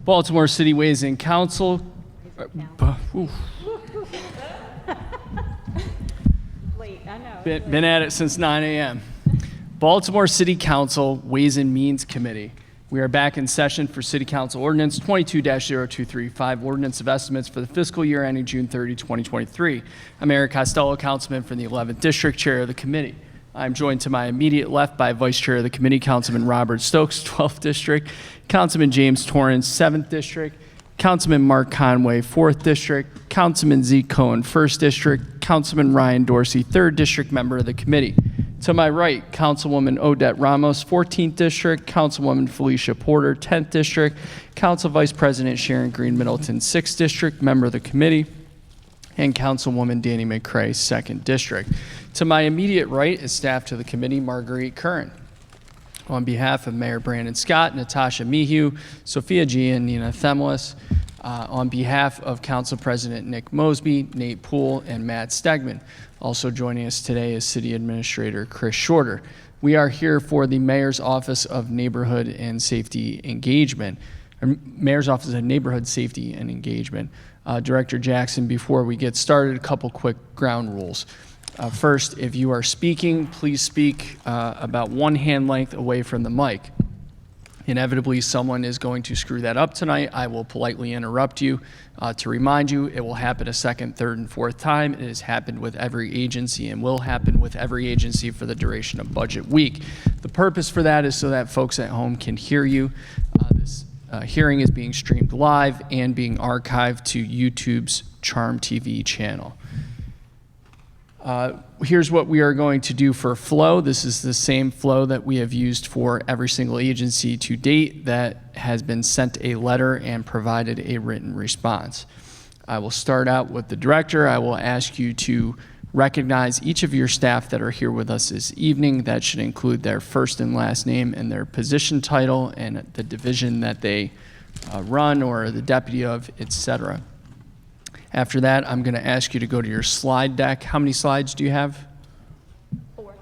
Baltimore City Ways and Council. Late, I know. Been at it since 9 a.m. Baltimore City Council Ways and Means Committee. We are back in session for City Council Ordinance 22-0235, Ordinance of Estimates for the fiscal year ending June 30, 2023. I'm Eric Costello, Councilman from the 11th District, Chair of the Committee. I'm joined to my immediate left by Vice Chair of the Committee, Councilman Robert Stokes, 12th District, Councilman James Torrance, 7th District, Councilman Mark Conway, 4th District, Councilman Zeke Cohen, 1st District, Councilman Ryan Dorsey, 3rd District member of the committee. To my right, Councilwoman Odette Ramos, 14th District, Councilwoman Felicia Porter, 10th District, Council Vice President Sharon Green Middleton, 6th District, member of the committee, and Councilwoman Danny McCray, 2nd District. To my immediate right is staff to the committee, Marguerite Curran. On behalf of Mayor Brandon Scott, Natasha Mehew, Sophia G. and Nina Themlis, on behalf of Council President Nick Mosby, Nate Poole, and Matt Stegman. Also joining us today is City Administrator Chris Shorter. We are here for the Mayor's Office of Neighborhood and Safety Engagement, or Mayor's Office of Neighborhood Safety and Engagement. Director Jackson, before we get started, a couple quick ground rules. First, if you are speaking, please speak about one hand length away from the mic. Inevitably, someone is going to screw that up tonight. I will politely interrupt you to remind you it will happen a second, third, and fourth time. It has happened with every agency and will happen with every agency for the duration of budget week. The purpose for that is so that folks at home can hear you. This hearing is being streamed live and being archived to YouTube's Charm TV channel. Here's what we are going to do for flow. This is the same flow that we have used for every single agency to date that has been sent a letter and provided a written response. I will start out with the director. I will ask you to recognize each of your staff that are here with us this evening. That should include their first and last name and their position title and the division that they run or the deputy of, etc. After that, I'm going to ask you to go to your slide deck. How many slides do you have? 4.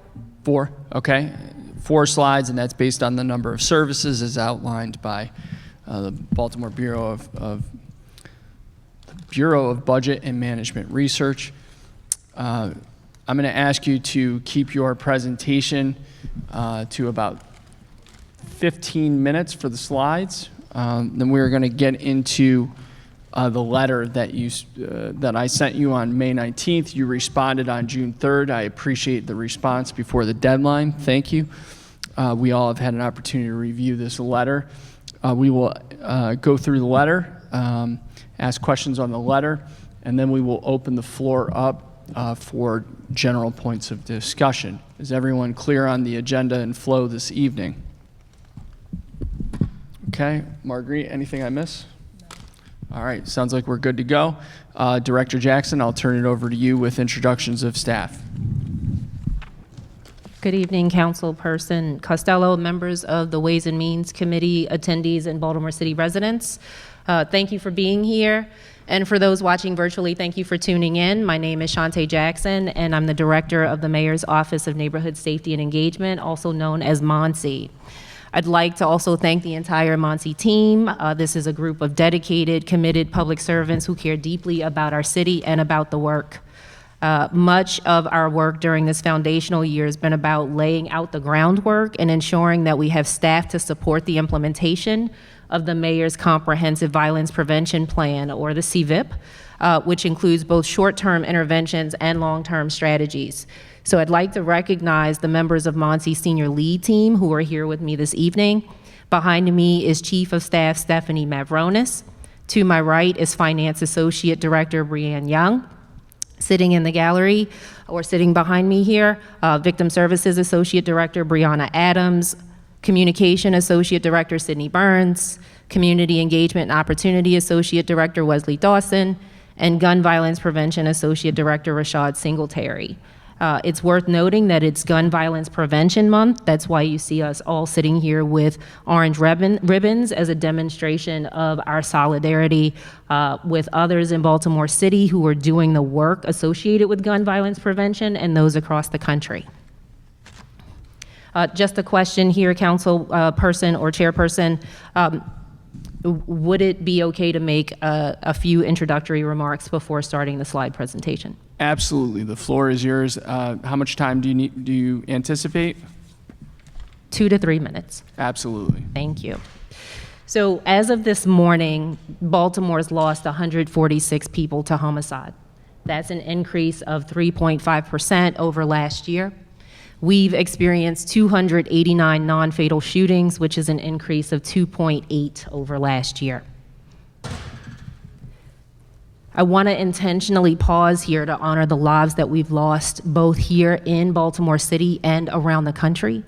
4, okay. 4 slides, and that's based on the number of services as outlined by the Baltimore Bureau of Budget and Management Research. I'm going to ask you to keep your presentation to about 15 minutes for the slides. Then we're going to get into the letter that I sent you on May 19th. You responded on June 3rd. I appreciate the response before the deadline. Thank you. We all have had an opportunity to review this letter. We will go through the letter, ask questions on the letter, and then we will open the floor up for general points of discussion. Is everyone clear on the agenda and flow this evening? Okay, Marguerite, anything I miss? All right, sounds like we're good to go. Director Jackson, I'll turn it over to you with introductions of staff. Good evening, Councilperson Costello, members of the Ways and Means Committee, attendees, and Baltimore City residents. Thank you for being here. And for those watching virtually, thank you for tuning in. My name is Shantae Jackson, and I'm the Director of the Mayor's Office of Neighborhood Safety and Engagement, also known as MONSE. I'd like to also thank the entire MONSE team. This is a group of dedicated, committed public servants who care deeply about our city and about the work. Much of our work during this foundational year has been about laying out the groundwork and ensuring that we have staff to support the implementation of the Mayor's Comprehensive Violence Prevention Plan, or the CVIP, which includes both short-term interventions and long-term strategies. So I'd like to recognize the members of MONSE's senior lead team who are here with me this evening. Behind me is Chief of Staff Stephanie Mavronis. To my right is Finance Associate Director Brianne Young. Sitting in the gallery, or sitting behind me here, Victim Services Associate Director Brianna Adams, Communication Associate Director Sydney Burns, Community Engagement and Opportunity Associate Director Wesley Dawson, and Gun Violence Prevention Associate Director Rashad Singletary. It's worth noting that it's Gun Violence Prevention Month. That's why you see us all sitting here with orange ribbons as a demonstration of our solidarity with others in Baltimore City who are doing the work associated with gun violence prevention and those across the country. Just a question here, council person or chairperson. Would it be okay to make a few introductory remarks before starting the slide presentation? Absolutely. The floor is yours. How much time do you anticipate? 2 to 3 minutes. Absolutely. Thank you. So as of this morning, Baltimore's lost 146 people to homicide. That's an increase of 3.5% over last year. We've experienced 289 non-fatal shootings, which is an increase of 2.8 over last year. I want to intentionally pause here to honor the lives that we've lost both here in Baltimore City and around the country,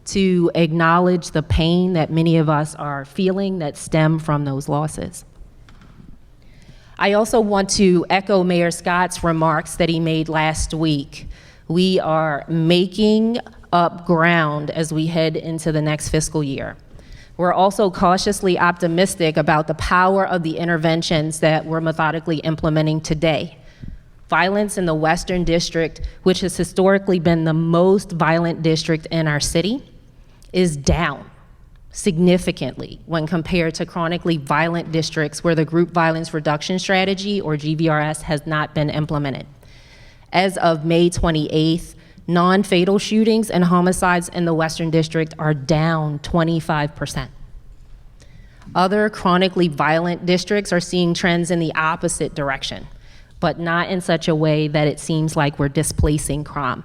to acknowledge the pain that many of us are feeling that stem from those losses. I also want to echo Mayor Scott's remarks that he made last week. We are making up ground as we head into the next fiscal year. We're also cautiously optimistic about the power of the interventions that we're methodically implementing today. Violence in the Western District, which has historically been the most violent district in our city, is down significantly when compared to chronically violent districts where the Group Violence Reduction Strategy, or GVRS, has not been implemented. As of May 28th, non-fatal shootings and homicides in the Western District are down 25%. Other chronically violent districts are seeing trends in the opposite direction, but not in such a way that it seems like we're displacing crime.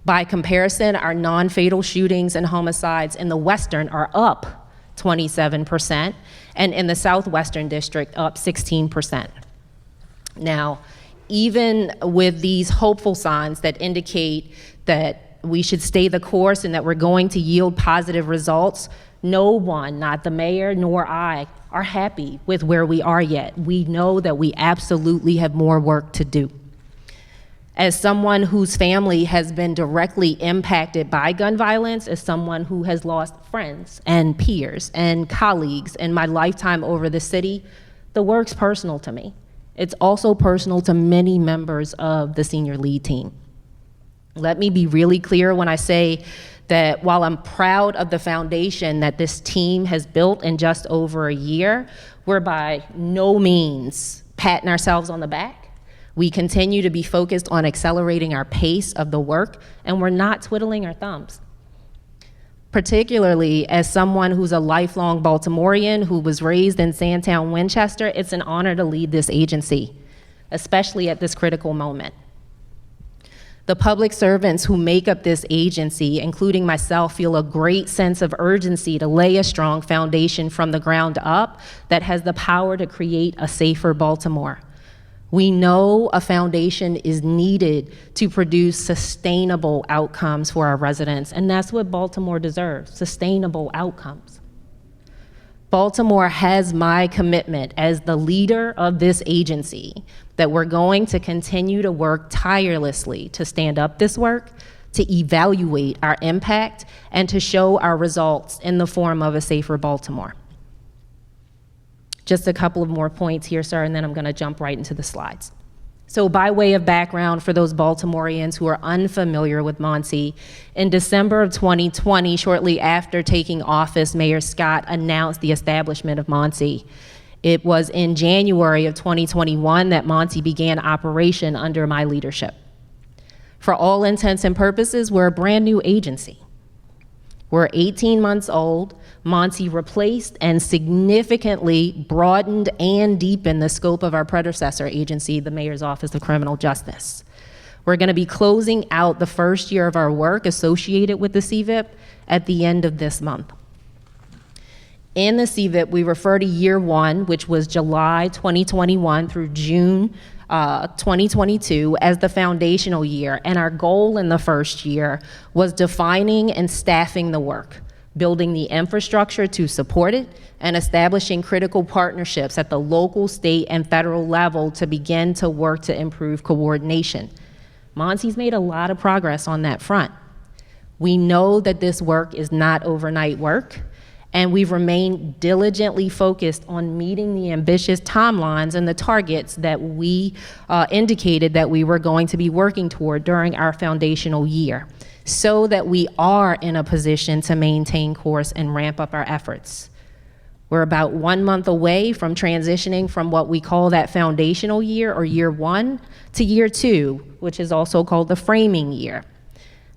By comparison, our non-fatal shootings and homicides in the Western are up 27%, and in the Southwestern District, up 16%. Now, even with these hopeful signs that indicate that we should stay the course and that we're going to yield positive results, no one, not the mayor nor I, are happy with where we are yet. We know that we absolutely have more work to do. As someone whose family has been directly impacted by gun violence, as someone who has lost friends and peers and colleagues in my lifetime over the city, the work's personal to me. It's also personal to many members of the senior lead team. Let me be really clear when I say that while I'm proud of the foundation that this team has built in just over a year, we're by no means patting ourselves on the back. We continue to be focused on accelerating our pace of the work, and we're not twiddling our thumbs. Particularly as someone who's a lifelong Baltimorean who was raised in Sandtown, Winchester, it's an honor to lead this agency, especially at this critical moment. The public servants who make up this agency, including myself, feel a great sense of urgency to lay a strong foundation from the ground up that has the power to create a safer Baltimore. We know a foundation is needed to produce sustainable outcomes for our residents, and that's what Baltimore deserves, sustainable outcomes. Baltimore has my commitment as the leader of this agency that we're going to continue to work tirelessly to stand up this work, to evaluate our impact, and to show our results in the form of a safer Baltimore. Just a couple of more points here, sir, and then I'm going to jump right into the slides. So by way of background for those Baltimoreans who are unfamiliar with MONSE, in December of 2020, shortly after taking office, Mayor Scott announced the establishment of MONSE. It was in January of 2021 that MONSE began operation under my leadership. For all intents and purposes, we're a brand new agency. We're 18 months old. MONSE replaced and significantly broadened and deepened the scope of our predecessor agency, the Mayor's Office of Criminal Justice. We're going to be closing out the first year of our work associated with the CVIP at the end of this month. In the CVIP, we refer to year one, which was July 2021 through June 2022, as the foundational year, and our goal in the first year was defining and staffing the work, building the infrastructure to support it, and establishing critical partnerships at the local, state, and federal level to begin to work to improve coordination. MONSE's made a lot of progress on that front. We know that this work is not overnight work, and we've remained diligently focused on meeting the ambitious timelines and the targets that we indicated that we were going to be working toward during our foundational year, so that we are in a position to maintain course and ramp up our efforts. We're about 1 month away from transitioning from what we call that foundational year, or year 1, to year 2, which is also called the framing year.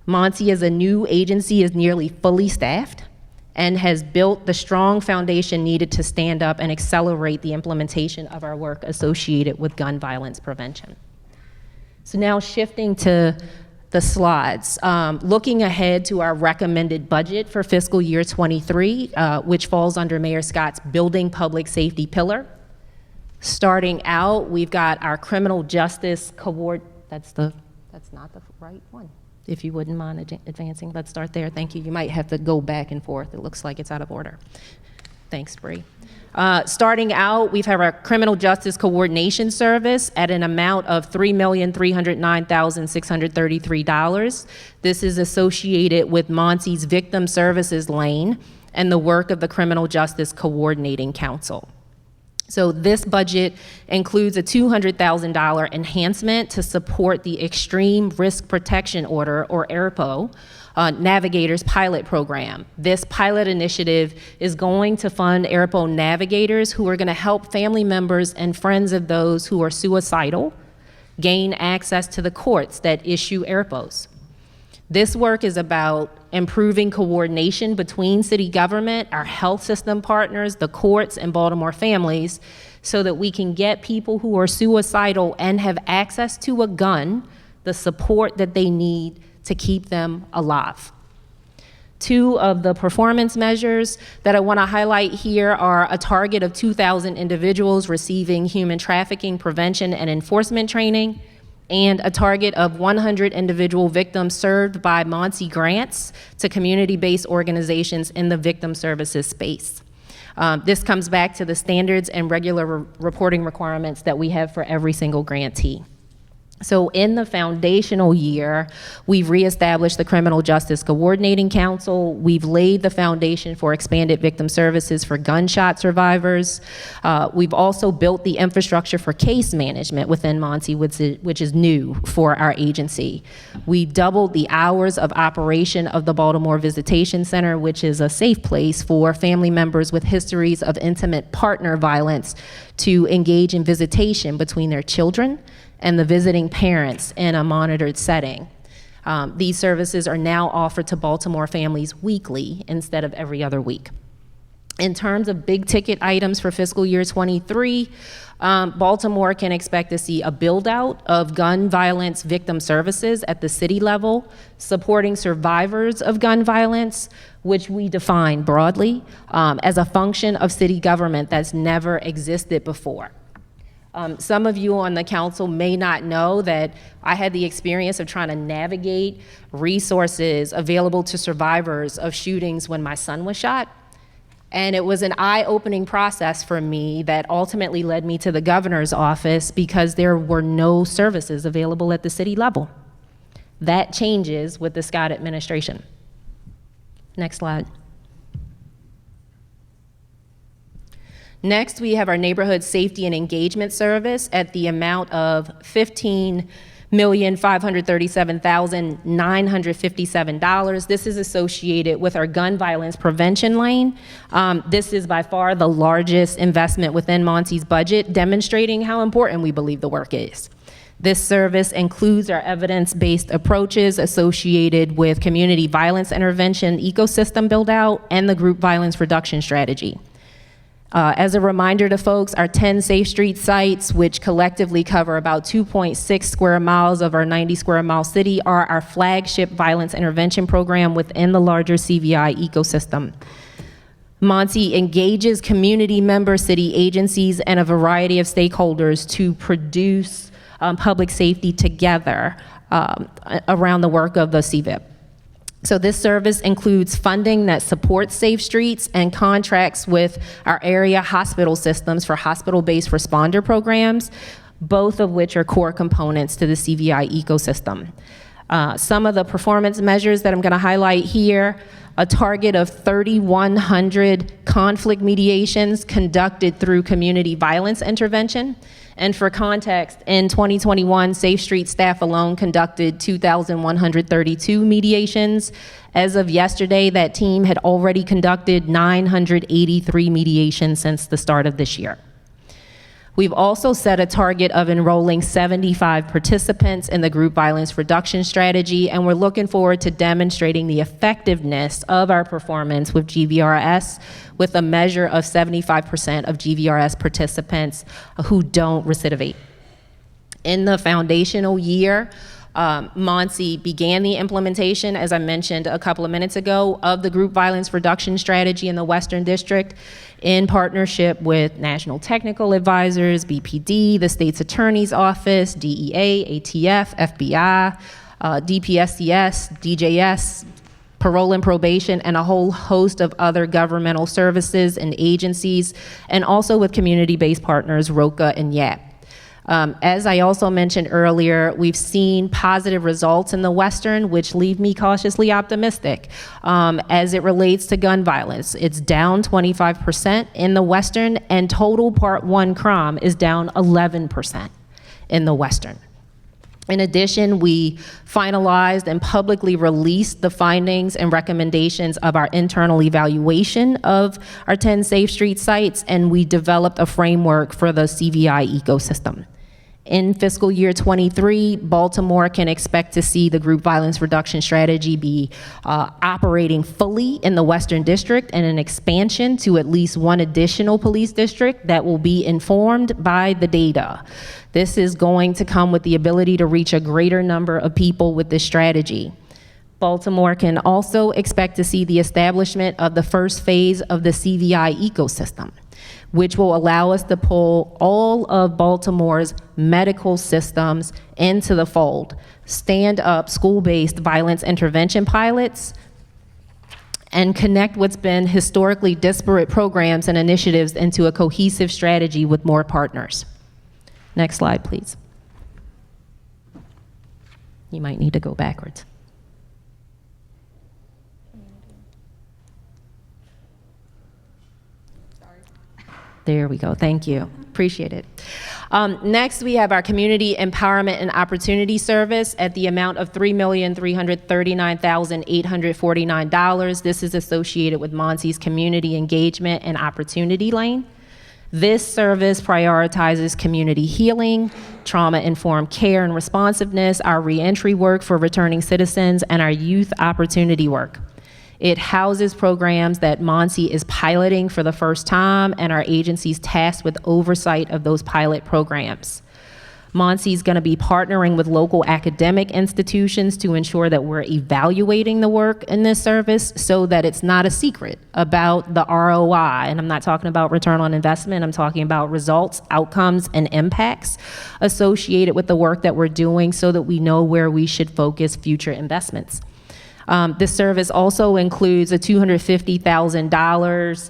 MONSE as a new agency is nearly fully staffed and has built the strong foundation needed to stand up and accelerate the implementation of our work associated with gun violence prevention. So now shifting to the slides. Looking ahead to our recommended budget for fiscal year 23, which falls under Mayor Scott's Building Public Safety pillar. Starting out, we've got our criminal justice that's not the right one. If you wouldn't mind advancing, let's start there. Thank you. You might have to go back and forth. It looks like it's out of order. Thanks, Bree. Starting out, we've had our Criminal Justice Coordination Service at an amount of $3,309,633. This is associated with MONSE's Victim Services Lane and the work of the Criminal Justice Coordinating Council. So this budget includes a $200,000 enhancement to support the Extreme Risk Protection Order, or ERPO, Navigators pilot program. This pilot initiative is going to fund ERPO navigators who are going to help family members and friends of those who are suicidal gain access to the courts that issue ERPOs. This work is about improving coordination between city government, our health system partners, the courts, and Baltimore families, so that we can get people who are suicidal and have access to a gun the support that they need to keep them alive. Two of the performance measures that I want to highlight here are a target of 2,000 individuals receiving human trafficking prevention and enforcement training, and a target of 100 individual victims served by MONSE grants to community-based organizations in the victim services space. This comes back to the standards and regular reporting requirements that we have for every single grantee. So in the foundational year, we've reestablished the Criminal Justice Coordinating Council. We've laid the foundation for expanded victim services for gunshot survivors. We've also built the infrastructure for case management within MONSE, which is new for our agency. We doubled the hours of operation of the Baltimore Visitation Center, which is a safe place for family members with histories of intimate partner violence to engage in visitation between their children and the visiting parents in a monitored setting. These services are now offered to Baltimore families weekly instead of every other week. In terms of big ticket items for fiscal year 23, Baltimore can expect to see a build out of gun violence victim services at the city level, supporting survivors of gun violence, which we define broadly as a function of city government that's never existed before. Some of you on the council may not know that I had the experience of trying to navigate resources available to survivors of shootings when my son was shot. And it was an eye-opening process for me that ultimately led me to the governor's office because there were no services available at the city level. That changes with the Scott administration. Next slide. Next, we have our Neighborhood Safety and Engagement Service at the amount of $15,537,957. This is associated with our gun violence prevention lane. This is by far the largest investment within MONSE's budget, demonstrating how important we believe the work is. This service includes our evidence-based approaches associated with community violence intervention ecosystem build-out and the group violence reduction strategy. As a reminder to folks, our 10 Safe Street sites, which collectively cover about 2.6 square miles of our 90 square mile city, are our flagship violence intervention program within the larger CVI ecosystem. MONSE engages community members, city agencies, and a variety of stakeholders to produce public safety together around the work of the CVIP. So this service includes funding that supports safe streets and contracts with our area hospital systems for hospital-based responder programs, both of which are core components to the CVI ecosystem. Some of the performance measures that I'm going to highlight here: a target of 3,100 conflict mediations conducted through community violence intervention. And for context, in 2021, Safe Street staff alone conducted 2,132 mediations. As of yesterday, that team had already conducted 983 mediations since the start of this year. We've also set a target of enrolling 75 participants in the group violence reduction strategy, and we're looking forward to demonstrating the effectiveness of our performance with GVRS, with a measure of 75% of GVRS participants who don't recidivate. In the foundational year, MONSE began the implementation, as I mentioned a couple of minutes ago, of the group violence reduction strategy in the Western District in partnership with National Technical Advisors, BPD, the State's Attorney's Office, DEA, ATF, FBI, DPSCS, DJS, Parole and Probation, and a whole host of other governmental services and agencies, and also with community-based partners, ROCA and YAP. As I also mentioned earlier, we've seen positive results in the Western, which leave me cautiously optimistic as it relates to gun violence. It's down 25% in the Western, and total Part 1 crime is down 11% in the Western. In addition, we finalized and publicly released the findings and recommendations of our internal evaluation of our 10 Safe Street sites, and we developed a framework for the CVI ecosystem. In fiscal year 23, Baltimore can expect to see the group violence reduction strategy be operating fully in the Western District, and an expansion to at least one additional police district that will be informed by the data. This is going to come with the ability to reach a greater number of people with this strategy. Baltimore can also expect to see the establishment of the first phase of the CVI ecosystem, which will allow us to pull all of Baltimore's medical systems into the fold, stand up school-based violence intervention pilots, and connect what's been historically disparate programs and initiatives into a cohesive strategy with more partners. Next slide, please. You might need to go backwards. There we go. Thank you. Appreciate it. Next, we have our Community Empowerment and Opportunity Service at the amount of $3,339,849. This is associated with MONSE's Community Engagement and Opportunity Lane. This service prioritizes community healing, trauma-informed care and responsiveness, our reentry work for returning citizens, and our youth opportunity work. It houses programs that MONSE is piloting for the first time, and our agency's tasked with oversight of those pilot programs. MONSE is going to be partnering with local academic institutions to ensure that we're evaluating the work in this service so that it's not a secret about the ROI. And I'm not talking about return on investment, I'm talking about results, outcomes, and impacts associated with the work that we're doing so that we know where we should focus future investments. This service also includes a $250,000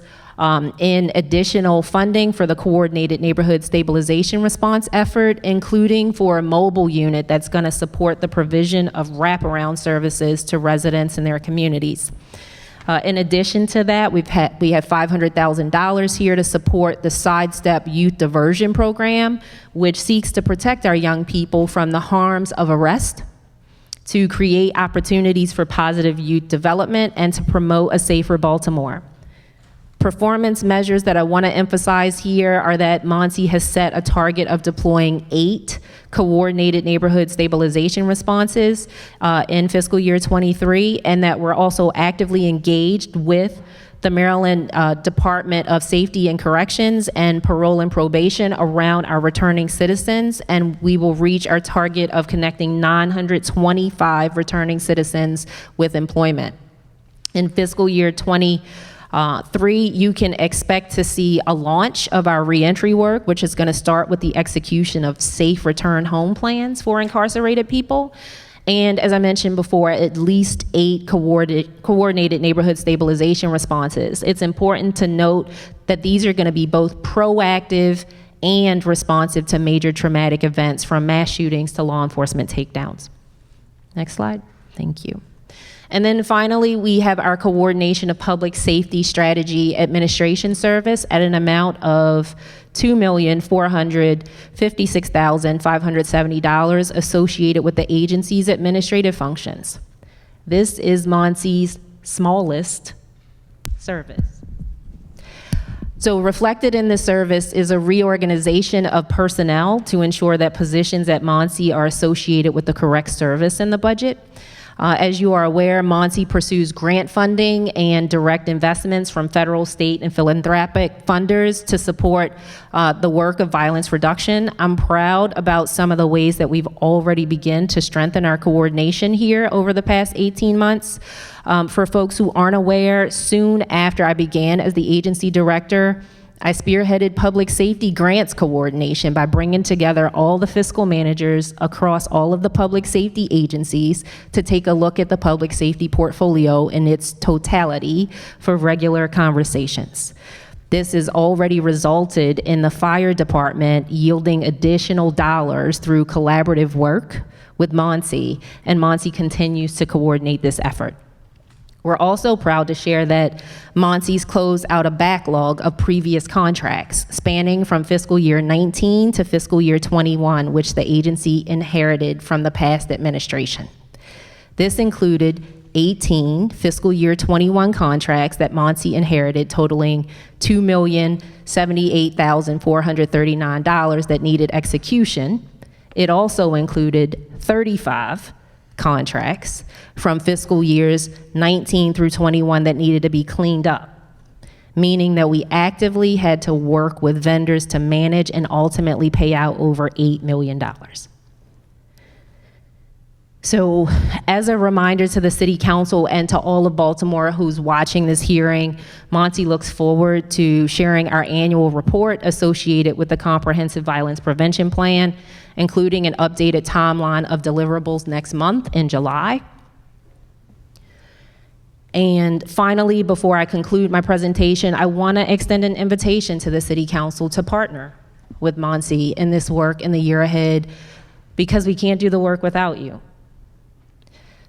in additional funding for the Coordinated Neighborhood Stabilization Response effort, including for a mobile unit that's going to support the provision of wraparound services to residents in their communities. In addition to that, we have $500,000 here to support the Sidestep Youth Diversion Program, which seeks to protect our young people from the harms of arrest, to create opportunities for positive youth development, and to promote a safer Baltimore. Performance measures that I want to emphasize here are that MONSE has set a target of deploying 8 coordinated neighborhood stabilization responses in fiscal year 23, and that we're also actively engaged with the Maryland Department of Safety and Corrections and Parole and Probation around our returning citizens, and we will reach our target of connecting 925 returning citizens with employment. In fiscal year 23, you can expect to see a launch of our reentry work, which is going to start with the execution of safe return home plans for incarcerated people. And as I mentioned before, at least 8 coordinated neighborhood stabilization responses. It's important to note that these are going to be both proactive and responsive to major traumatic events, from mass shootings to law enforcement takedowns. Next slide. Thank you. And then finally, we have our coordination of public safety strategy administration service at an amount of $2,456,570 associated with the agency's administrative functions. This is MONSE's smallest service. So reflected in this service is a reorganization of personnel to ensure that positions at MONSE are associated with the correct service in the budget. As you are aware, MONSE pursues grant funding and direct investments from federal, state, and philanthropic funders to support the work of violence reduction. I'm proud about some of the ways that we've already begun to strengthen our coordination here over the past 18 months. For folks who aren't aware, soon after I began as the agency director, I spearheaded public safety grants coordination by bringing together all the fiscal managers across all of the public safety agencies to take a look at the public safety portfolio in its totality for regular conversations. This has already resulted in the fire department yielding additional dollars through collaborative work with MONSE, and MONSE continues to coordinate this effort. We're also proud to share that MONSE's closed out a backlog of previous contracts spanning from fiscal year 19 to fiscal year 21, which the agency inherited from the past administration. This included 18 fiscal year 21 contracts that MONSE inherited, totaling $2,078,439 that needed execution. It also included 35 contracts from fiscal years 19 through 21 that needed to be cleaned up, meaning that we actively had to work with vendors to manage and ultimately pay out over $8 million. So as a reminder to the City Council and to all of Baltimore who's watching this hearing, MONSE looks forward to sharing our annual report associated with the Comprehensive Violence Prevention Plan, including an updated timeline of deliverables next month in July. And finally, before I conclude my presentation, I want to extend an invitation to the City Council to partner with MONSE in this work in the year ahead, because we can't do the work without you.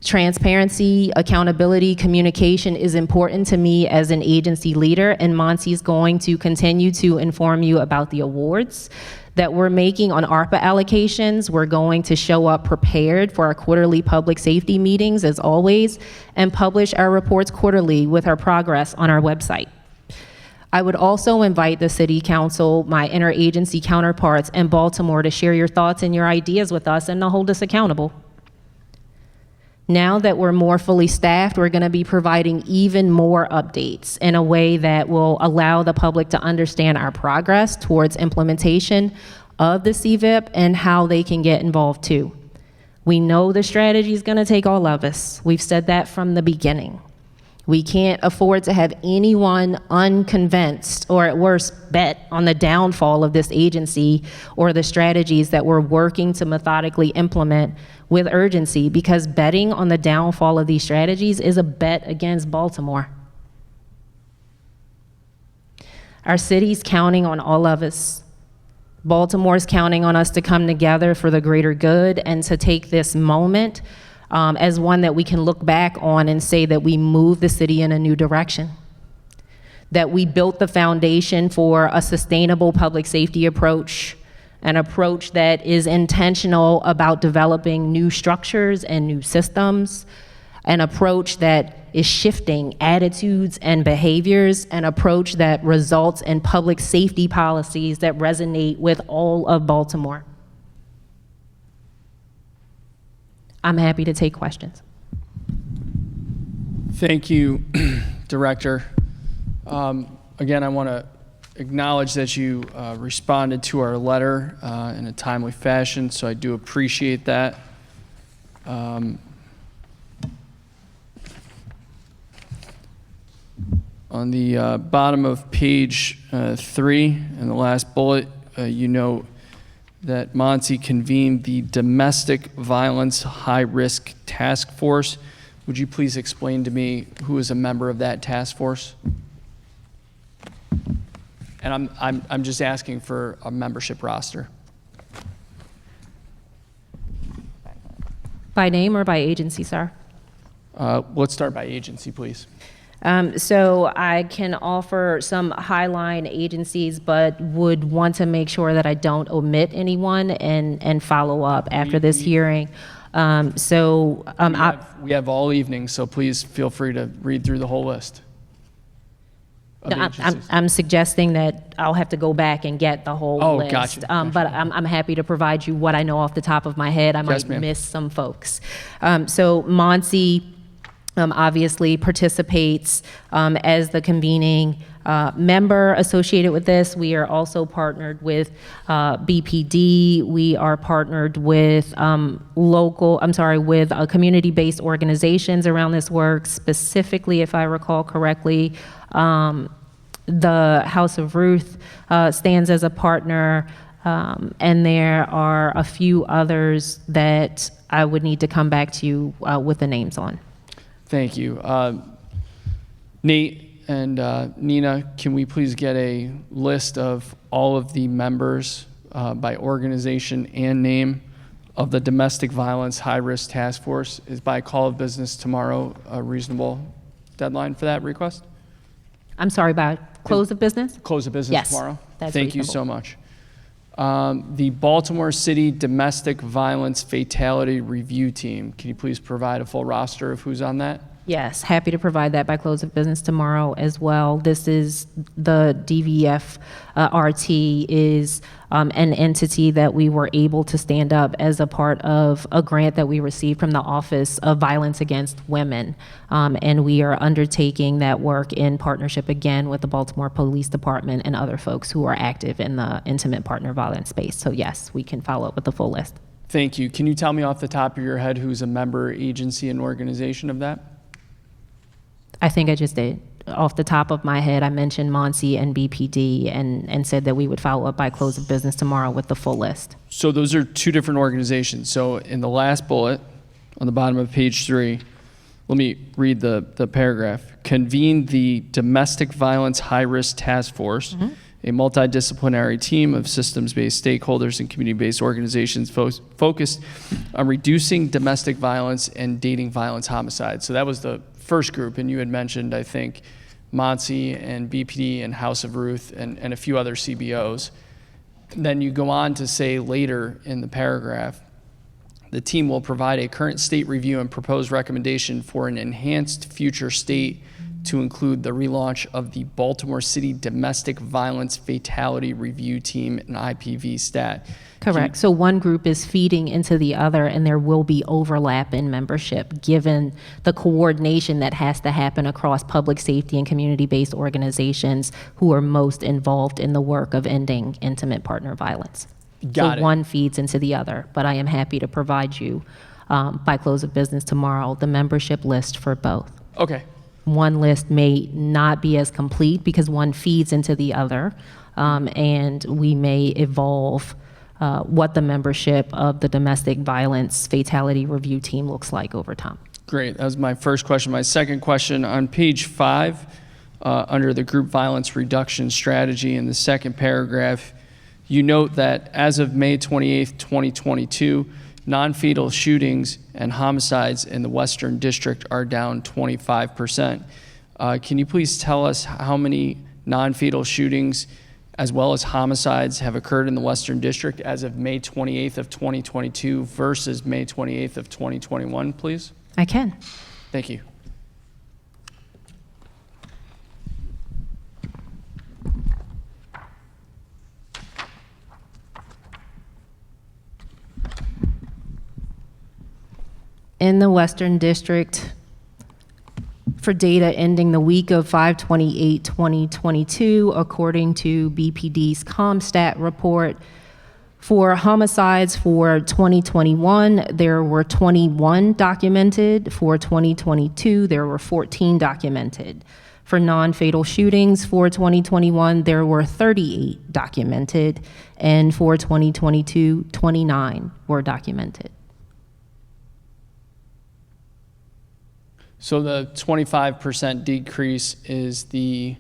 Transparency, accountability, communication is important to me as an agency leader, and MONSE is going to continue to inform you about the awards that we're making on ARPA allocations. We're going to show up prepared for our quarterly public safety meetings, as always, and publish our reports quarterly with our progress on our website. I would also invite the City Council, my interagency counterparts in Baltimore, to share your thoughts and your ideas with us and to hold us accountable. Now that we're more fully staffed, we're going to be providing even more updates in a way that will allow the public to understand our progress towards implementation of the CVIP and how they can get involved too. We know the strategy is going to take all of us. We've said that from the beginning. We can't afford to have anyone unconvinced or at worst bet on the downfall of this agency or the strategies that we're working to methodically implement with urgency, because betting on the downfall of these strategies is a bet against Baltimore. Our city's counting on all of us. Baltimore's counting on us to come together for the greater good and to take this moment as one that we can look back on and say that we moved the city in a new direction, that we built the foundation for a sustainable public safety approach, an approach that is intentional about developing new structures and new systems, an approach that is shifting attitudes and behaviors, an approach that results in public safety policies that resonate with all of Baltimore. I'm happy to take questions. Thank you, Director. Again, I want to acknowledge that you responded to our letter in a timely fashion, so I do appreciate that. On the bottom of page 3, in the last bullet, you note that MONSE convened the Domestic Violence High Risk Task Force. Would you please explain to me who is a member of that task force? And I'm just asking for a membership roster. By name or by agency, sir? Let's start by agency, please. So I can offer some highline agencies, but would want to make sure that I don't omit anyone and follow up after this hearing. We have all evening, so please feel free to read through the whole list of agencies. I'm suggesting that I'll have to go back and get the whole list. Gotcha. But I'm happy to provide you what I know off the top of my head. I might ma'am. miss some folks. So Monsi obviously participates as the convening member associated with this. We are also partnered with BPD. We are partnered with community-based organizations around this work. Specifically, if I recall correctly, the House of Ruth stands as a partner, and there are a few others that I would need to come back to you with the names on. Thank you. Nate and Nina, can we please get a list of all of the members by organization and name of the Domestic Violence High Risk Task Force? Is by call of business tomorrow a reasonable deadline for that request? I'm sorry, by close of business? Close of business Yes, tomorrow? that's Thank you reasonable. so much. The Baltimore City Domestic Violence Fatality Review Team. Can you please provide a full roster of who's on that? Yes, happy to provide that by close of business tomorrow as well. This is the DVF RT is an entity that we were able to stand up as a part of a grant that we received from the Office of Violence Against Women. And we are undertaking that work in partnership again with the Baltimore Police Department and other folks who are active in the intimate partner violence space. So yes, we can follow up with the full list. Thank you. Can you tell me off the top of your head who's a member, agency, and organization of that? I think I just did. Off the top of my head, I mentioned Monsi and BPD and said that we would follow up by close of business tomorrow with the full list. So those are two different organizations. So in the last bullet on the bottom of page 3, let me read the paragraph. Convene the Domestic Violence High Risk Task Force, a multidisciplinary team of systems-based stakeholders and community-based organizations focused on reducing domestic violence and dating violence homicides. So that was the first group, and you had mentioned, I think, Monsi and BPD and House of Ruth and a few other CBOs. Then you go on to say later in the paragraph, the team will provide a current state review and proposed recommendation for an enhanced future state to include the relaunch of the Baltimore City Domestic Violence Fatality Review Team and IPV stat. Correct. So one group is feeding into the other, and there will be overlap in membership given the coordination that has to happen across public safety and community-based organizations who are most involved in the work of ending intimate partner violence. Got it. One feeds into the other, but I am happy to provide you by close of business tomorrow the membership list for both. Okay. One list may not be as complete because one feeds into the other, and we may evolve what the membership of the Domestic Violence Fatality Review Team looks like over time. Great. That was my first question. My second question, on page 5, under the Group Violence Reduction Strategy, in the second paragraph, you note that as of May 28th, 2022, non-fatal shootings and homicides in the Western District are down 25%. Can you please tell us how many non-fatal shootings as well as homicides have occurred in the Western District as of May 28th of 2022 versus May 28th of 2021, please? I can. Thank you. In the Western District, for data ending the week of 5/28/2022, according to BPD's ComStat report, for homicides for 2021, there were 21 documented. For 2022, there were 14 documented. For non-fatal shootings for 2021, there were 38 documented. And for 2022, 29 were documented. So the 25% decrease is the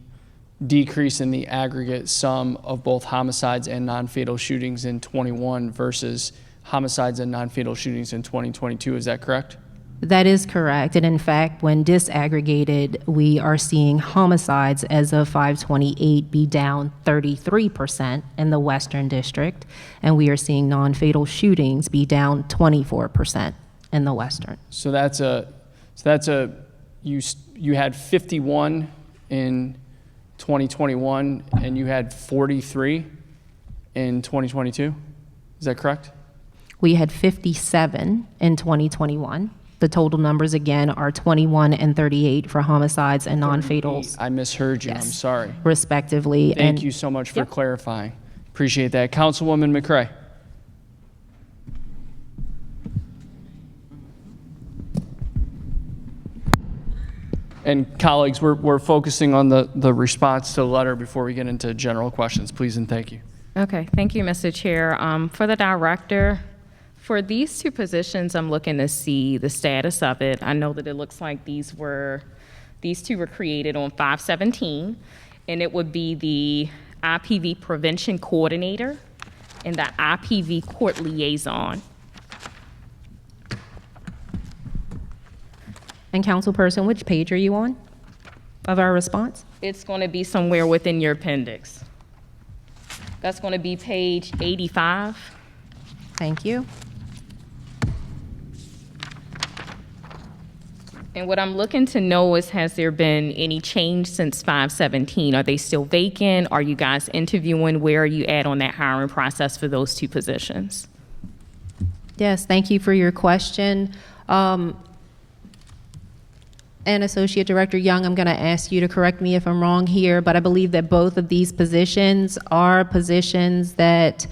decrease in the aggregate sum of both homicides and non-fatal shootings in 21 versus homicides and non-fatal shootings in 2022. Is that correct? That is correct. And in fact, when disaggregated, we are seeing homicides as of 5/28 be down 33% in the Western District, and we are seeing non-fatal shootings be down 24% in the Western. So you had 51 in 2021 and you had 43 in 2022. Is that correct? We had 57 in 2021. The total numbers again are 21 and 38 for homicides and non-fatals, I misheard you. Yes. I'm sorry. respectively. Thank you so much for Yep. clarifying. Appreciate that. Councilwoman McCray. And colleagues, we're focusing on the response to the letter before we get into general questions, please and thank you. Okay, thank you, Mr. Chair. For the director, for these two positions, I'm looking to see the status of it. I know that it looks like these two were created on 5/17, and it would be the IPV Prevention Coordinator and the IPV Court Liaison. And Councilperson, which page are you on of our response? It's going to be somewhere within your appendix. That's going to be page 85. Thank you. And what I'm looking to know is, has there been any change since 5/17? Are they still vacant? Are you guys interviewing? Where are you at on that hiring process for those two positions? Yes, thank you for your question. And Associate Director Young, I'm going to ask you to correct me if I'm wrong here, but I believe that both of these positions are positions that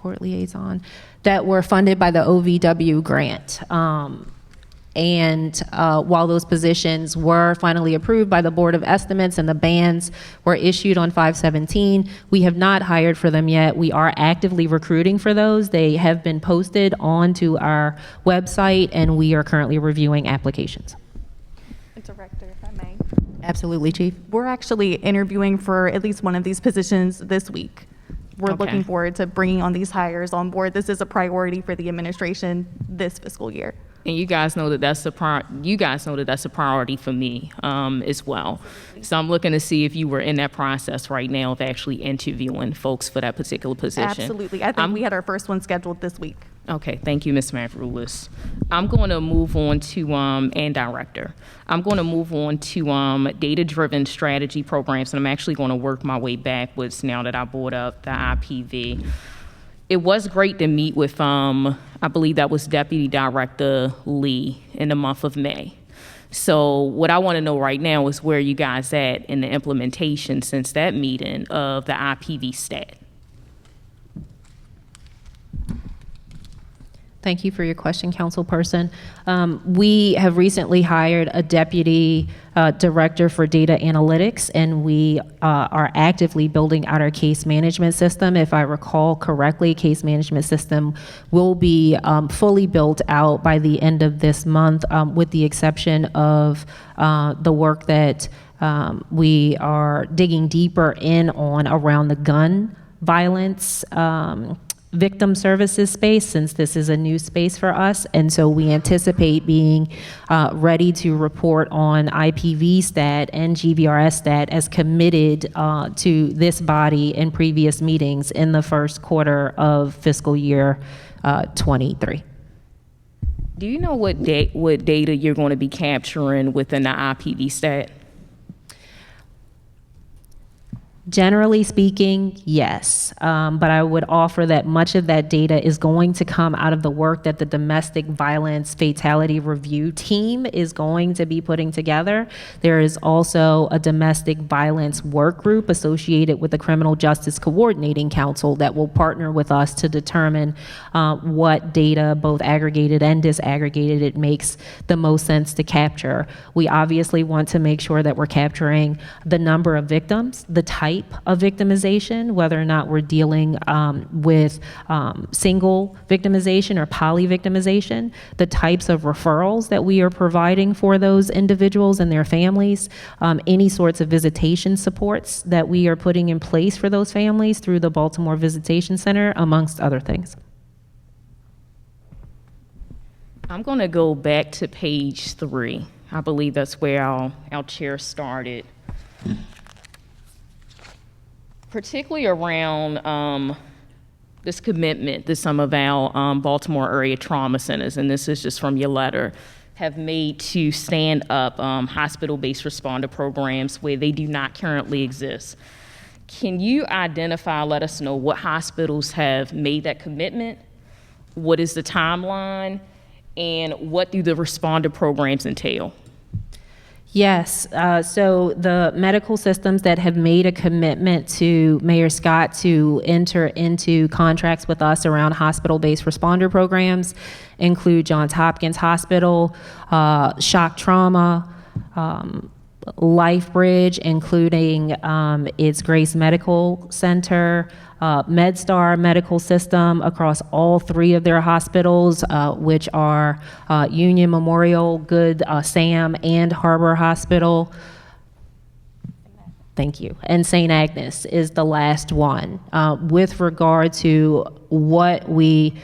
court liaison that were funded by the OVW grant. And while those positions were finally approved by the Board of Estimates and the bans were issued on 5/17, we have not hired for them yet. We are actively recruiting for those. They have been posted onto our website, and we are currently reviewing applications. Director, if I may. Absolutely, Chief. We're actually interviewing for at least one of these positions this week. We're Okay. looking forward to bringing on these hires on board. This is a priority for the administration this fiscal year. And you guys know that that's a priority for me as well. So I'm looking to see if you were in that process right now of actually interviewing folks for that particular position. Absolutely. I think we had our first one scheduled this week. Okay, thank you, Ms. Mavroulis. I'm going to move on to, and Director, I'm going to move on to data-driven strategy programs, and I'm actually going to work my way backwards now that I brought up the IPV. It was great to meet with, I believe that was Deputy Director Lee in the month of May. So what I want to know right now is where you guys at in the implementation since that meeting of the IPV stat. Thank you for your question, Councilperson. We have recently hired a deputy director for data analytics, and we are actively building out our case management system. If I recall correctly, case management system will be fully built out by the end of this month, with the exception of the work that we are digging deeper in on around the gun violence victim services space, since this is a new space for us. And so we anticipate being ready to report on IPV stat and GVRS stat as committed to this body in previous meetings in the first quarter of fiscal year 23. Do you know what data you're going to be capturing within the IPV stat? Generally speaking, yes, but I would offer that much of that data is going to come out of the work that the Domestic Violence Fatality Review Team is going to be putting together. There is also a domestic violence work group associated with the Criminal Justice Coordinating Council that will partner with us to determine what data, both aggregated and disaggregated, it makes the most sense to capture. We obviously want to make sure that we're capturing the number of victims, the type type of victimization, whether or not we're dealing with single victimization or poly victimization, the types of referrals that we are providing for those individuals and their families, any sorts of visitation supports that we are putting in place for those families through the Baltimore Visitation Center, amongst other things. I'm going to go back to page 3. I believe that's where our chair started. Particularly around this commitment that some of our Baltimore area trauma centers, and this is just from your letter, have made to stand up hospital-based responder programs where they do not currently exist. Can you identify, let us know what hospitals have made that commitment? What is the timeline? And what do the responder programs entail? Yes, so the medical systems that have made a commitment to Mayor Scott to enter into contracts with us around hospital-based responder programs include Johns Hopkins Hospital, Shock Trauma, LifeBridge, including its Grace Medical Center, MedStar Medical System across all 3 of their hospitals, which are Union Memorial, Good Sam, and Harbor Hospital. Thank you. And St. Agnes is the last one. With regard to what we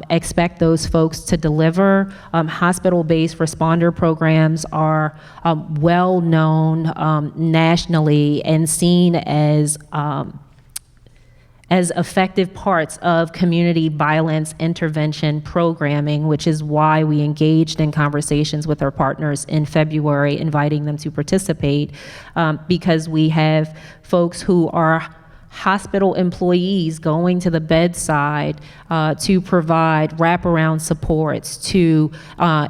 expect those folks to deliver, hospital-based responder programs are well known nationally and seen as effective parts of community violence intervention programming, which is why we engaged in conversations with our partners in February, inviting them to participate, because we have folks who are hospital employees going to the bedside to provide wraparound supports to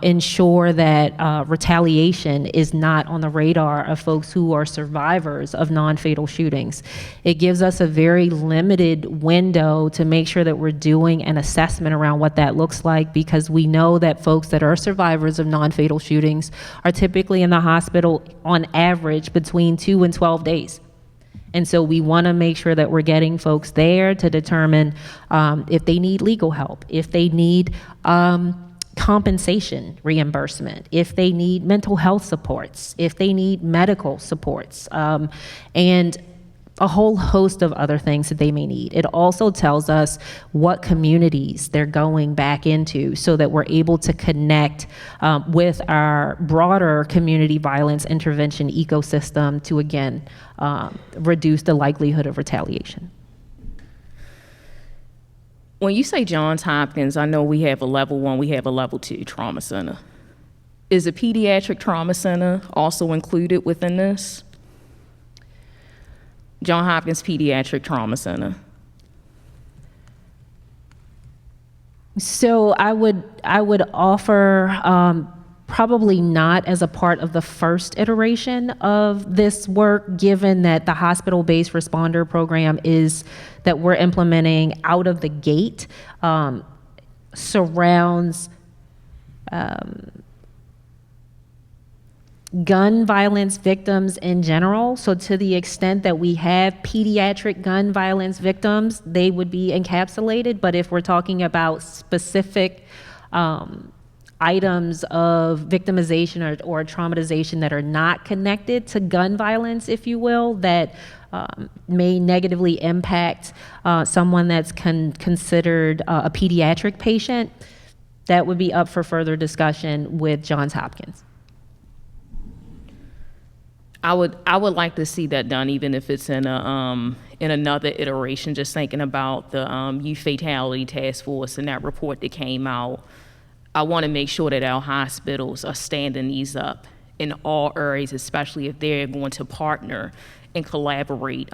ensure that retaliation is not on the radar of folks who are survivors of non-fatal shootings. It gives us a very limited window to make sure that we're doing an assessment around what that looks like, because we know that folks that are survivors of non-fatal shootings are typically in the hospital on average between 2 and 12 days. And so we want to make sure that we're getting folks there to determine if they need legal help, if they need compensation reimbursement, if they need mental health supports, if they need medical supports, and a whole host of other things that they may need. It also tells us what communities they're going back into so that we're able to connect with our broader community violence intervention ecosystem to, again, reduce the likelihood of retaliation. When you say Johns Hopkins, I know we have a level 1, we have a level 2 trauma center. Is a pediatric trauma center also included within this? Johns Hopkins Pediatric Trauma Center. So I would offer probably not as a part of the first iteration of this work, given that the hospital-based responder program that we're implementing out of the gate surrounds gun violence victims in general. So to the extent that we have pediatric gun violence victims, they would be encapsulated. But if we're talking about specific items of victimization or traumatization that are not connected to gun violence, if you will, that may negatively impact someone that's considered a pediatric patient, that would be up for further discussion with Johns Hopkins. I would like to see that done, even if it's in another iteration. Just thinking about the youth fatality task force and that report that came out, I want to make sure that our hospitals are standing these up in all areas, especially if they're going to partner and collaborate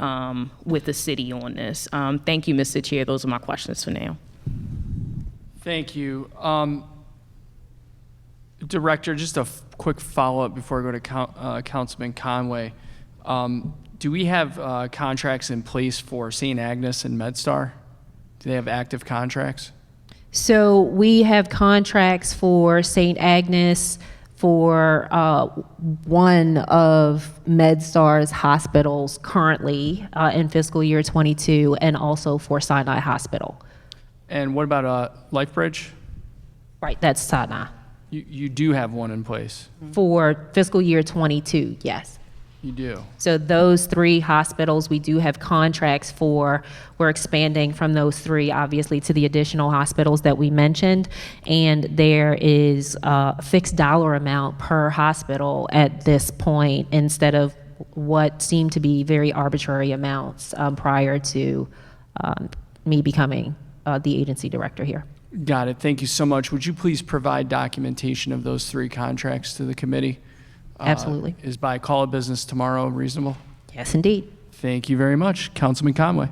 with the city on this. Thank you, Mr. Chair. Those are my questions for now. Thank you. Director, just a quick follow-up before I go to Councilman Conway. Do we have contracts in place for St. Agnes and MedStar? Do they have active contracts? So we have contracts for St. Agnes for one of MedStar's hospitals currently in fiscal year 22, and also for Sinai Hospital. And what about LifeBridge? Right, that's Sinai. You do have one in place. For fiscal year 22, yes. You do. So those 3 hospitals we do have contracts for. We're expanding from those 3, obviously, to the additional hospitals that we mentioned. And there is a fixed dollar amount per hospital at this point, instead of what seemed to be very arbitrary amounts prior to me becoming the agency director here. Got it. Thank you so much. Would you please provide documentation of those 3 contracts to the committee? Absolutely. Is by call of business tomorrow reasonable? Yes, indeed. Thank you very much. Councilman Conway.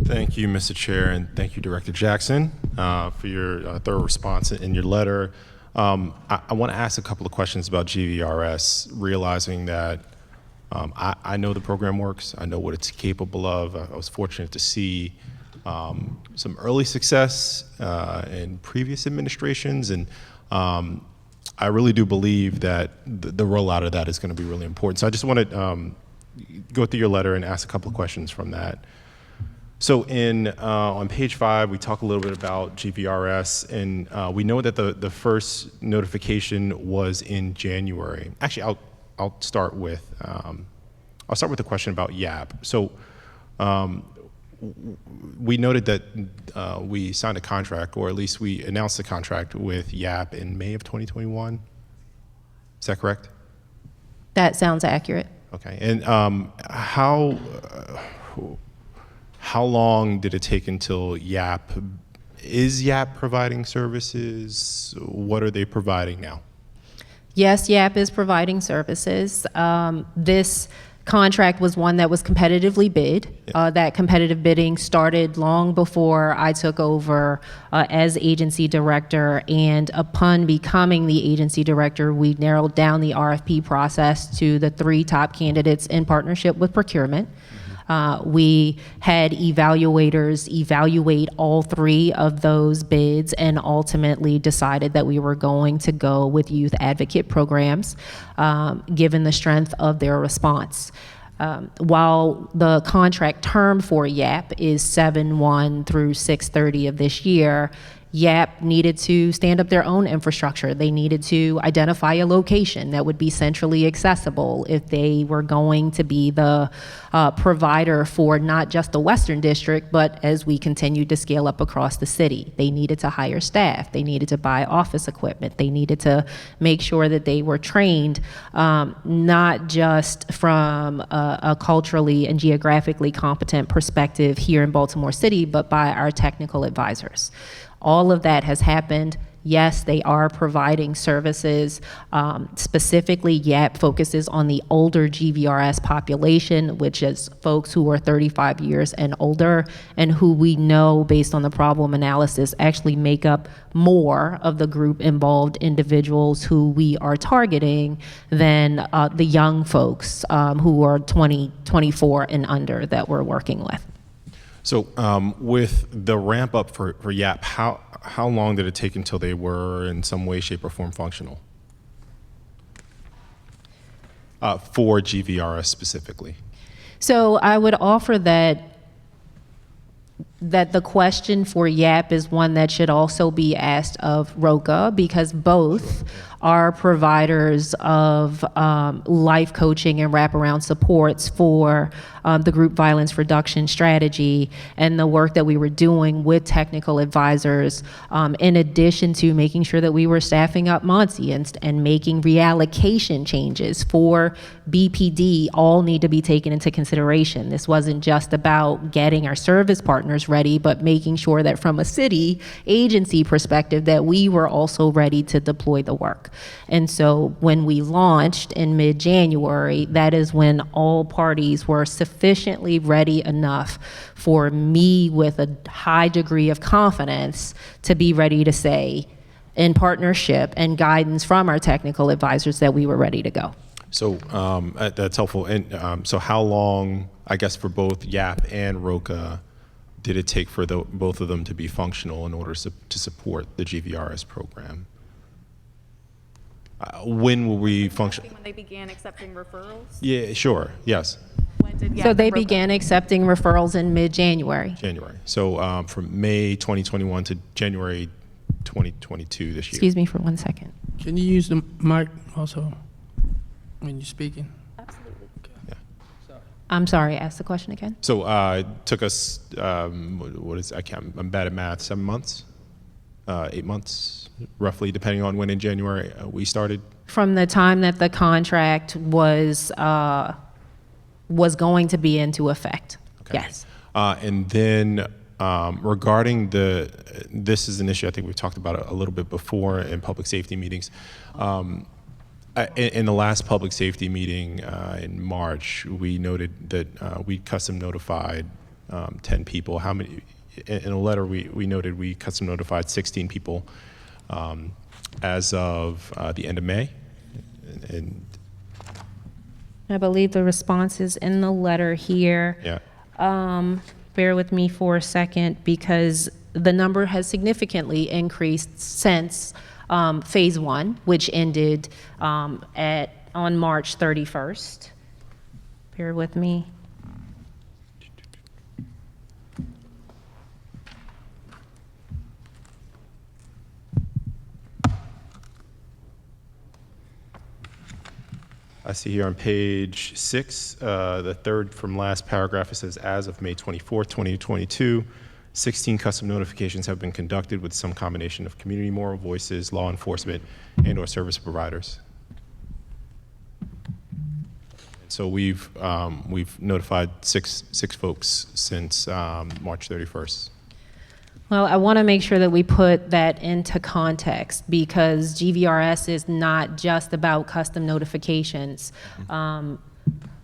Thank you, Mr. Chair, and thank you, Director Jackson, for your thorough response in your letter. I want to ask a couple of questions about GVRS, realizing that I know the program works. I know what it's capable of. I was fortunate to see some early success in previous administrations, and I really do believe that the rollout of that is going to be really important. So I just want to go through your letter and ask a couple of questions from that. So on page 5, we talk a little bit about GVRS, and we know that the first notification was in January. Actually, I'll start with the question about YAP. So we noted that we signed a contract, or at least we announced a contract with YAP in May of 2021. Is that correct? That sounds accurate. Okay. And how long did it take until YAP providing services? What are they providing now? Yes, YAP is providing services. This contract was one that was competitively bid. That competitive bidding started long before I took over as agency director, and upon becoming the agency director, we narrowed down the RFP process to the 3 top candidates in partnership with procurement. We had evaluators evaluate all 3 of those bids and ultimately decided that we were going to go with youth advocate programs, given the strength of their response. While the contract term for YAP is 7/1 through 6/30 of this year, YAP needed to stand up their own infrastructure. They needed to identify a location that would be centrally accessible if they were going to be the provider for not just the Western District, but as we continued to scale up across the city. They needed to hire staff. They needed to buy office equipment. They needed to make sure that they were trained, not just from a culturally and geographically competent perspective here in Baltimore City, but by our technical advisors. All of that has happened. Yes, they are providing services. Specifically, YAP focuses on the older GVRS population, which is folks who are 35 years and older, and who we know, based on the problem analysis, actually make up more of the group involved individuals who we are targeting than the young folks who are 20, 24 and under that we're working with. So with the ramp up for YAP, how long did it take until they were in some way, shape, or form functional? For GVRS specifically. So I would offer that the question for YAP is one that should also be asked of ROCA, because both are providers of life coaching and wraparound supports for the group violence reduction strategy and the work that we were doing with technical advisors, in addition to making sure that we were staffing up MONSE and making reallocation changes for BPD all need to be taken into consideration. This wasn't just about getting our service partners ready, but making sure that from a city agency perspective that we were also ready to deploy the work. And so when we launched in mid-January, that is when all parties were sufficiently ready enough for me, with a high degree of confidence, to be ready to say, in partnership and guidance from our technical advisors, that we were ready to go. So that's helpful. And so how long, I guess, for both YAP and ROCA did it take for both of them to be functional in order to support the GVRS program? When will we function? When they began accepting referrals? Yeah, sure. Yes. So they began accepting referrals in mid-January. January. So from May 2021 to January 2022 this year. Excuse me for 1 second. Can you use the mic also when you're speaking? I'm sorry, ask the question again. So it took us, I'm bad at math, 7 months, 8 months, roughly, depending on when in January we started. From the time that the contract was going to be into effect. Okay. Yes. And then regarding this is an issue I think we've talked about a little bit before in public safety meetings. In the last public safety meeting in March, we noted that we custom notified 10 people. How many? In a letter, we noted we custom notified 16 people as of the end of May. And I believe the response is in the letter here. yeah. Bear with me for a second because the number has significantly increased since phase 1, which ended on March 31st. Bear with me. I see here on page 6, the third from last paragraph, it says, as of May 24th, 2022, 16 custom notifications have been conducted with some combination of community moral voices, law enforcement, and/or service providers. So we've notified six folks since March 31st. Well, I want to make sure that we put that into context because GVRS is not just about custom notifications.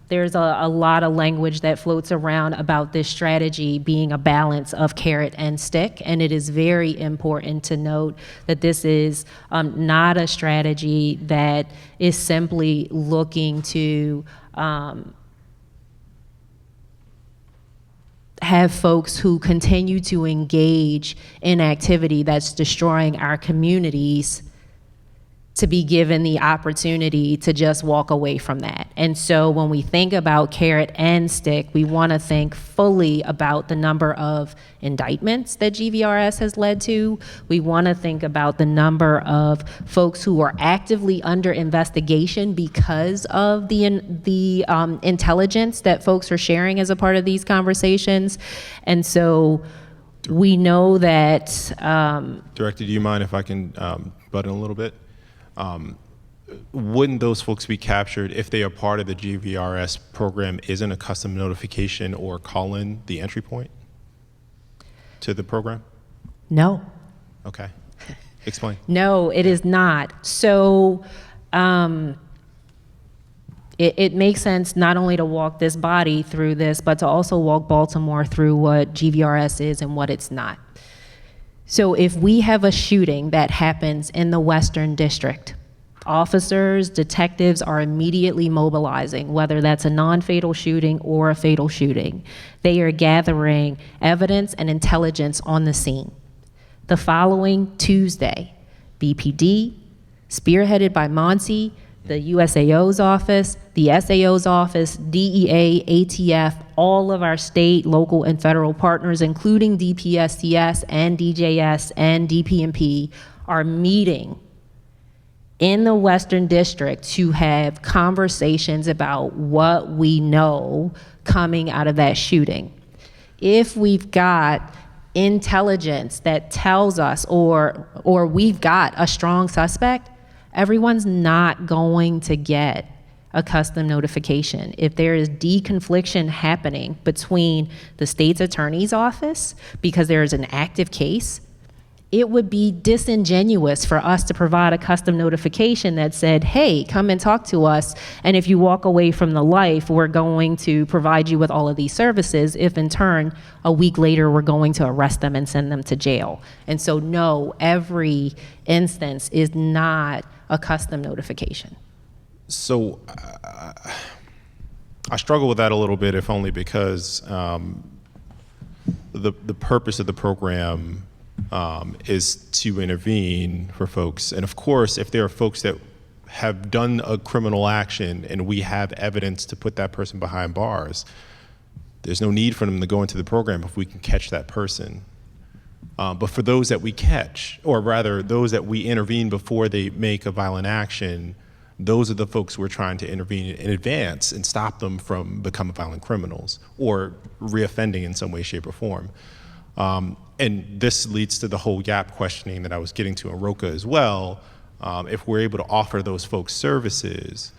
There's a lot of language that floats around about this strategy being a balance of carrot and stick, and it is very important to note that this is not a strategy that is simply looking to have folks who continue to engage in activity that's destroying our communities to be given the opportunity to just walk away from that. And so when we think about carrot and stick, we want to think fully about the number of indictments that GVRS has led to. We want to think about the number of folks who are actively under investigation because of the intelligence that folks are sharing as a part of these conversations. And so we know that... Director, do you mind if I can butt in a little bit? Wouldn't those folks be captured if they are part of the GVRS program? Isn't a custom notification or call-in the entry point to the program? No. Okay. Explain. No, it is not. So it makes sense not only to walk this body through this, but to also walk Baltimore through what GVRS is and what it's not. So if we have a shooting that happens in the Western District, officers, detectives are immediately mobilizing, whether that's a non-fatal shooting or a fatal shooting. They are gathering evidence and intelligence on the scene. The following Tuesday, BPD, spearheaded by Monty, the USAO's office, the SAO's office, DEA, ATF, all of our state, local, and federal partners, including DPSCS and DJS and DPMP, are meeting in the Western District to have conversations about what we know coming out of that shooting. If we've got intelligence that tells us or we've got a strong suspect, everyone's not going to get a custom notification. If there is deconfliction happening between the state's attorney's office because there is an active case, it would be disingenuous for us to provide a custom notification that said, hey, come and talk to us, and if you walk away from the life, we're going to provide you with all of these services, if in turn, a week later, we're going to arrest them and send them to jail. And so no, every instance is not a custom notification. So I struggle with that a little bit, if only because the purpose of the program is to intervene for folks. And of course, if there are folks that have done a criminal action and we have evidence to put that person behind bars, there's no need for them to go into the program if we can catch that person. But for those that we catch, or rather those that we intervene before they make a violent action, those are the folks we're trying to intervene in advance and stop them from becoming violent criminals or reoffending in some way, shape, or form. And this leads to the whole gap questioning that I was getting to in ROCA as well. If we're able to offer those folks services,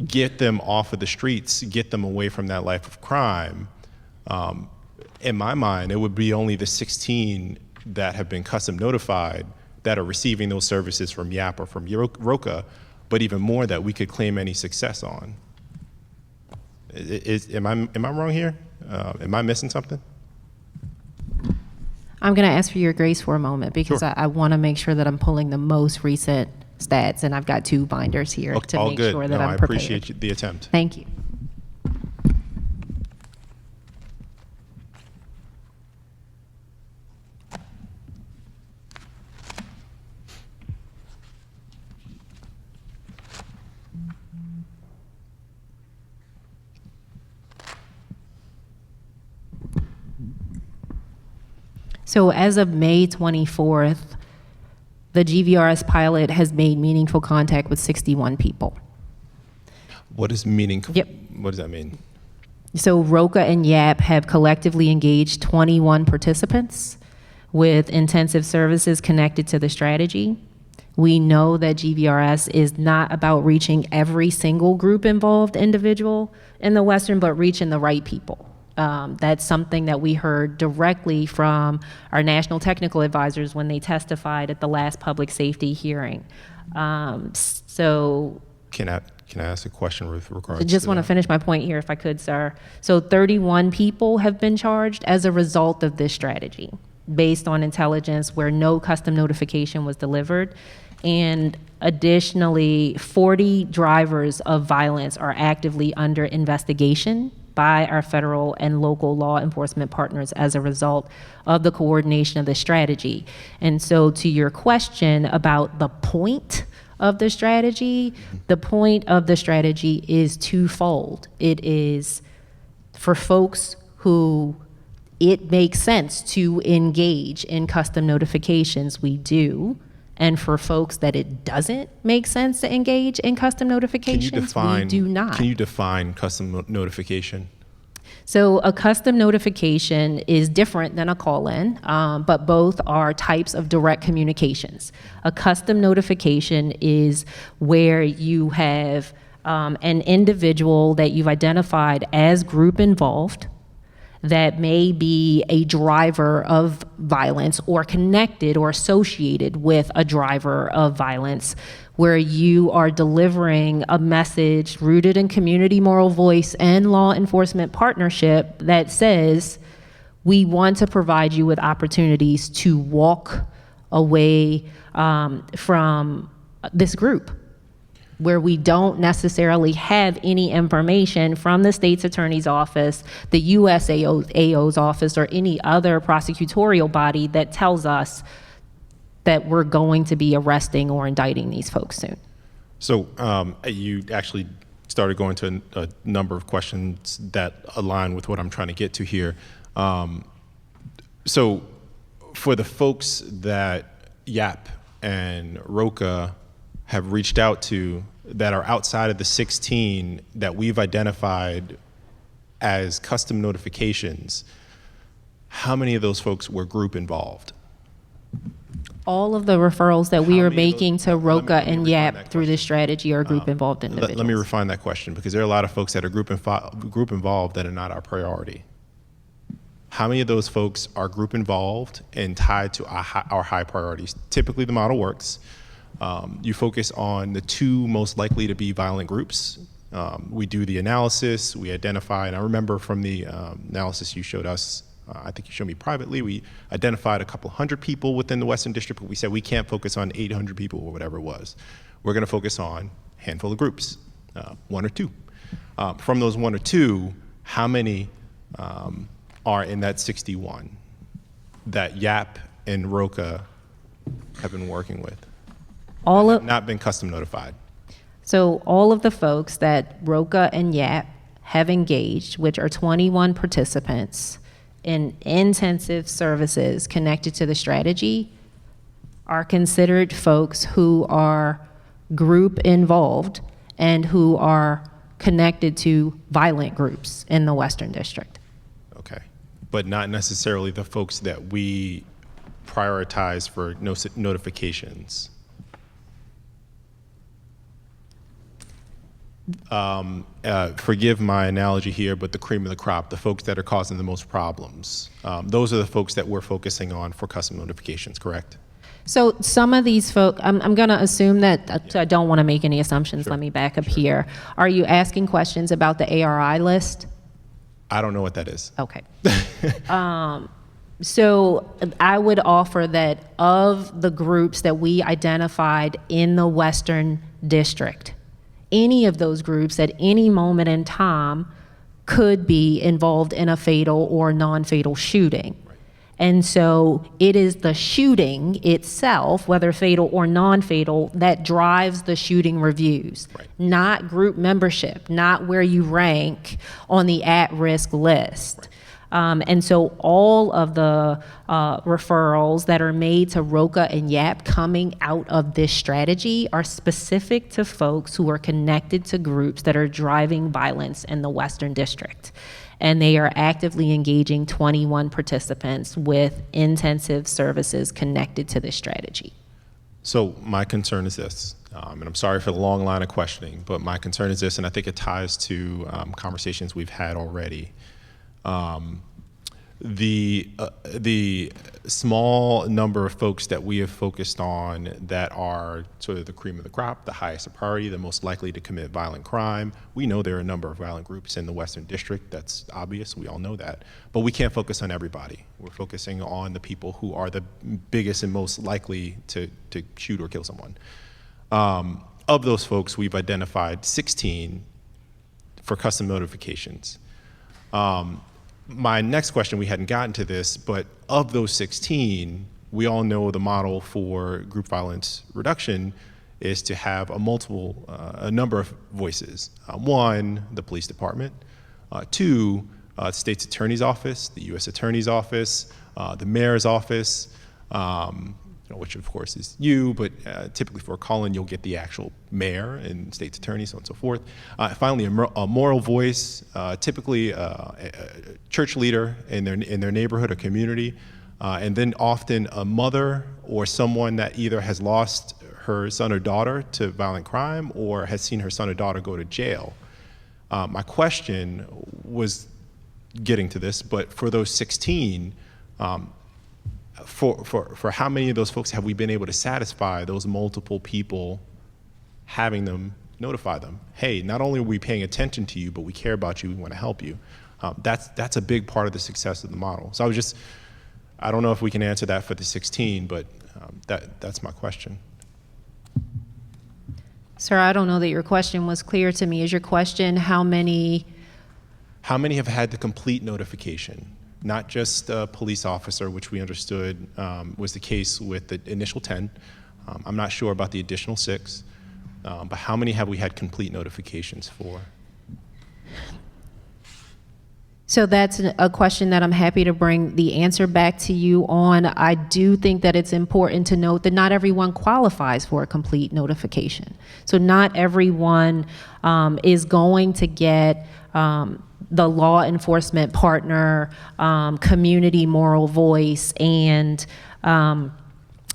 get them off of the streets, get them away from that life of crime, in my mind, it would be only the 16 that have been custom notified that are receiving those services from YAP or from ROCA, but even more that we could claim any success on. Am I wrong here? Am I missing something? I'm going to ask for your grace for a moment because Sure. I want to make sure that I'm pulling the most recent stats, and I've got 2 binders here to All make good. sure that No, I'm I prepared. appreciate the attempt. Thank you. So as of May 24th, the GVRS pilot has made meaningful contact with 61 people. What is meaningful? Yep. What does that mean? So ROCA and YAP have collectively engaged 21 participants with intensive services connected to the strategy. We know that GVRS is not about reaching every single group involved individual in the Western, but reaching the right people. That's something that we heard directly from our national technical advisors when they testified at the last public safety hearing. So Can I ask a question with regards I just to want to that? finish my point here, if I could, sir. So 31 people have been charged as a result of this strategy, based on intelligence where no custom notification was delivered. And additionally, 40 drivers of violence are actively under investigation by our federal and local law enforcement partners as a result of the coordination of the strategy. And so to your question about the point of the strategy, the point of the strategy is twofold. It is for folks who it makes sense to engage in custom notifications, we do. And for folks that it doesn't make sense to engage in custom notifications, we do not. Can you define custom notification? So a custom notification is different than a call-in, but both are types of direct communications. A custom notification is where you have an individual that you've identified as group involved that may be a driver of violence or connected or associated with a driver of violence, where you are delivering a message rooted in community moral voice and law enforcement partnership that says, we want to provide you with opportunities to walk away from this group, where we don't necessarily have any information from the state's attorney's office, the USAO's office, or any other prosecutorial body that tells us that we're going to be arresting or indicting these folks soon. So you actually started going to a number of questions that align with what I'm trying to get to here. So for the folks that YAP and ROCA have reached out to that are outside of the 16 that we've identified as custom notifications, how many of those folks were group involved? All of the referrals that we How are many of making those- to let me ROCA and refine YAP that through this strategy are group involved Let individuals. me refine that question, because there are a lot of folks that are group involved that are not our priority. How many of those folks are group involved and tied to our high priorities? Typically, the model works. You focus on the 2 most likely to be violent groups. We do the analysis, we identify, and I remember from the analysis you showed us, I think you showed me privately, we identified a couple hundred people within the Western District, but we said we can't focus on 800 people or whatever it was. We're gonna focus on a handful of groups, 1 or 2. From those 1 or 2, how many are in that 61 that YAP and ROCA have been working with? All That of, have not been custom notified. so all of the folks that ROCA and YAP have engaged, which are 21 participants in intensive services connected to the strategy, are considered folks who are group involved and who are connected to violent groups in the Western District. Okay. But not necessarily the folks that we prioritize for notifications. Forgive my analogy here, but the cream of the crop, the folks that are causing the most problems, those are the folks that we're focusing on for custom notifications, correct? So some of these folks, I'm going to assume that, I don't want to make any assumptions. Let me back up here. Are you asking questions about the ARI list? I don't know what that is. Okay. So I would offer that of the groups that we identified in the Western District, any of those groups at any moment in time could be involved in a fatal or non-fatal shooting. And so it is the shooting itself, whether fatal or non-fatal, that drives the shooting reviews, not group membership, not where you rank on the at-risk list. And so all of the referrals that are made to ROCA and YAP coming out of this strategy are specific to folks who are connected to groups that are driving violence in the Western District. And they are actively engaging 21 participants with intensive services connected to this strategy. So my concern is this, and I'm sorry for the long line of questioning, but my concern is this, and I think it ties to conversations we've had already. The small number of folks that we have focused on that are sort of the cream of the crop, the highest priority, the most likely to commit violent crime. We know there are a number of violent groups in the Western District. That's obvious. We all know that. But we can't focus on everybody. We're focusing on the people who are the biggest and most likely to shoot or kill someone. Of those folks, we've identified 16 for custom notifications. My next question, we hadn't gotten to this, but of those 16, we all know the model for group violence reduction is to have a number of voices. One, the police department. Two, the state's attorney's office, the U.S. attorney's office, the mayor's office, which of course is you, but typically for a call-in, you'll get the actual mayor and state's attorney, so on and so forth. Finally, a moral voice, typically a church leader in their neighborhood or community, and then often a mother or someone that either has lost her son or daughter to violent crime or has seen her son or daughter go to jail. My question was getting to this, but for those 16, for how many of those folks have we been able to satisfy those multiple people, having them notify them? Hey, not only are we paying attention to you, but we care about you, we want to help you. That's a big part of the success of the model. So I don't know if we can answer that for the 16, but that's my question. Sir, I don't know that your question was clear to me. Is your question how many have had the complete notification? Not just a police officer, which we understood was the case with the initial 10. I'm not sure about the additional 6, but how many have we had complete notifications for? So that's a question that I'm happy to bring the answer back to you on. I do think that it's important to note that not everyone qualifies for a complete notification. So not everyone is going to get the law enforcement partner, community moral voice, and a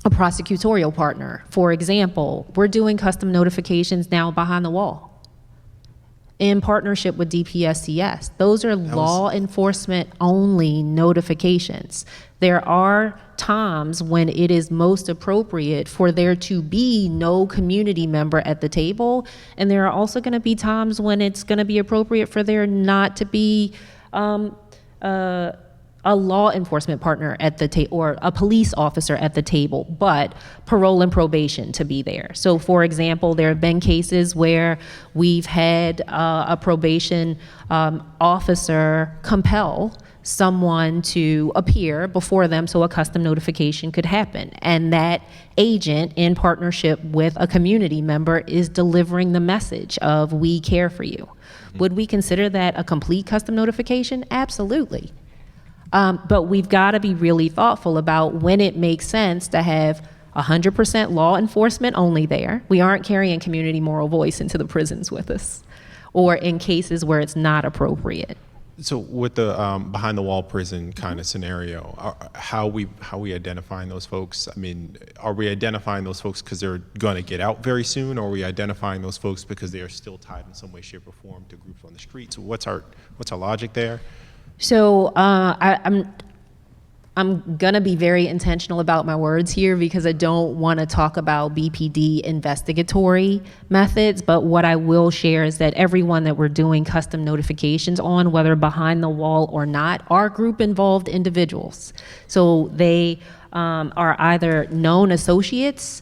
prosecutorial partner. For example, we're doing custom notifications now behind the wall in partnership with DPSCS. Those are law enforcement only notifications. There are times when it is most appropriate for there to be no community member at the table, and there are also going to be times when it's going to be appropriate for there not to be a law enforcement partner at the table or a police officer at the table, but parole and probation to be there. So for example, there have been cases where we've had a probation officer compel someone to appear before them so a custom notification could happen. And that agent, in partnership with a community member, is delivering the message of "we care for you." Would we consider that a complete custom notification? Absolutely. But we've got to be really thoughtful about when it makes sense to have 100% law enforcement only there. We aren't carrying community moral voice into the prisons with us, or in cases where it's not appropriate. So with the behind the wall prison kind of scenario, how we identifying those folks? I mean, are we identifying those folks because they're going to get out very soon, or are we identifying those folks because they are still tied in some way, shape, or form to groups on the street? So what's our logic there? So I'm gonna be very intentional about my words here because I don't want to talk about BPD investigatory methods, but what I will share is that everyone that we're doing custom notifications on, whether behind the wall or not, are group involved individuals. So they are either known associates,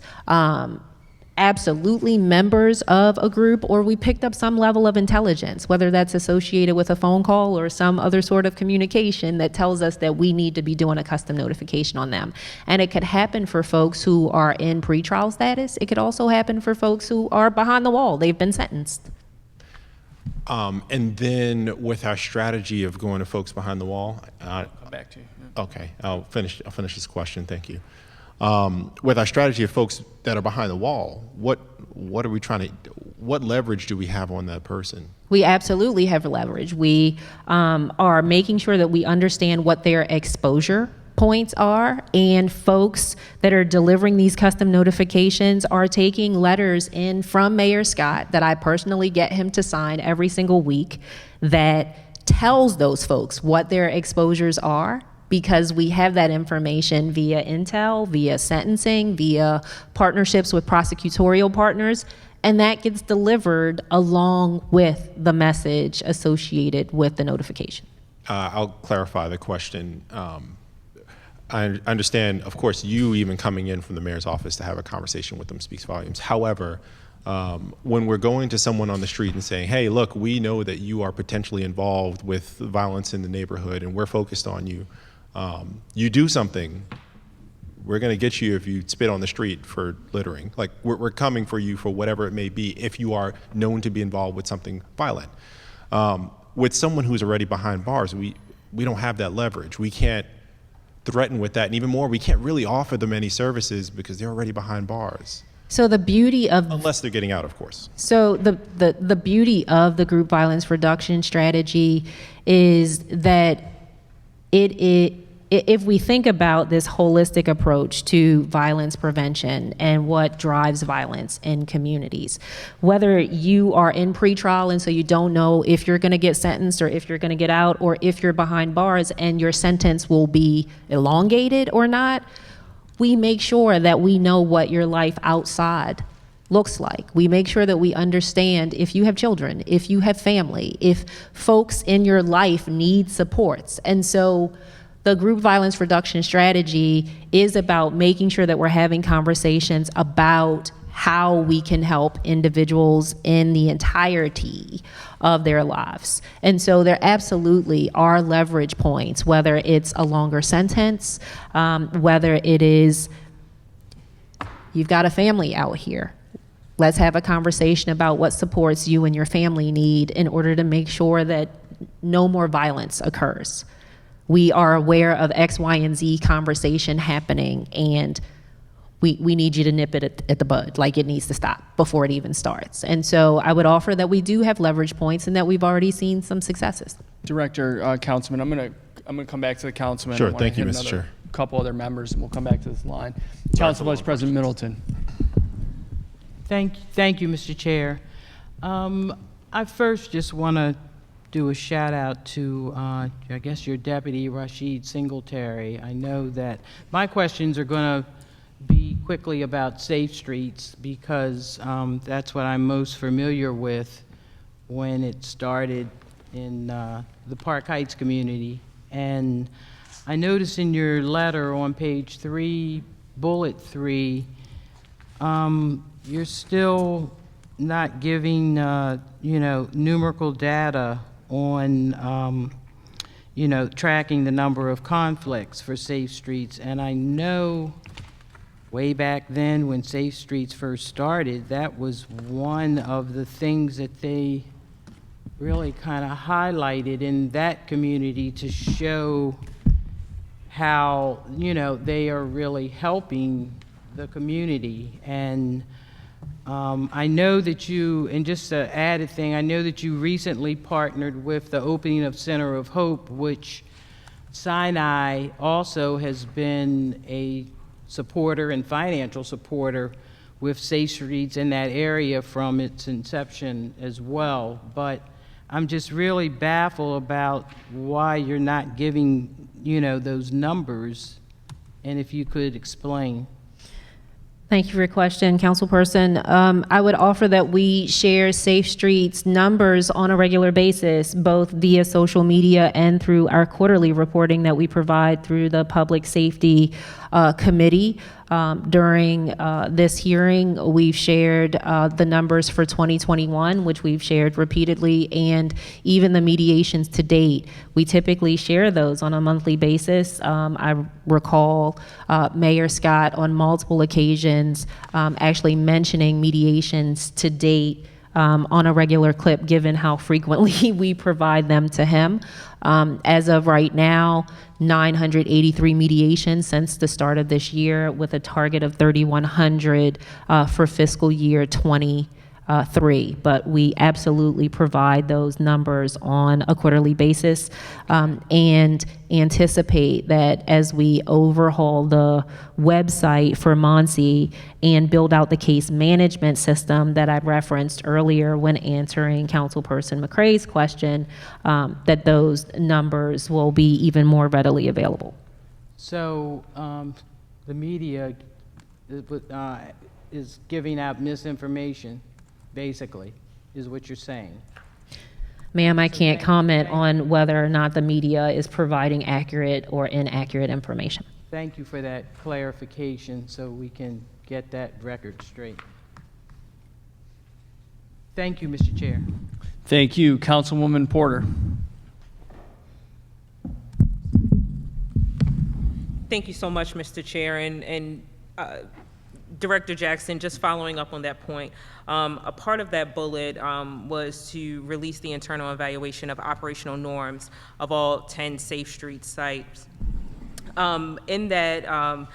absolutely members of a group, or we picked up some level of intelligence, whether that's associated with a phone call or some other sort of communication that tells us that we need to be doing a custom notification on them. And it could happen for folks who are in pretrial status. It could also happen for folks who are behind the wall. They've been sentenced. And then with our strategy of going to folks behind the wall, Come back to you. okay, I'll finish this question. Thank you. With our strategy of folks that are behind the wall, what leverage do we have on that person? We absolutely have leverage. We are making sure that we understand what their exposure points are, and folks that are delivering these custom notifications are taking letters in from Mayor Scott that I personally get him to sign every single week that tells those folks what their exposures are, because we have that information via intel, via sentencing, via partnerships with prosecutorial partners, and that gets delivered along with the message associated with the notification. I'll clarify the question. I understand, of course, you even coming in from the mayor's office to have a conversation with them speaks volumes. However, when we're going to someone on the street and saying, hey, look, we know that you are potentially involved with violence in the neighborhood and we're focused on you, you do something, we're going to get you if you spit on the street for littering. Like, we're coming for you for whatever it may be if you are known to be involved with something violent. With someone who's already behind bars, we don't have that leverage. We can't threaten with that, and even more, we can't really offer them any services because they're already behind bars. So the beauty of, unless they're getting out, of course. So the beauty of the group violence reduction strategy is that if we think about this holistic approach to violence prevention and what drives violence in communities, whether you are in pretrial and so you don't know if you're going to get sentenced or if you're going to get out, or if you're behind bars and your sentence will be elongated or not, we make sure that we know what your life outside looks like. We make sure that we understand if you have children, if you have family, if folks in your life need supports. And so the group violence reduction strategy is about making sure that we're having conversations about how we can help individuals in the entirety of their lives. And so there absolutely are leverage points, whether it's a longer sentence, whether it is, you've got a family out here. Let's have a conversation about what supports you and your family need in order to make sure that no more violence occurs. We are aware of X, Y, and Z conversation happening, and we need you to nip it at the bud. Like, it needs to stop before it even starts. And so I would offer that we do have leverage points and that we've already seen some successes. Director, Councilman, I'm gonna come back to the councilman. Sure, I wanna thank you, hit Mr. another Chair. Couple other members, and we'll come back to this line. Council Vice President Middleton. Thank you, Mr. Chair. I first just want to do a shout out to, I guess, your deputy, Rashid Singletary. I know that my questions are going to be quickly about Safe Streets because that's what I'm most familiar with when it started in the Park Heights community. And I noticed in your letter on page 3, bullet 3, you're still not giving, numerical data on, tracking the number of conflicts for Safe Streets. And I know way back then when Safe Streets first started, that was one of the things that they really kind of highlighted in that community to show how, they are really helping the community. And I know that and just an added thing, I know that you recently partnered with the opening of Center of Hope, which Sinai also has been a supporter and financial supporter with Safe Streets in that area from its inception as well. But I'm just really baffled about why you're not giving, those numbers, and if you could explain. Thank you for your question, Councilperson. I would offer that we share Safe Streets numbers on a regular basis, both via social media and through our quarterly reporting that we provide through the Public Safety Committee. During this hearing, we've shared the numbers for 2021, which we've shared repeatedly, and even the mediations to date. We typically share those on a monthly basis. I recall Mayor Scott on multiple occasions actually mentioning mediations to date on a regular clip, given how frequently we provide them to him. As of right now, 983 mediations since the start of this year, with a target of 3,100 for fiscal year 23. But we absolutely provide those numbers on a quarterly basis, and anticipate that as we overhaul the website for Muncie and build out the case management system that I referenced earlier when answering Councilperson McCrae's question, that those numbers will be even more readily available. So the media is giving out misinformation, basically, is what you're saying. Ma'am, I can't comment on whether or not the media is providing accurate or inaccurate information. Thank you for that clarification so we can get that record straight. Thank you, Mr. Chair. Thank you, Councilwoman Porter. Thank you so much, Mr. Chair. And Director Jackson, just following up on that point, a part of that bullet was to release the internal evaluation of operational norms of all 10 Safe Streets sites. In that,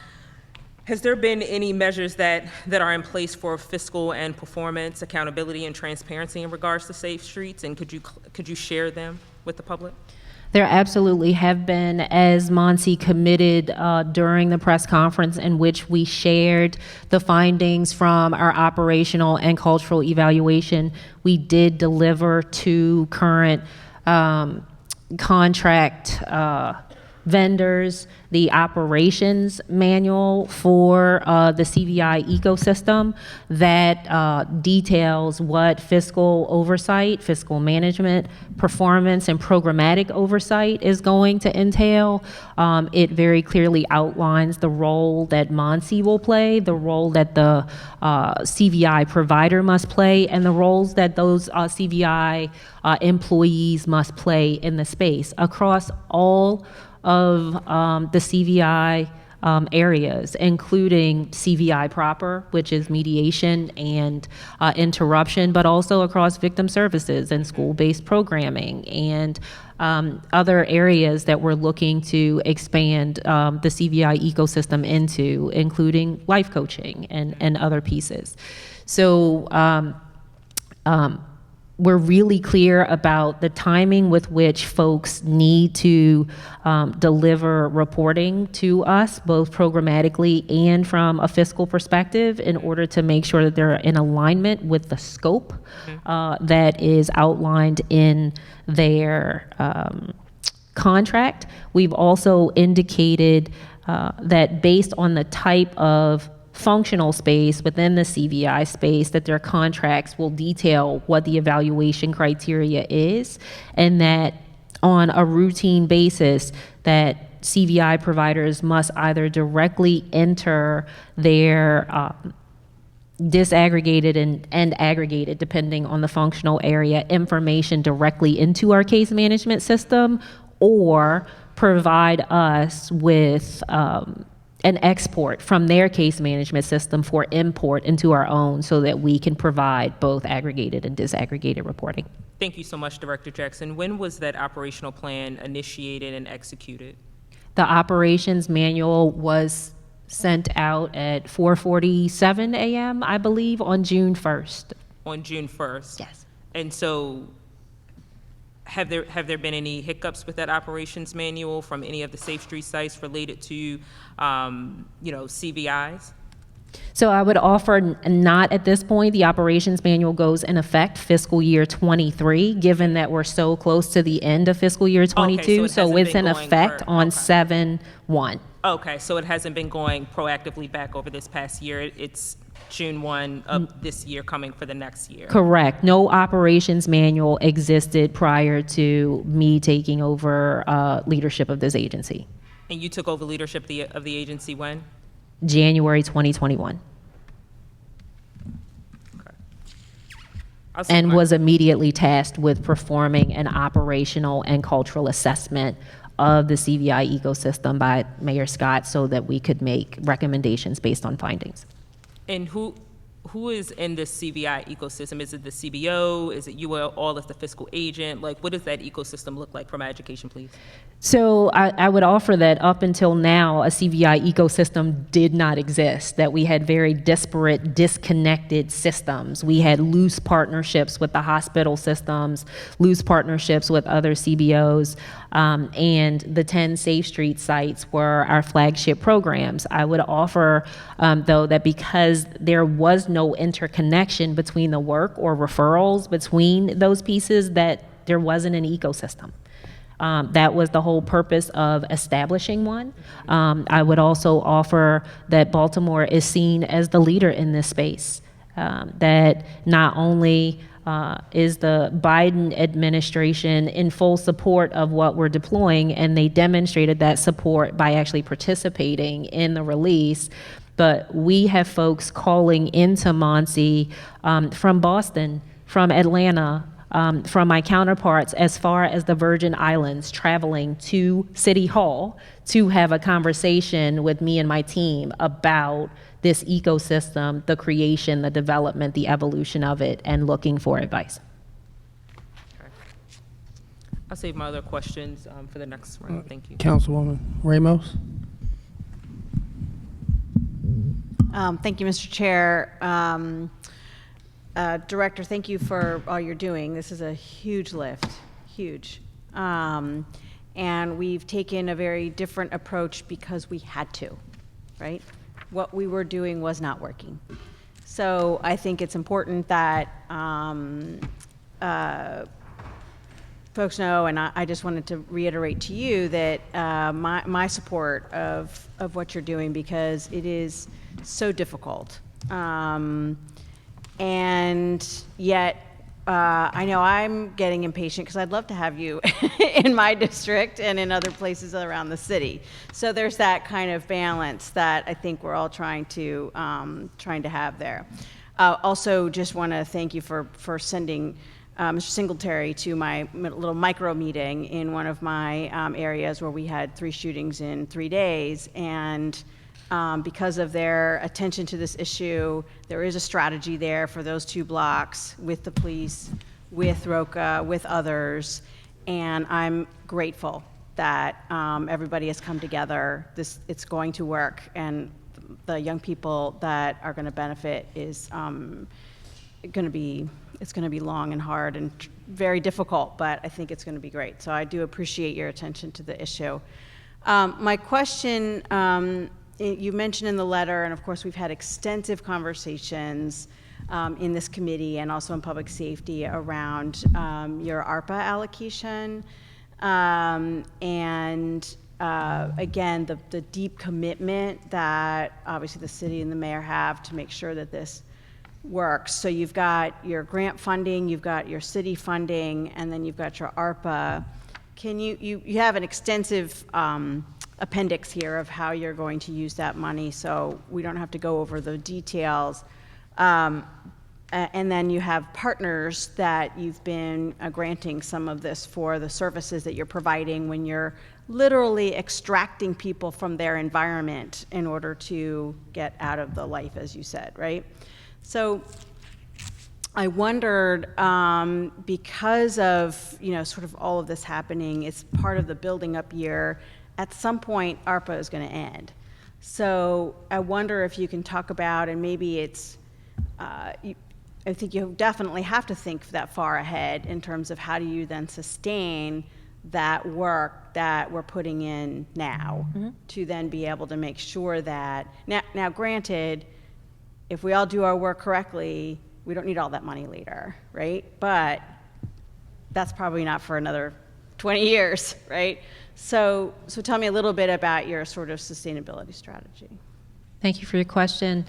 has there been any measures that are in place for fiscal and performance accountability and transparency in regards to Safe Streets, and could you share them with the public? There absolutely have been, as Muncie committed during the press conference in which we shared the findings from our operational and cultural evaluation. We did deliver to current contract vendors the operations manual for the CVI ecosystem that details what fiscal oversight, fiscal management, performance, and programmatic oversight is going to entail. It very clearly outlines the role that Muncie will play, the role that the CVI provider must play, and the roles that those CVI employees must play in the space across all of the CVI areas, including CVI proper, which is mediation and interruption, but also across victim services and school-based programming and other areas that we're looking to expand the CVI ecosystem into, including life coaching and other pieces. So we're really clear about the timing with which folks need to deliver reporting to us, both programmatically and from a fiscal perspective, in order to make sure that they're in alignment with the scope that is outlined in their contract. We've also indicated that based on the type of functional space within the CVI space, that their contracts will detail what the evaluation criteria is, and that on a routine basis that CVI providers must either directly enter their disaggregated and aggregated, depending on the functional area, information directly into our case management system, or provide us with an export from their case management system for import into our own so that we can provide both aggregated and disaggregated reporting. Thank you so much, Director Jackson. When was that operational plan initiated and executed? The operations manual was sent out at 4:47 a.m., I believe, on June 1st. On June 1st? Yes. And so have there been any hiccups with that operations manual from any of the Safe Street sites related to, CVIs? So I would offer not at this point. The operations manual goes in effect fiscal year 23, given that we're so close to the end of fiscal year 22. it hasn't it's been in going effect for- on okay. 7/1. Okay, so it hasn't been going proactively back over this past year. It's June 1 of this year coming for the next year. Correct. No operations manual existed prior to me taking over leadership of this agency. And you took over leadership of the agency when? January 2021. I'll see And my- was immediately tasked with performing an operational and cultural assessment of the CVI ecosystem by Mayor Scott so that we could make recommendations based on findings. And who is in this CVI ecosystem? Is it the CBO? Is it you all as the fiscal agent? Like, what does that ecosystem look like from my education, please? So I would offer that up until now, a CVI ecosystem did not exist, that we had very disparate, disconnected systems. We had loose partnerships with the hospital systems, loose partnerships with other CBOs, and the 10 Safe Street sites were our flagship programs. I would offer, though, that because there was no interconnection between the work or referrals between those pieces, that there wasn't an ecosystem. That was the whole purpose of establishing one. I would also offer that Baltimore is seen as the leader in this space, that not only is the Biden administration in full support of what we're deploying, and they demonstrated that support by actually participating in the release, but we have folks calling into Muncie from Boston, from Atlanta, from my counterparts as far as the Virgin Islands, traveling to City Hall to have a conversation with me and my team about this ecosystem, the creation, the development, the evolution of it, and looking for advice. I'll save my other questions for the next round. Thank you. Councilwoman Ramos. Thank you, Mr. Chair. Director, thank you for all you're doing. This is a huge lift, huge. And we've taken a very different approach because we had to, right? What we were doing was not working. So I think it's important that folks know, and I just wanted to reiterate to you that my support of what you're doing, because it is so difficult. And yet, I know I'm getting impatient because I'd love to have you in my district and in other places around the city. So there's that kind of balance that I think we're all trying to have there. Also, just want to thank you for sending Mr. Singletary to my little micro meeting in one of my areas where we had 3 shootings in 3 days, and because of their attention to this issue, there is a strategy there for those 2 blocks with the police, with ROCA, with others, and I'm grateful that everybody has come together. It's going to work, and the young people that are going to benefit is going to be long and hard and very difficult, but I think it's going to be great. So I do appreciate your attention to the issue. My question. You mentioned in the letter, and of course we've had extensive conversations in this committee and also in public safety around your ARPA allocation. And again, the deep commitment that obviously the city and the mayor have to make sure that this works. So you've got your grant funding, you've got your city funding, and then you've got your ARPA. Can you have an extensive appendix here of how you're going to use that money, so we don't have to go over the details. And then you have partners that you've been granting some of this for the services that you're providing when you're literally extracting people from their environment in order to get out of the life, as you said, right? So I wondered, because of, you know, sort of all of this happening, it's part of the building up year, at some point ARPA is going to end. So I wonder if you can talk about, and maybe it's, I think you definitely have to think that far ahead in terms of how do you then sustain that work that we're putting in now to then be able to make sure that, now granted, if we all do our work correctly, we don't need all that money later, right? But that's probably not for another 20 years, right? So tell me a little bit about your sort of sustainability strategy. Thank you for your question.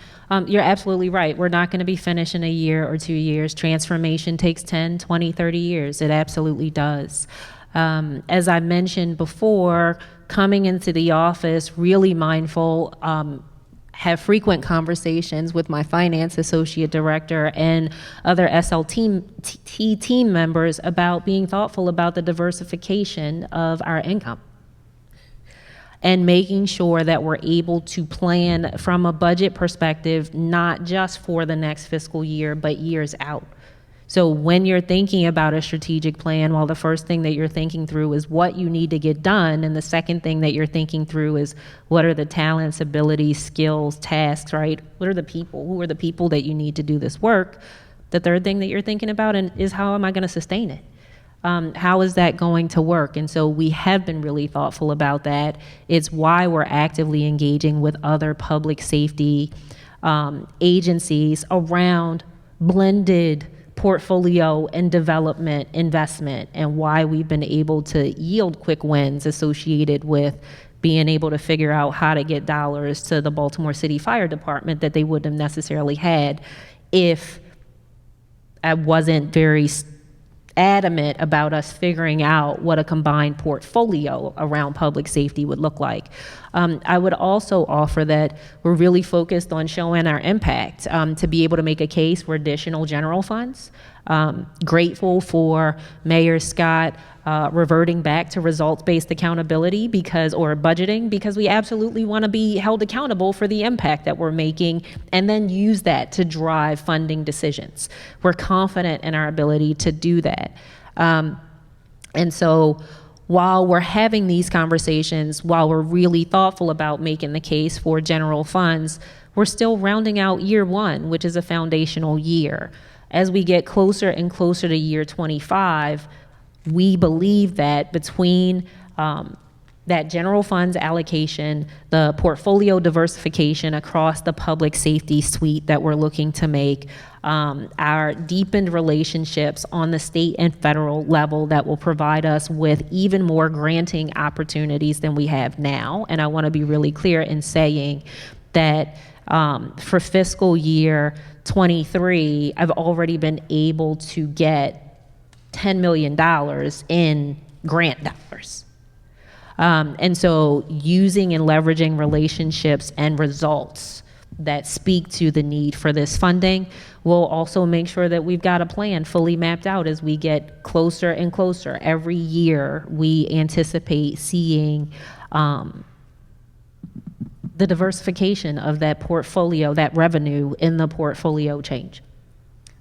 You're absolutely right. We're not going to be finished in a year or 2 years. Transformation takes 10, 20, 30 years. It absolutely does. As I mentioned before, coming into the office, really mindful, have frequent conversations with my finance associate director and other SLT team members about being thoughtful about the diversification of our income and making sure that we're able to plan from a budget perspective, not just for the next fiscal year, but years out. So when you're thinking about a strategic plan, well, the first thing that you're thinking through is what you need to get done. And the second thing that you're thinking through is what are the talents, abilities, skills, tasks, right? What are the people? Who are the people that you need to do this work? The third thing that you're thinking about is how am I going to sustain it? How is that going to work? And so we have been really thoughtful about that. It's why we're actively engaging with other public safety agencies around blended portfolio and development investment, and why we've been able to yield quick wins associated with being able to figure out how to get dollars to the Baltimore City Fire Department that they wouldn't have necessarily had if I wasn't very adamant about us figuring out what a combined portfolio around public safety would look like. I would also offer that we're really focused on showing our impact to be able to make a case for additional general funds. Grateful for Mayor Scott reverting back to results-based accountability or budgeting, because we absolutely want to be held accountable for the impact that we're making and then use that to drive funding decisions. We're confident in our ability to do that. And so while we're having these conversations, while we're really thoughtful about making the case for general funds, we're still rounding out year one, which is a foundational year. As we get closer and closer to year 25, we believe that between that general funds allocation, the portfolio diversification across the public safety suite that we're looking to make, our deepened relationships on the state and federal level that will provide us with even more granting opportunities than we have now. And I want to be really clear in saying that for fiscal year 23, I've already been able to get $10 million in grant dollars. And so using and leveraging relationships and results that speak to the need for this funding will also make sure that we've got a plan fully mapped out as we get closer and closer. Every year we anticipate seeing the diversification of that portfolio, that revenue in the portfolio change.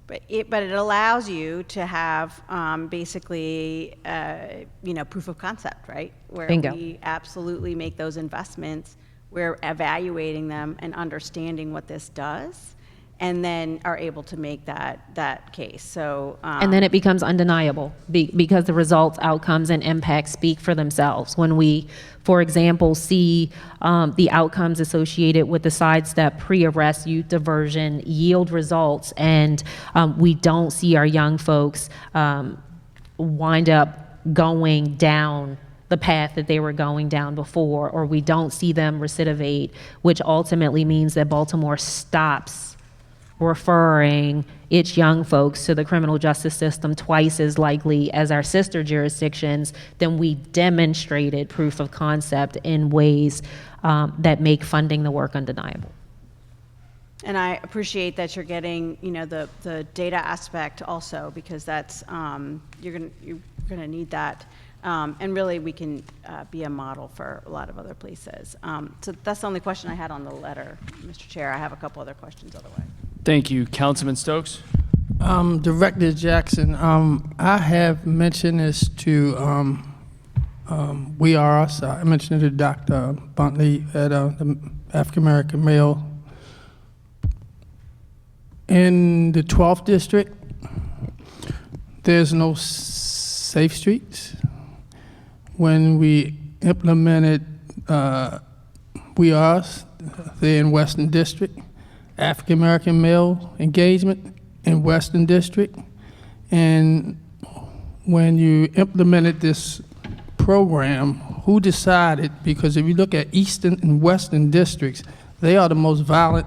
But it allows you to have basically, proof of concept, right? Where Bingo. we absolutely make those investments, we're evaluating them and understanding what this does, and then are able to make that case. So and then it becomes undeniable because the results, outcomes, and impacts speak for themselves. When we, for example, see the outcomes associated with the sidestep pre-arrest youth diversion yield results, and we don't see our young folks wind up going down the path that they were going down before, or we don't see them recidivate, which ultimately means that Baltimore stops referring its young folks to the criminal justice system twice as likely as our sister jurisdictions, then we demonstrated proof of concept in ways that make funding the work undeniable. And I appreciate that you're getting, the data aspect also, because that's, you're gonna need that. And really, we can be a model for a lot of other places. So that's the only question I had on the letter, Mr. Chair. I have a couple other questions otherwise. Thank you. Councilman Stokes? Director Jackson, I have mentioned this to We Are Us. I mentioned it to Dr. Buntley at the African American Male. In the 12th district, there's no safe streets. When we implemented We Are Us there in Western District, African American male engagement in Western District, and when you implemented this program, who decided, because if you look at Eastern and Western districts, they are the most violent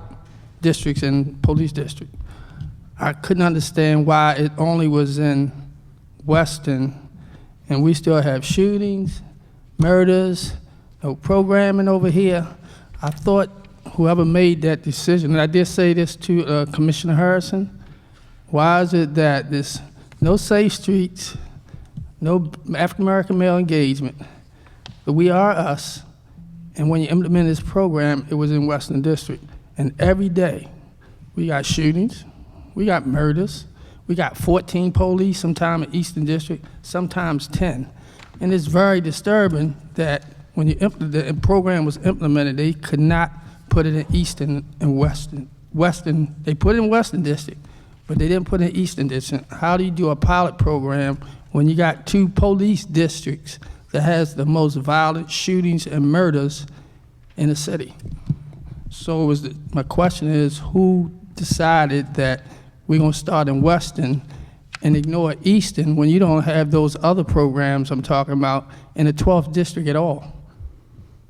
districts in police district. I couldn't understand why it only was in Western, and we still have shootings, murders, no programming over here. I thought whoever made that decision, and I did say this to Commissioner Harrison, why is it that there's no safe streets, no African American male engagement, but We Are Us, and when you implement this program, it was in Western District. And every day, we got shootings, we got murders, we got 14 police, sometimes in Eastern District, sometimes 10. And it's very disturbing that when the program was implemented, they could not put it in Eastern and Western. They put it in Western District, but they didn't put it in Eastern District. How do you do a pilot program when you got 2 police districts that has the most violent shootings and murders in the city? So my question is, who decided that we're going to start in Western and ignore Eastern when you don't have those other programs I'm talking about in the 12th district at all?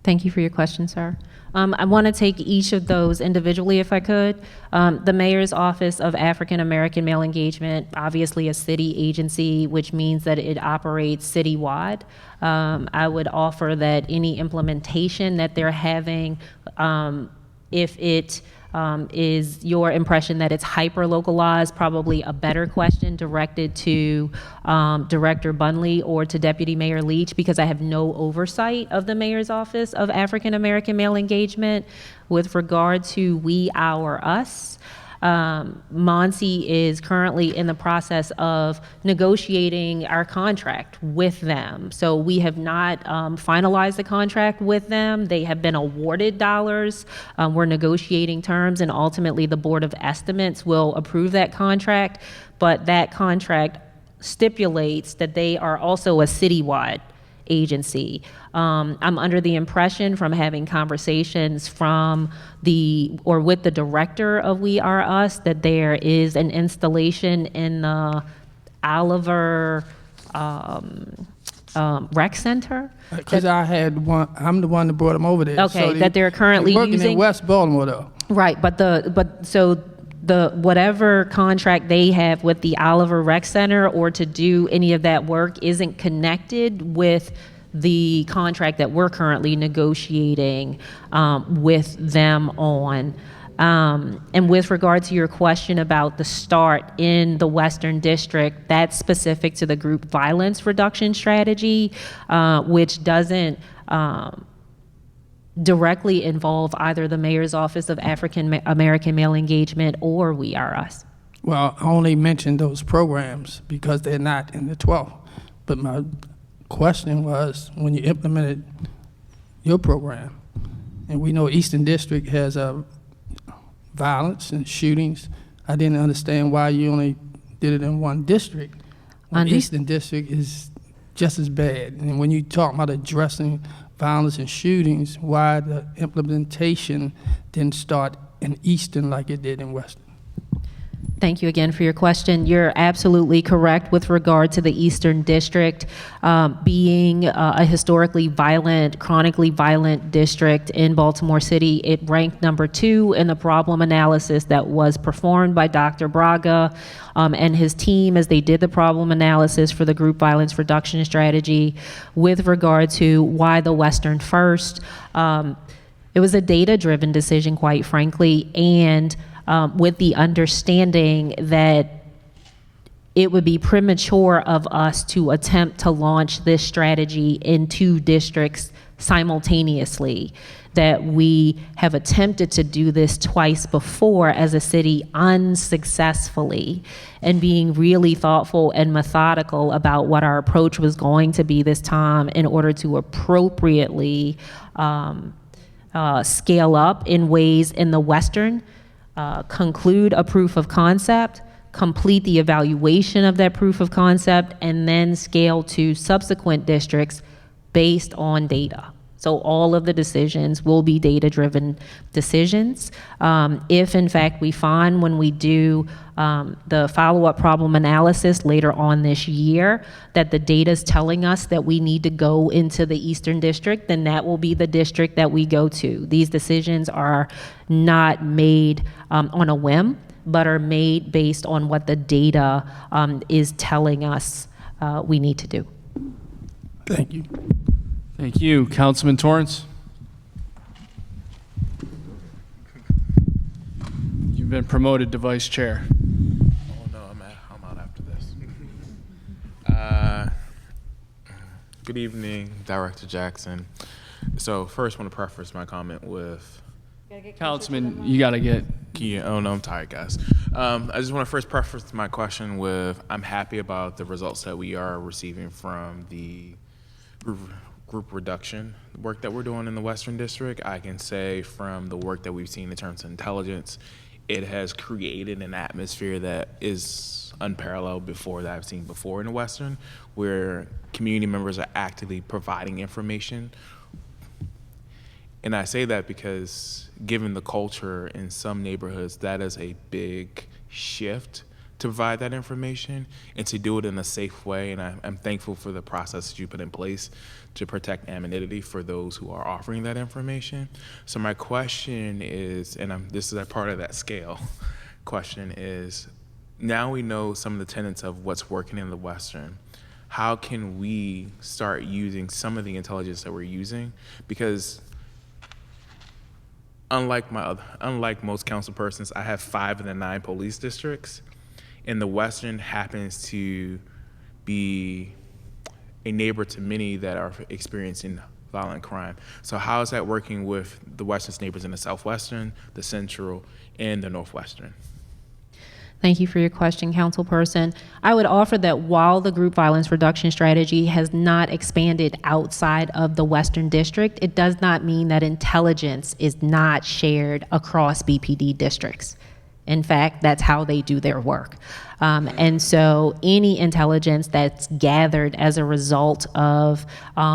Thank you for your question, sir. I want to take each of those individually, if I could. The Mayor's Office of African American Male Engagement, obviously a city agency, which means that it operates citywide. I would offer that any implementation that they're having, if it is your impression that it's hyper-localized, probably a better question directed to Director Bunley or to Deputy Mayor Leach, because I have no oversight of the Mayor's Office of African American Male Engagement. With regard to We, Our, Us, Monty is currently in the process of negotiating our contract with them. So we have not finalized the contract with them. They have been awarded dollars. We're negotiating terms, and ultimately the Board of Estimates will approve that contract. But that contract stipulates that they are also a citywide agency. I'm under the impression from having conversations with the director of We Are Us that there is an installation in the Oliver Rec Center. Because I'm the one that brought them over there. Okay, that they're currently working using in West Baltimore though. Right, but the whatever contract they have with the Oliver Rec Center or to do any of that work isn't connected with the contract that we're currently negotiating with them on. And with regard to your question about the start in the Western District, that's specific to the group violence reduction strategy, which doesn't directly involve either the Mayor's Office of African American Male Engagement or We Are Us. Well, I only mentioned those programs because they're not in the 12th. But my question was, when you implemented your program, and we know Eastern District has violence and shootings, I didn't understand why you only did it in one district. When Eastern District is just as bad. And when you talk about addressing violence and shootings, why the implementation didn't start in Eastern like it did in Western? Thank you again for your question. You're absolutely correct with regard to the Eastern District being a historically violent, chronically violent district in Baltimore City. It ranked number 2 in the problem analysis that was performed by Dr. Braga and his team as they did the problem analysis for the group violence reduction strategy. With regard to why the Western first, it was a data-driven decision, quite frankly, and with the understanding that it would be premature of us to attempt to launch this strategy in 2 districts simultaneously, that we have attempted to do this twice before as a city unsuccessfully, and being really thoughtful and methodical about what our approach was going to be this time in order to appropriately scale up in ways in the Western, conclude a proof of concept, complete the evaluation of that proof of concept, and then scale to subsequent districts based on data. So all of the decisions will be data-driven decisions. If in fact we find when we do the follow-up problem analysis later on this year that the data is telling us that we need to go into the Eastern District, then that will be the district that we go to. These decisions are not made on a whim, but are made based on what the data is telling us we need to do. Thank you. Thank you. Councilman Torrance? You've been promoted to vice chair. Oh no, I'm out after this. Good evening, Director Jackson. So first, I want to preface my comment with. Councilman, you got to get. Oh no, I'm tired, guys. I just want to first preface my question with I'm happy about the results that we are receiving from the group reduction work that we're doing in the Western District. I can say from the work that we've seen in terms of intelligence, it has created an atmosphere that is unparalleled before that I've seen before in the Western, where community members are actively providing information. And I say that because given the culture in some neighborhoods, that is a big shift to provide that information and to do it in a safe way. And I'm thankful for the process that you put in place to protect anonymity for those who are offering that information. So my question is, and this is a part of that scale, question is, now we know some of the tenets of what's working in the Western, how can we start using some of the intelligence that we're using? Because unlike most council persons, I have 5 of the 9 police districts, and the Western happens to be a neighbor to many that are experiencing violent crime. So how is that working with the Western's neighbors in the Southwestern, the Central, and the Northwestern? Thank you for your question, Councilperson. I would offer that while the group violence reduction strategy has not expanded outside of the Western District, it does not mean that intelligence is not shared across BPD districts. In fact, that's how they do their work. And so any intelligence that's gathered as a result of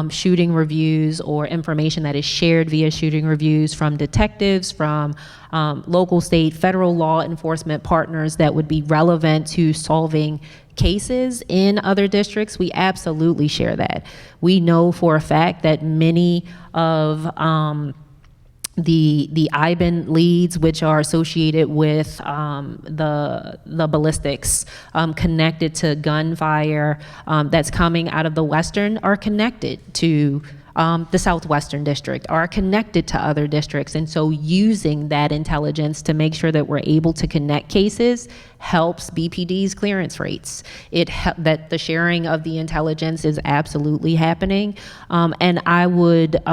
shooting reviews or information that is shared via shooting reviews from detectives, from local, state, federal law enforcement partners that would be relevant to solving cases in other districts, we absolutely share that. We know for a fact that many of the IBIN leads, which are associated with the ballistics connected to gunfire that's coming out of the Western, are connected to the Southwestern District, are connected to other districts. And so using that intelligence to make sure that we're able to connect cases helps BPD's clearance rates. That the sharing of the intelligence is absolutely happening. And I would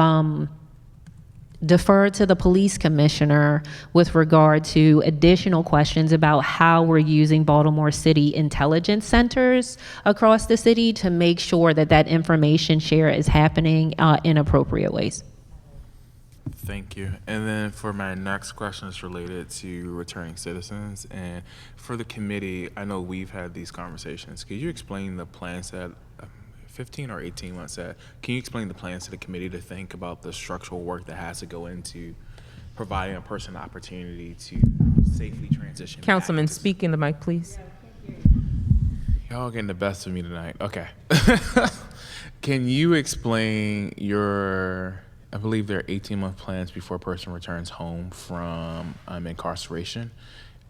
defer to the police commissioner with regard to additional questions about how we're using Baltimore City intelligence centers across the city to make sure that that information share is happening in appropriate ways. Thank you. And then for my next question is related to returning citizens. And for the committee, I know we've had these conversations. Could you explain the plans that 15 or 18 months that, can you explain the plans to the committee to think about the structural work that has to go into providing a person an opportunity to safely transition? Councilman, speak in the mic, please. Y'all getting the best of me tonight. Okay. Can you explain your, I believe there are 18-month plans before a person returns home from incarceration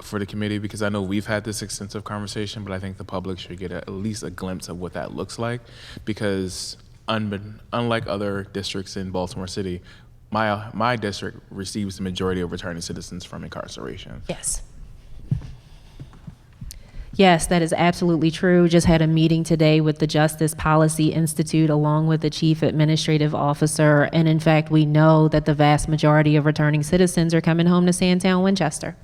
for the committee? Because I know we've had this extensive conversation, but I think the public should get at least a glimpse of what that looks like. Because unlike other districts in Baltimore City, my district receives the majority of returning citizens from incarceration. Yes. Yes, that is absolutely true. Just had a meeting today with the Justice Policy Institute along with the Chief Administrative Officer. And in fact, we know that the vast majority of returning citizens are coming home to Sandtown, Winchester,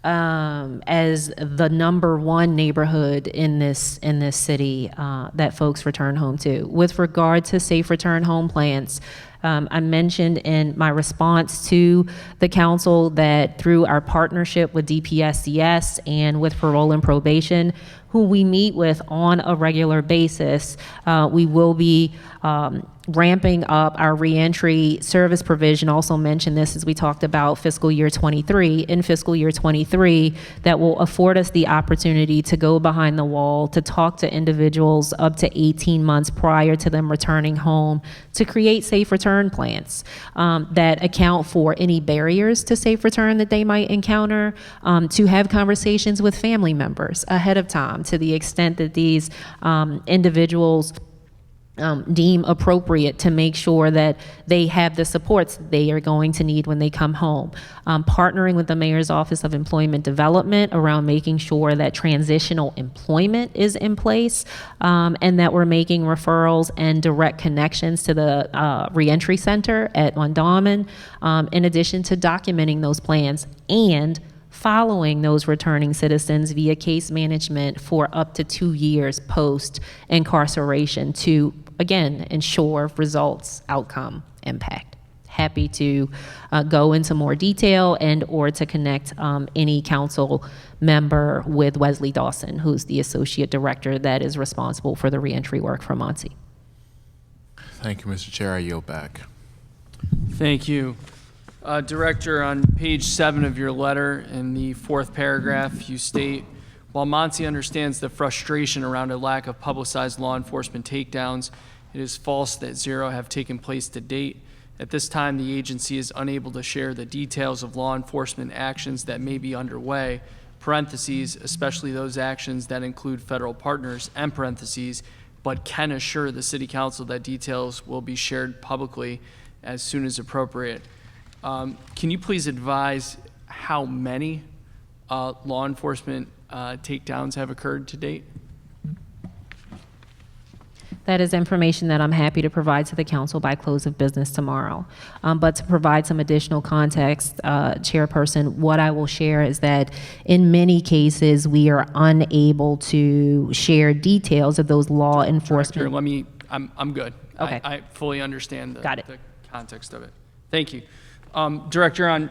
as the #1 neighborhood in this city that folks return home to. With regard to safe return home plans, I mentioned in my response to the council that through our partnership with DPSCS and with parole and probation, who we meet with on a regular basis, we will be ramping up our reentry service provision. Also mentioned this as we talked about fiscal year 23. In fiscal year 23, that will afford us the opportunity to go behind the wall, to talk to individuals up to 18 months prior to them returning home, to create safe return plans that account for any barriers to safe return that they might encounter, to have conversations with family members ahead of time to the extent that these individuals deem appropriate, to make sure that they have the supports they are going to need when they come home. Partnering with the Mayor's Office of Employment Development around making sure that transitional employment is in place, and that we're making referrals and direct connections to the reentry center at Mondawmin, in addition to documenting those plans and following those returning citizens via case management for up to 2 years post incarceration to, again, ensure results, outcome, impact. Happy to go into more detail and or to connect any council member with Wesley Dawson, who's the associate director that is responsible for the reentry work for Monty. Thank you, Mr. Chair. I yield back. Thank you. Director, on page 7 of your letter, in the 4th paragraph, you state, while Monty understands the frustration around a lack of publicized law enforcement takedowns, it is false that 0 have taken place to date. At this time, the agency is unable to share the details of law enforcement actions that may be underway, parentheses, especially those actions that include federal partners, end parentheses, but can assure the City Council that details will be shared publicly as soon as appropriate. Can you please advise how many law enforcement takedowns have occurred to date? That is information that I'm happy to provide to the council by close of business tomorrow. But to provide some additional context, Chairperson, what I will share is that in many cases, we are unable to share details of those law enforcement. Director, I'm good. Okay. I fully understand Got it. the context of it. Thank you. Director, on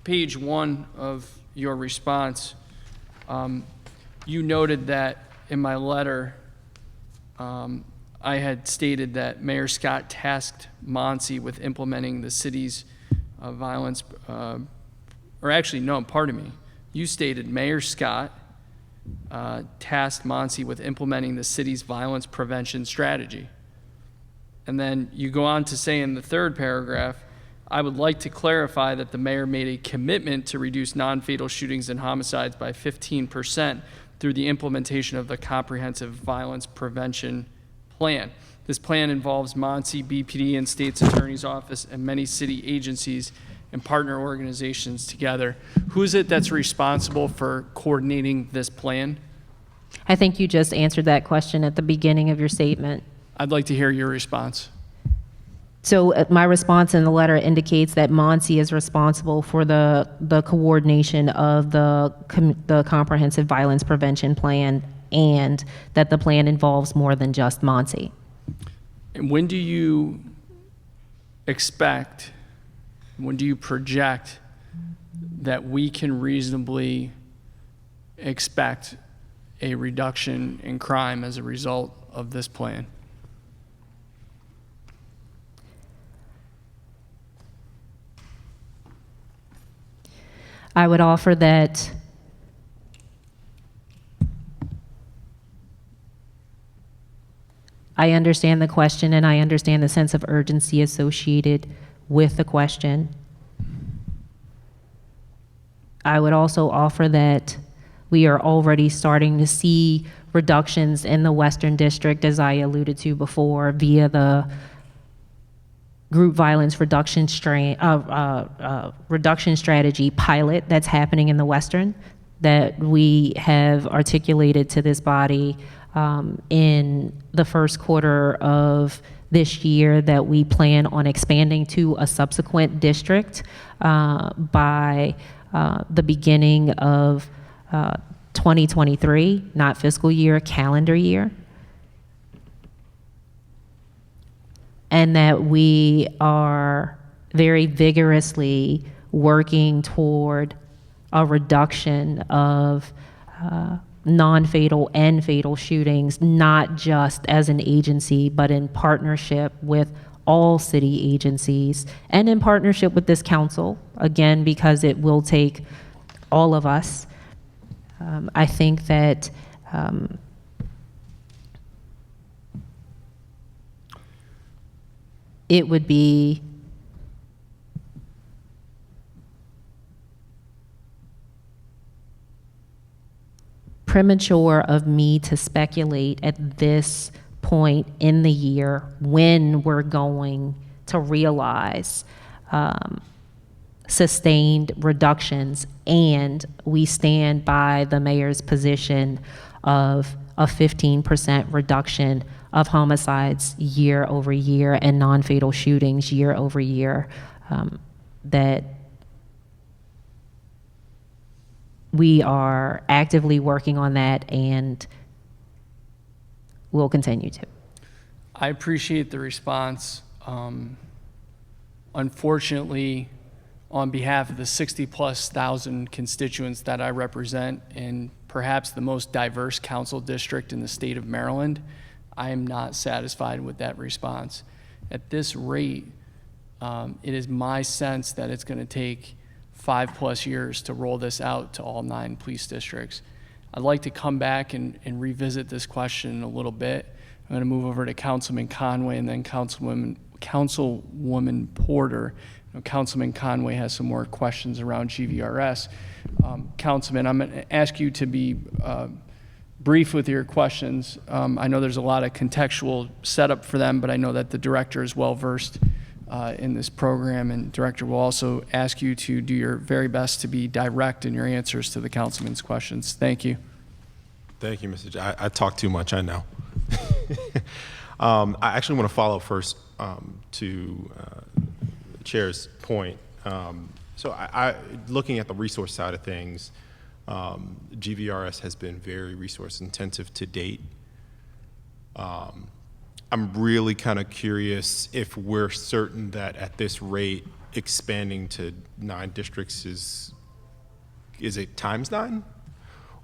page 1 of your response, you noted that in my letter, I had stated that Mayor Scott tasked Monty with implementing the city's violence, or actually, no, pardon me. You stated Mayor Scott tasked Monty with implementing the city's violence prevention strategy. And then you go on to say in the 3rd paragraph, I would like to clarify that the mayor made a commitment to reduce non-fatal shootings and homicides by 15% through the implementation of the Comprehensive Violence Prevention Plan. This plan involves Monty, BPD, and State's Attorney's Office, and many city agencies and partner organizations together. Who is it that's responsible for coordinating this plan? I think you just answered that question at the beginning of your statement. I'd like to hear your response. So my response in the letter indicates that Monty is responsible for the coordination of the Comprehensive Violence Prevention Plan, and that the plan involves more than just Monty. And when do you expect, when do you project that we can reasonably expect a reduction in crime as a result of this plan? I would offer that I understand the question and I understand the sense of urgency associated with the question. I would also offer that we are already starting to see reductions in the Western District, as I alluded to before, via the group violence reduction strategy pilot that's happening in the Western. that we have articulated to this body in the first quarter of this year that we plan on expanding to a subsequent district by the beginning of 2023, not fiscal year, calendar year. And that we are very vigorously working toward a reduction of non-fatal and fatal shootings, not just as an agency, but in partnership with all city agencies and in partnership with this council, again, because it will take all of us. I think that it would be premature of me to speculate at this point in the year when we're going to realize sustained reductions, and we stand by the mayor's position of a 15% reduction of homicides year over year and non-fatal shootings year over year, that we are actively working on that and will continue to. I appreciate the response. Unfortunately, on behalf of the 60+ thousand constituents that I represent in perhaps the most diverse council district in the state of Maryland, I am not satisfied with that response. At this rate, it is my sense that it's going to take 5+ years to roll this out to all 9 police districts. I'd like to come back and revisit this question in a little bit. I'm going to move over to Councilman Conway and then Councilwoman Porter. Councilman Conway has some more questions around GVRS. Councilman, I'm going to ask you to be brief with your questions. I know there's a lot of contextual setup for them, but I know that the director is well versed in this program, and director will also ask you to do your very best to be direct in your answers to the councilman's questions. Thank you. Thank you, Mr. I talk too much, I know. I actually want to follow first to the chair's point. So looking at the resource side of things, GVRS has been very resource intensive to date. I'm really kind of curious if we're certain that at this rate, expanding to 9 districts is it times 9?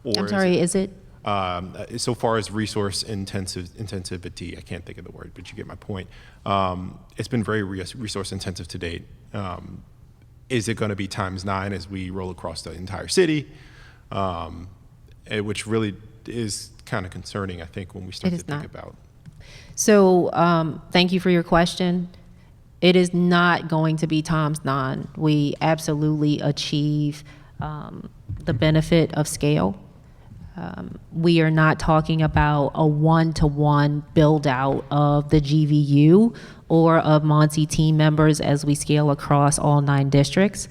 Or I'm sorry, is it? So far as resource intensivity, I can't think of the word, but you get my point. It's been very resource intensive to date. Is it going to be times 9 as we roll across the entire city? Which really is kind of concerning, I think, when we start to think about. So thank you for your question. It is not going to be times 9. We absolutely achieve the benefit of scale. We are not talking about a one-to-one build out of the GVU or of Monty team members as we scale across all 9 districts.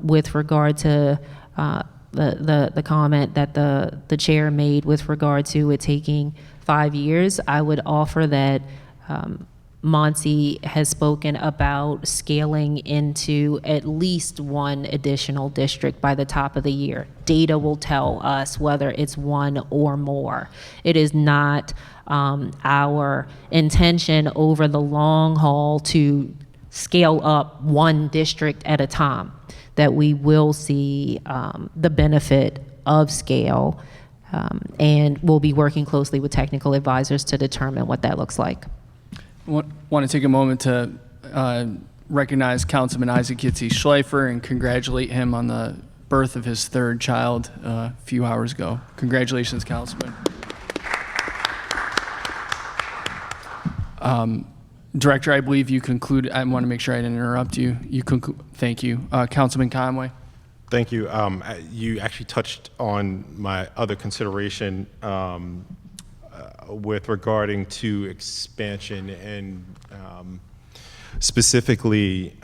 With regard to the comment that the chair made with regard to it taking 5 years, I would offer that Monty has spoken about scaling into at least 1 additional district by the top of the year. Data will tell us whether it's 1 or more. It is not our intention over the long haul to scale up 1 district at a time, that we will see the benefit of scale, and we'll be working closely with technical advisors to determine what that looks like. Want to take a moment to recognize Councilman Isaac Yitzi Schleifer and congratulate him on the birth of his 3rd child a few hours ago. Congratulations, Councilman. Director, I believe you conclude. I want to make sure I didn't interrupt you. Thank you. Councilman Conway. Thank you. You actually touched on my other consideration with regarding to expansion and specifically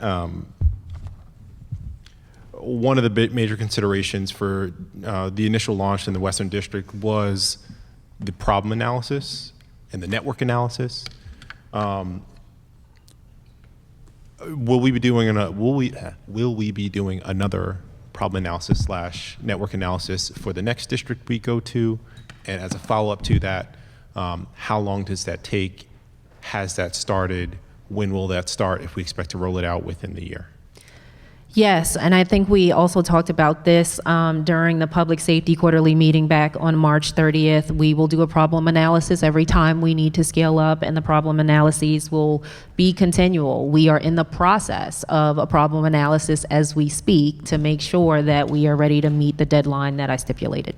one of the major considerations for the initial launch in the Western District was the problem analysis and the network analysis. Will we be doing will we be doing another problem analysis / network analysis for the next district we go to? And as a follow-up to that, how long does that take? Has that started? When will that start if we expect to roll it out within the year? Yes, and I think we also talked about this during the Public Safety Quarterly meeting back on March 30th. We will do a problem analysis every time we need to scale up, and the problem analyses will be continual. We are in the process of a problem analysis as we speak to make sure that we are ready to meet the deadline that I stipulated.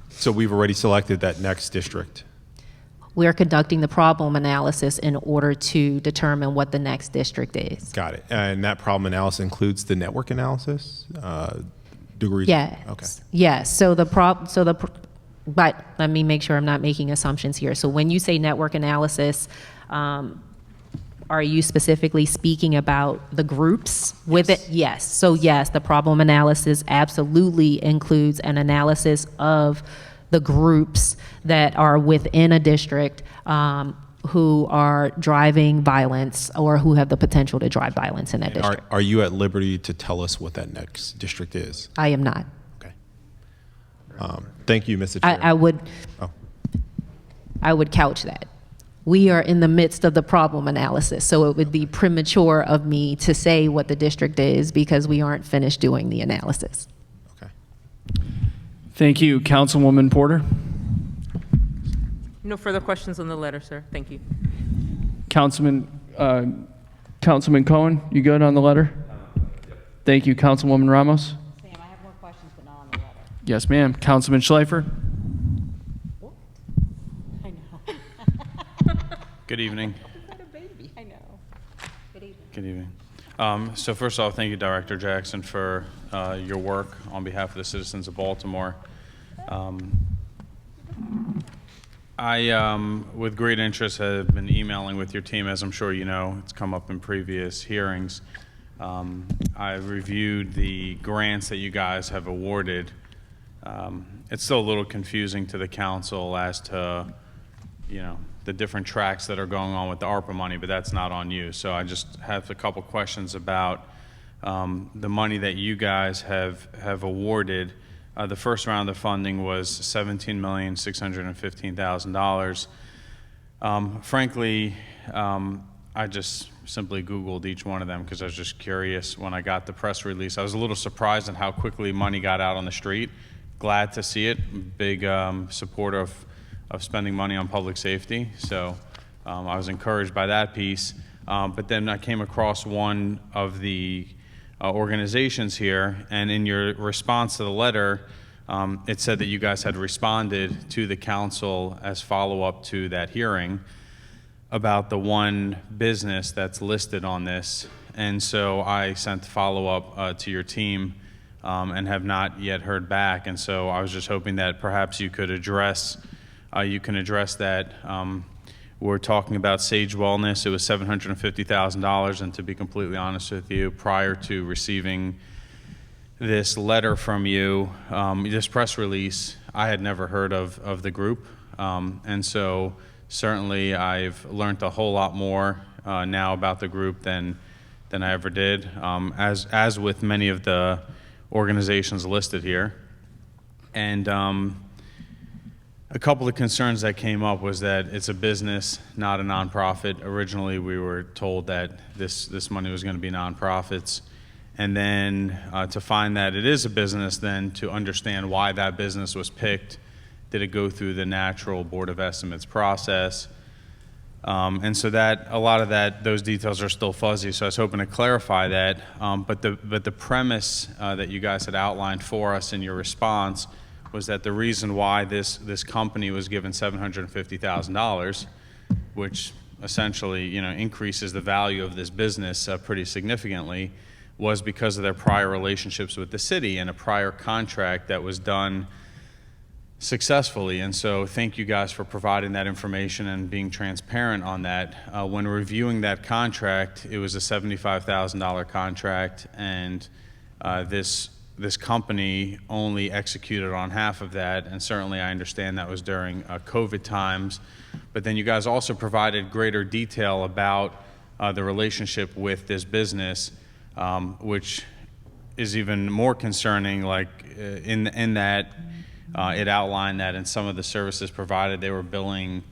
So we've already selected that next district. We are conducting the problem analysis in order to determine what the next district is. Got it. And that problem analysis includes the network analysis? Degrees? Yes. Okay. Yes. But let me make sure I'm not making assumptions here. So when you say network analysis, are you specifically speaking about the groups with it? Yes. So yes, the problem analysis absolutely includes an analysis of the groups that are within a district who are driving violence or who have the potential to drive violence in that district. Are you at liberty to tell us what that next district is? I am not. Okay. Thank you, Mr. Chair. I would couch that. We are in the midst of the problem analysis, so it would be premature of me to say what the district is because we aren't finished doing the analysis. Okay. Thank you. Councilwoman Porter? No further questions on the letter, sir. Thank you. Councilman Cohen, you good on the letter? Thank you. Councilwoman Ramos? Sam, I have more questions, but not on the letter. Yes, ma'am. Councilman Schleifer? I know. Good evening. What a baby. I know. Good evening. Good evening. So first off, thank you, Director Jackson, for your work on behalf of the citizens of Baltimore. I, with great interest, have been emailing with your team, as I'm sure you know. It's come up in previous hearings. I've reviewed the grants that you guys have awarded. It's still a little confusing to the council as to, the different tracks that are going on with the ARPA money, but that's not on you. So I just have a couple questions about the money that you guys have awarded. The first round of funding was $17,615,000. Frankly, I just simply Googled each one of them because I was just curious when I got the press release. I was a little surprised at how quickly money got out on the street. Glad to see it. Big supporter of spending money on public safety. So I was encouraged by that piece. But then I came across one of the organizations here, and in your response to the letter, it said that you guys had responded to the council as follow-up to that hearing about the one business that's listed on this. And so I sent follow-up to your team and have not yet heard back. And so I was just hoping that perhaps you could address that. We're talking about Sage Wellness. It was $750,000, and to be completely honest with you, prior to receiving this letter from you, this press release, I had never heard of the group. And so certainly I've learned a whole lot more now about the group than I ever did, as with many of the organizations listed here. And a couple of concerns that came up was that it's a business, not a nonprofit. Originally, we were told that this money was going to be nonprofits. And then to find that it is a business, then to understand why that business was picked. Did it go through the natural Board of Estimates process? And so that a lot of those details are still fuzzy. So I was hoping to clarify that. But the premise that you guys had outlined for us in your response was that the reason why this company was given $750,000, which essentially increases the value of this business pretty significantly, was because of their prior relationships with the city and a prior contract that was done successfully. And so thank you guys for providing that information and being transparent on that. When reviewing that contract, it was a $75,000 contract, and this company only executed on half of that, and certainly I understand that was during COVID times. But then you guys also provided greater detail about the relationship with this business, which is even more concerning. Like in that it outlined that in some of the services provided, they were billing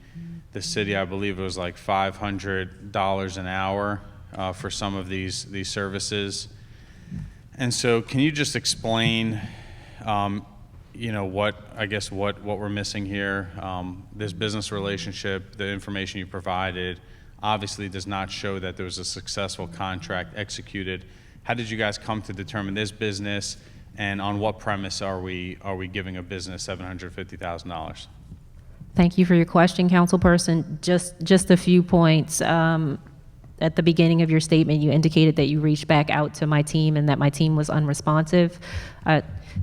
the city, I believe it was like $500 an hour for some of these services. And so can you just explain, what we're missing here? This business relationship, the information you provided, obviously does not show that there was a successful contract executed. How did you guys come to determine this business, and on what premise are we giving a business $750,000? Thank you for your question, Councilperson. Just a few points. At the beginning of your statement, you indicated that you reached back out to my team and that my team was unresponsive,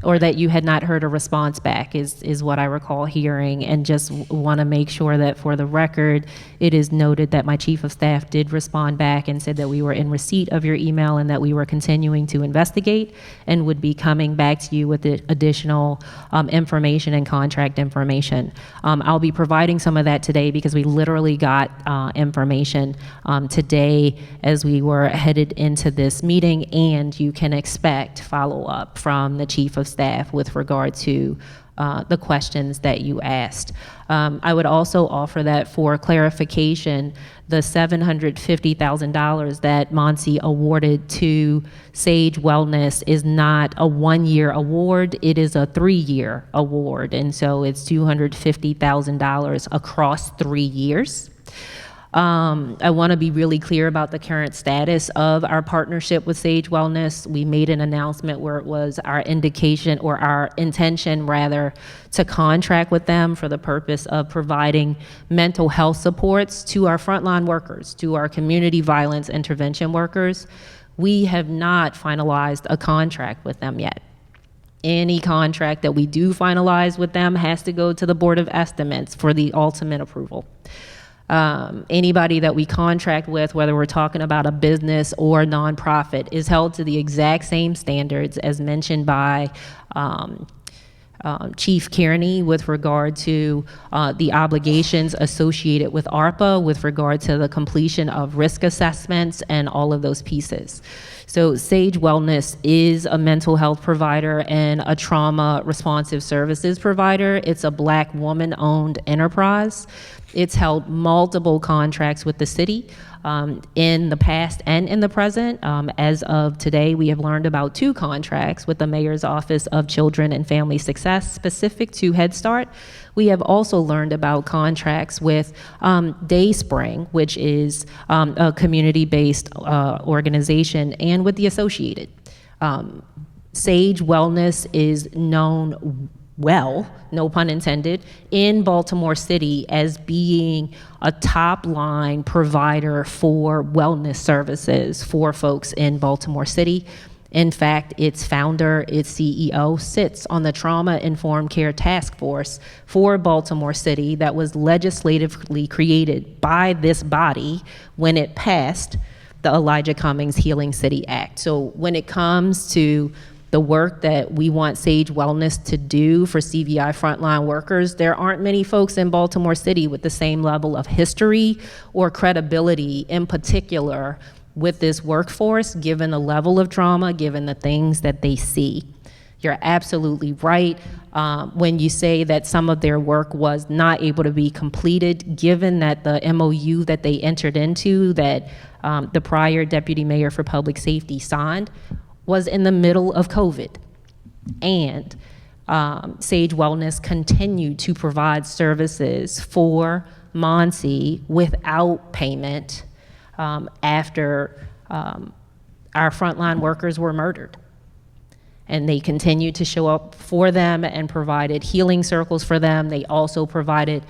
or that you had not heard a response back is what I recall hearing. And just want to make sure that for the record, it is noted that my chief of staff did respond back and said that we were in receipt of your email and that we were continuing to investigate and would be coming back to you with the additional information and contract information. I'll be providing some of that today because we literally got information today as we were headed into this meeting, and you can expect follow-up from the chief of staff with regard to the questions that you asked. I would also offer that for clarification, the $750,000 that Monsi awarded to Sage Wellness is not a one-year award, it is a 3-year award. And so it's $250,000 across 3 years. I want to be really clear about the current status of our partnership with Sage Wellness. We made an announcement where it was our indication, or our intention rather, to contract with them for the purpose of providing mental health supports to our frontline workers, to our community violence intervention workers. We have not finalized a contract with them yet. Any contract that we do finalize with them has to go to the Board of Estimates for the ultimate approval. Anybody that we contract with, whether we're talking about a business or a nonprofit, is held to the exact same standards as mentioned by Chief Kearney with regard to the obligations associated with ARPA, with regard to the completion of risk assessments and all of those pieces. So Sage Wellness is a mental health provider and a trauma responsive services provider. It's a Black woman-owned enterprise. It's held multiple contracts with the city in the past and in the present. As of today, we have learned about 2 contracts with the Mayor's Office of Children and Family Success specific to Head Start. We have also learned about contracts with Dayspring, which is a community-based organization, and with the Associated. Sage Wellness is known well, no pun intended, in Baltimore City as being a top-line provider for wellness services for folks in Baltimore City. In fact, its founder, its CEO, sits on the Trauma-Informed Care Task Force for Baltimore City that was legislatively created by this body when it passed the Elijah Cummings Healing City Act. So when it comes to the work that we want Sage Wellness to do for CVI frontline workers, there aren't many folks in Baltimore City with the same level of history or credibility, in particular with this workforce, given the level of trauma, given the things that they see. You're absolutely right when you say that some of their work was not able to be completed, given that the MOU that they entered into, that the prior Deputy Mayor for Public Safety signed, was in the middle of COVID. And Sage Wellness continued to provide services for Monsi without payment after our frontline workers were murdered. And they continued to show up for them and provided healing circles for them. They also provided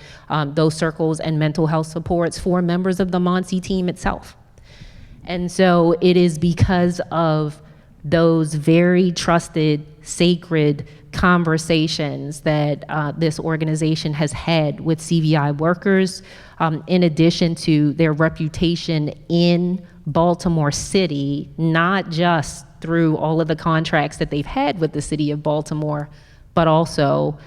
those circles and mental health supports for members of the Monsi team itself. And so it is because of those very trusted, sacred conversations that this organization has had with CVI workers, in addition to their reputation in Baltimore City, not just through all of the contracts that they've had with the city of Baltimore, but also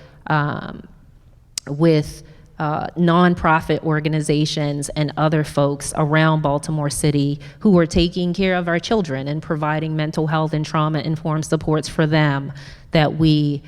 with nonprofit organizations and other folks around Baltimore City who are taking care of our children and providing mental health and trauma-informed supports for them, that we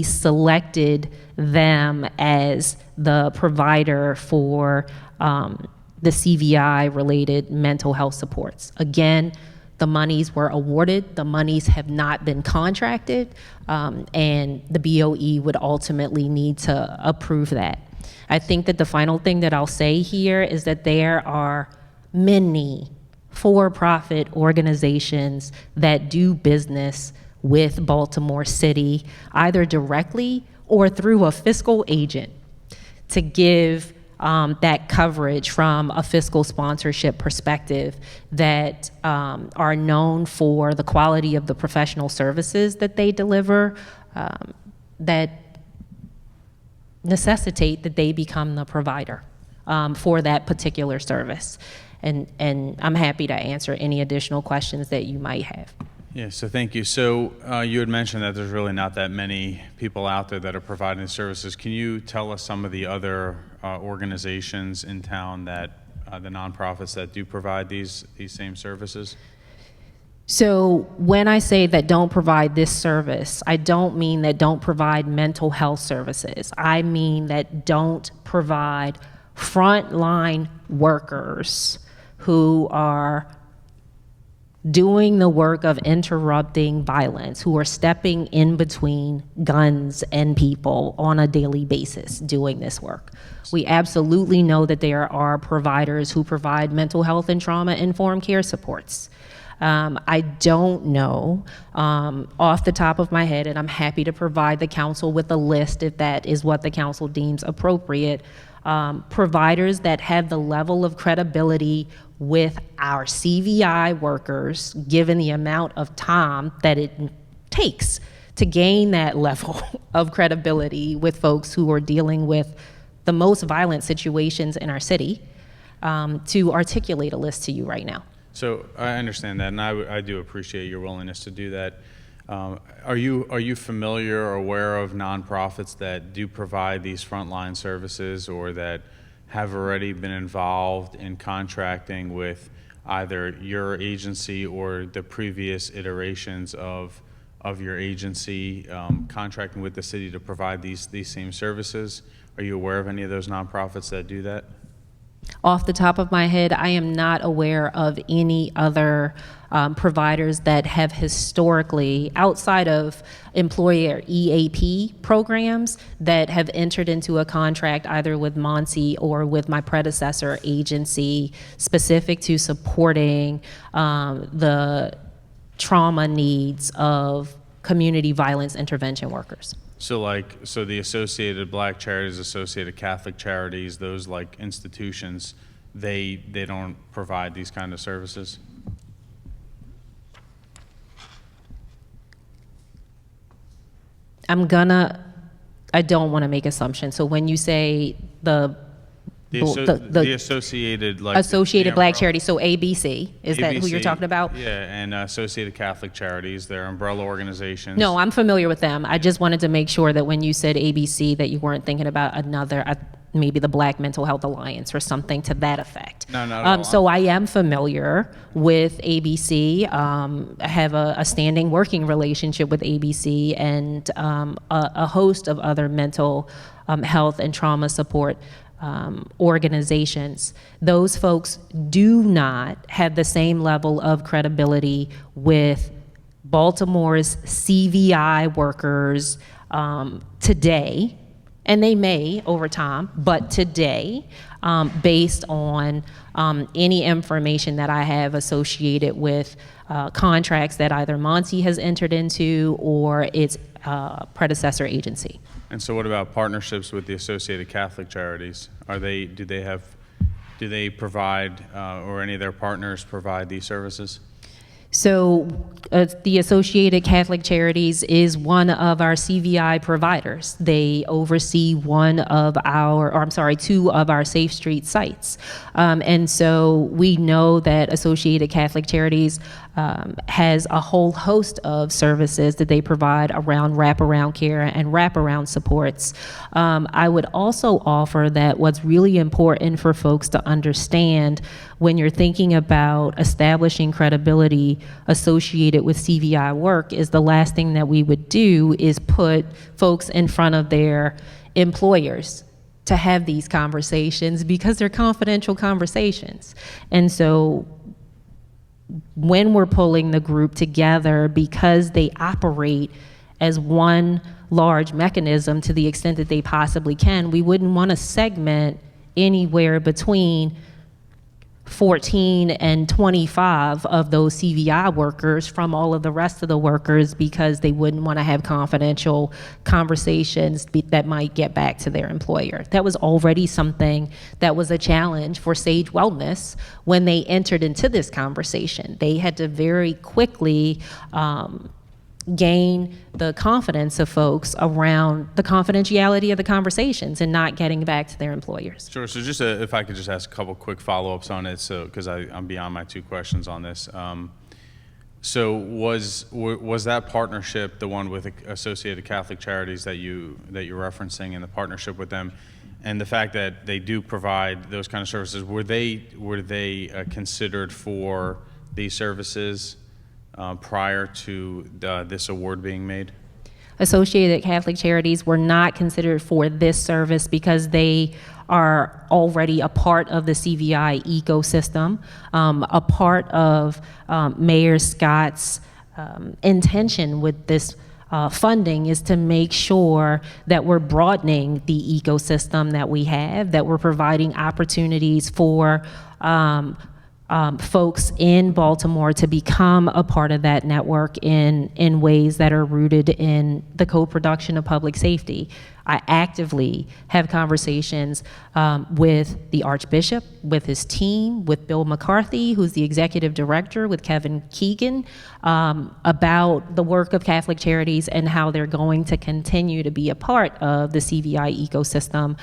selected them as the provider for the CVI-related mental health supports. Again, the monies were awarded, the monies have not been contracted, and the BOE would ultimately need to approve that. I think that the final thing that I'll say here is that there are many for-profit organizations that do business with Baltimore City, either directly or through a fiscal agent, to give that coverage from a fiscal sponsorship perspective, that are known for the quality of the professional services that they deliver, that necessitate that they become the provider for that particular service. And I'm happy to answer any additional questions that you might have. Yeah, so thank you. So you had mentioned that there's really not that many people out there that are providing services. Can you tell us some of the other organizations in town that, the nonprofits that do provide these same services? So when I say that don't provide this service, I don't mean that don't provide mental health services. I mean that don't provide frontline workers who are doing the work of interrupting violence, who are stepping in between guns and people on a daily basis doing this work. We absolutely know that there are providers who provide mental health and trauma-informed care supports. I don't know off the top of my head, and I'm happy to provide the council with a list if that is what the council deems appropriate, providers that have the level of credibility with our CVI workers, given the amount of time that it takes to gain that level of credibility with folks who are dealing with the most violent situations in our city, to articulate a list to you right now. So I understand that, and I do appreciate your willingness to do that. Are you familiar or aware of nonprofits that do provide these frontline services, or that have already been involved in contracting with either your agency or the previous iterations of your agency, contracting with the city to provide these same services? Are you aware of any of those nonprofits that do that? Off the top of my head, I am not aware of any other providers that have historically, outside of employer EAP programs, that have entered into a contract either with Monty or with my predecessor agency specific to supporting the trauma needs of community violence intervention workers. So the Associated Black Charities, Associated Catholic Charities, those like institutions, they don't provide these kind of services? I don't want to make assumptions. So when you say the Associated, like Associated the Black umbrella- Charities, so ABC, is that who you're ABC, talking about? Yeah, and Associated Catholic Charities, they're umbrella organizations. No, I'm familiar with them. I just wanted to make sure that when you said ABC, that you weren't thinking about another, maybe the Black Mental Health Alliance or something to that effect. No, not at all. So I am familiar with ABC. I have a standing working relationship with ABC and a host of other mental health and trauma support organizations. Those folks do not have the same level of credibility with Baltimore's CVI workers today, and they may over time, but today, based on any information that I have associated with contracts that either Monty has entered into or its predecessor agency. And so what about partnerships with the Associated Catholic Charities? Do they provide, or any of their partners provide these services? So the Associated Catholic Charities is one of our CVI providers. They oversee two of our Safe Street sites. And so we know that Associated Catholic Charities has a whole host of services that they provide around wraparound care and wraparound supports. I would also offer that what's really important for folks to understand when you're thinking about establishing credibility associated with CVI work is the last thing that we would do is put folks in front of their employers to have these conversations because they're confidential conversations. And so when we're pulling the group together, because they operate as one large mechanism to the extent that they possibly can, we wouldn't want to segment anywhere between 14 and 25 of those CVI workers from all of the rest of the workers because they wouldn't want to have confidential conversations that might get back to their employer. That was already something that was a challenge for Sage Wellness when they entered into this conversation. They had to very quickly gain the confidence of folks around the confidentiality of the conversations and not getting back to their employers. Sure. So just if I could just ask a couple quick follow-ups on it, so because I'm beyond my 2 questions on this. So was that partnership the one with Associated Catholic Charities that you're referencing, and the partnership with them, and the fact that they do provide those kind of services? Were they considered for these services prior to this award being made? Associated Catholic Charities were not considered for this service because they are already a part of the CVI ecosystem, a part of Mayor Scott's intention with this funding is to make sure that we're broadening the ecosystem that we have, that we're providing opportunities for folks in Baltimore to become a part of that network in ways that are rooted in the co-production of public safety. I actively have conversations with the Archbishop, with his team, with Bill McCarthy, who's the executive director, with Kevin Keegan, about the work of Catholic Charities and how they're going to continue to be a part of the CVI ecosystem.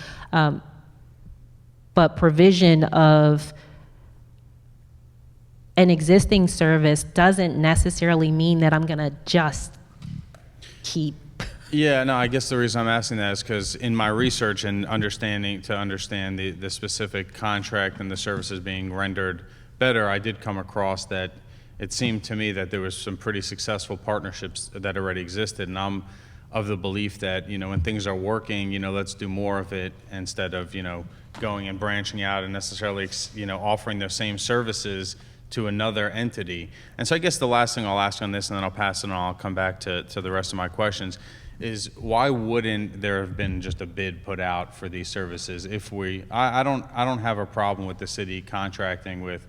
But provision of an existing service doesn't necessarily mean that I'm going to just keep. Yeah, no, I guess the reason I'm asking that is because in my research and understand the specific contract and the services being rendered better, I did come across that it seemed to me that there was some pretty successful partnerships that already existed, and I'm of the belief that, when things are working, let's do more of it instead of, going and branching out and necessarily, offering those same services to another entity. And so I guess the last thing I'll ask on this, and then I'll pass it on, I'll come back to the rest of my questions, is why wouldn't there have been just a bid put out for these services? I don't have a problem with the city contracting with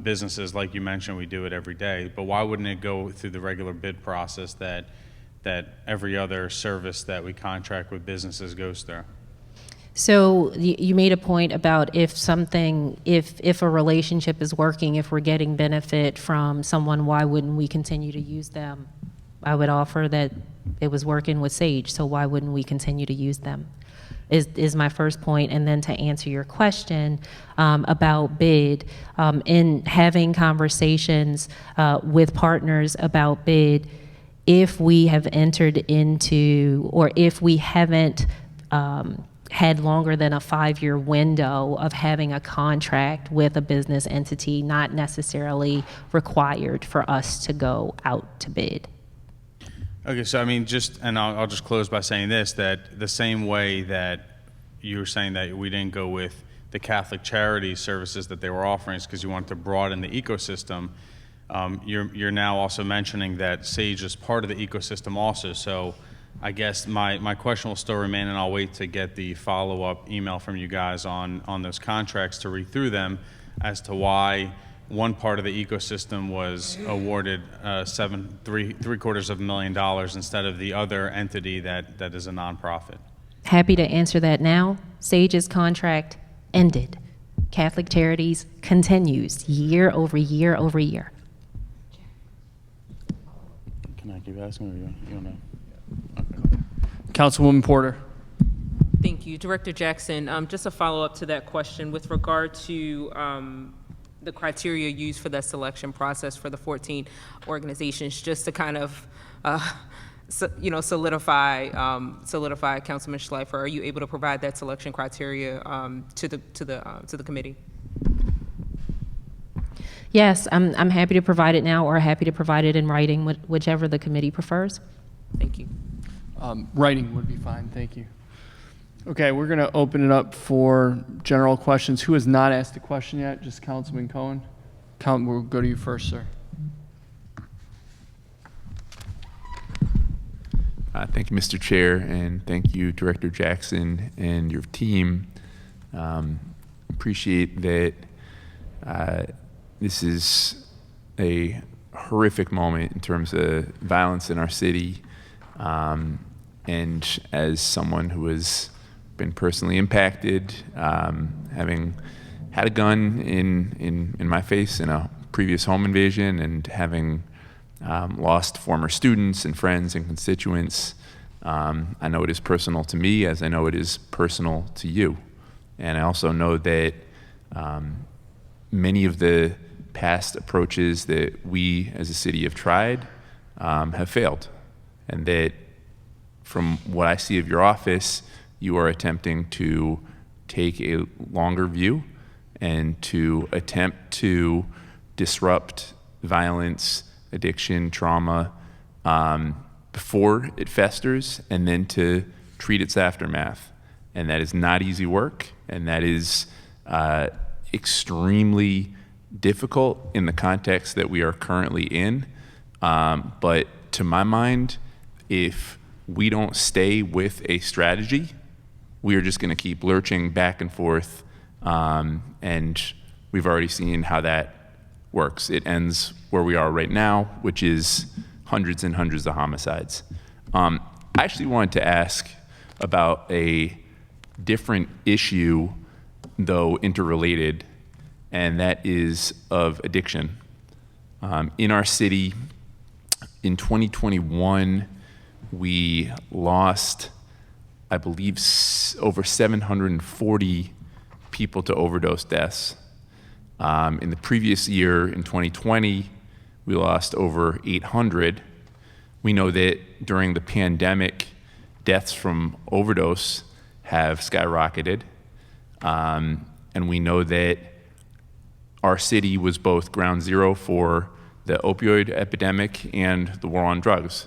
businesses, like you mentioned, we do it every day, but why wouldn't it go through the regular bid process that every other service that we contract with businesses goes through? So you made a point about if a relationship is working, if we're getting benefit from someone, why wouldn't we continue to use them? I would offer that it was working with Sage, so why wouldn't we continue to use them? Is my first point. And then to answer your question about bid, in having conversations with partners about bid, if we have entered into, or if we haven't had longer than a 5-year window of having a contract with a business entity, not necessarily required for us to go out to bid. Okay, so I'll just close by saying this, that the same way that you were saying that we didn't go with the Catholic charity services that they were offering is because you wanted to broaden the ecosystem, you're now also mentioning that Sage is part of the ecosystem also. So I guess my question will still remain, and I'll wait to get the follow-up email from you guys on those contracts to read through them as to why one part of the ecosystem was awarded $7.75 million instead of the other entity that is a nonprofit. Happy to answer that now. Sage's contract ended. Catholic Charities continues year over year over year. Can I keep asking, or you don't know? Councilwoman Porter. Thank you. Director Jackson, just a follow-up to that question with regard to the criteria used for that selection process for the 14 organizations, just to kind of, solidify Councilman Schleifer. Are you able to provide that selection criteria to the committee? Yes, I'm happy to provide it now or happy to provide it in writing, whichever the committee prefers. Thank you. Writing would be fine, thank you. Okay, we're gonna open it up for general questions. Who has not asked a question yet? Just Councilman Cohen. We'll go to you first, sir. Thank you, Mr. Chair, and thank you, Director Jackson and your team. Appreciate that this is a horrific moment in terms of violence in our city. And as someone who has been personally impacted, having had a gun in my face in a previous home invasion, and having lost former students and friends and constituents, I know it is personal to me, as I know it is personal to you. And I also know that many of the past approaches that we as a city have tried have failed, and that from what I see of your office, you are attempting to take a longer view and to attempt to disrupt violence, addiction, trauma before it festers, and then to treat its aftermath. And that is not easy work, and that is extremely difficult in the context that we are currently in. But to my mind, if we don't stay with a strategy, we are just going to keep lurching back and forth, and we've already seen how that works. It ends where we are right now, which is hundreds and hundreds of homicides. I actually wanted to ask about a different issue, though interrelated, and that is of addiction. In our city, in 2021, we lost, I believe, over 740 people to overdose deaths. In the previous year, in 2020, we lost over 800. We know that during the pandemic, deaths from overdose have skyrocketed. And we know that our city was both ground zero for the opioid epidemic and the war on drugs,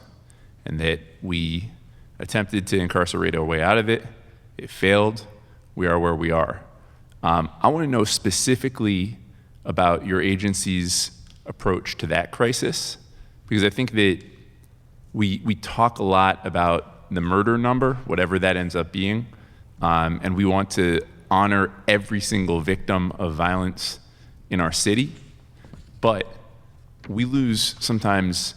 and that we attempted to incarcerate our way out of it. It failed. We are where we are. I want to know specifically about your agency's approach to that crisis, because I think that we talk a lot about the murder number, whatever that ends up being, and we want to honor every single victim of violence in our city, but we lose sometimes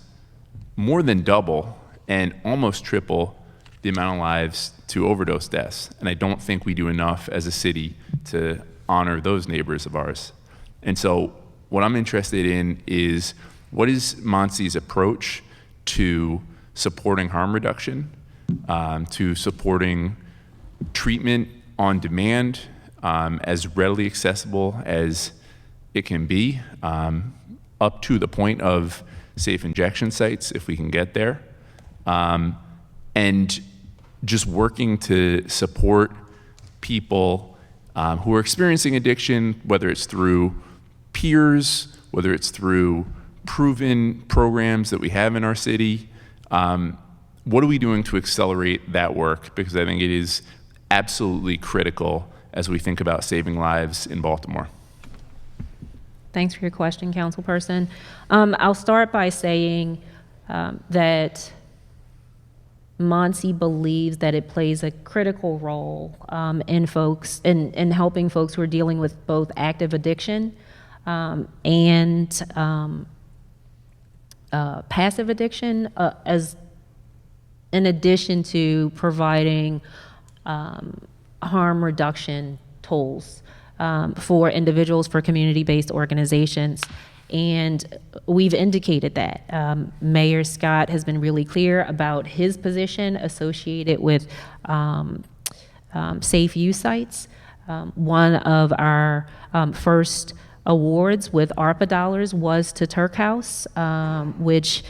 more than double and almost triple the amount of lives to overdose deaths. And I don't think we do enough as a city to honor those neighbors of ours. And so what I'm interested in is, what is MONSE's approach to supporting harm reduction, to supporting treatment on demand, as readily accessible as it can be, up to the point of safe injection sites, if we can get there, and just working to support people who are experiencing addiction, whether it's through peers, whether it's through proven programs that we have in our city. What are we doing to accelerate that work? Because I think it is absolutely critical as we think about saving lives in Baltimore. Thanks for your question, Councilperson. I'll start by saying that MONSE believes that it plays a critical role in helping folks who are dealing with both active addiction and passive addiction, as in addition to providing harm reduction tools for individuals, for community-based organizations. And we've indicated that. Mayor Scott has been really clear about his position associated with safe use sites. One of our first awards with ARPA dollars was to Turk House, which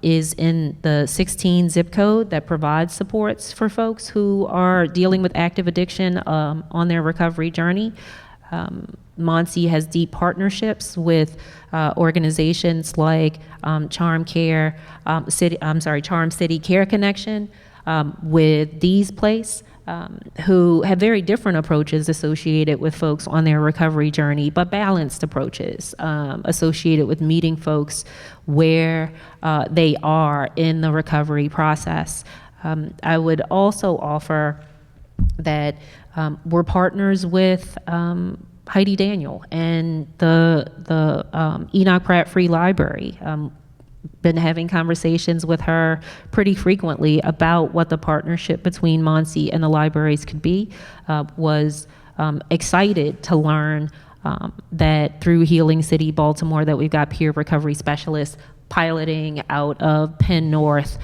is in the 16 zip code that provides supports for folks who are dealing with active addiction on their recovery journey. Monsi has deep partnerships with organizations like Charm City Care Connection, with Dee's Place, who have very different approaches associated with folks on their recovery journey, but balanced approaches associated with meeting folks where they are in the recovery process. I would also offer that we're partners with Heidi Daniel and the Enoch Pratt Free Library. Been having conversations with her pretty frequently about what the partnership between Monsi and the libraries could be. Was excited to learn that through Healing City Baltimore that we've got peer recovery specialists piloting out of Penn North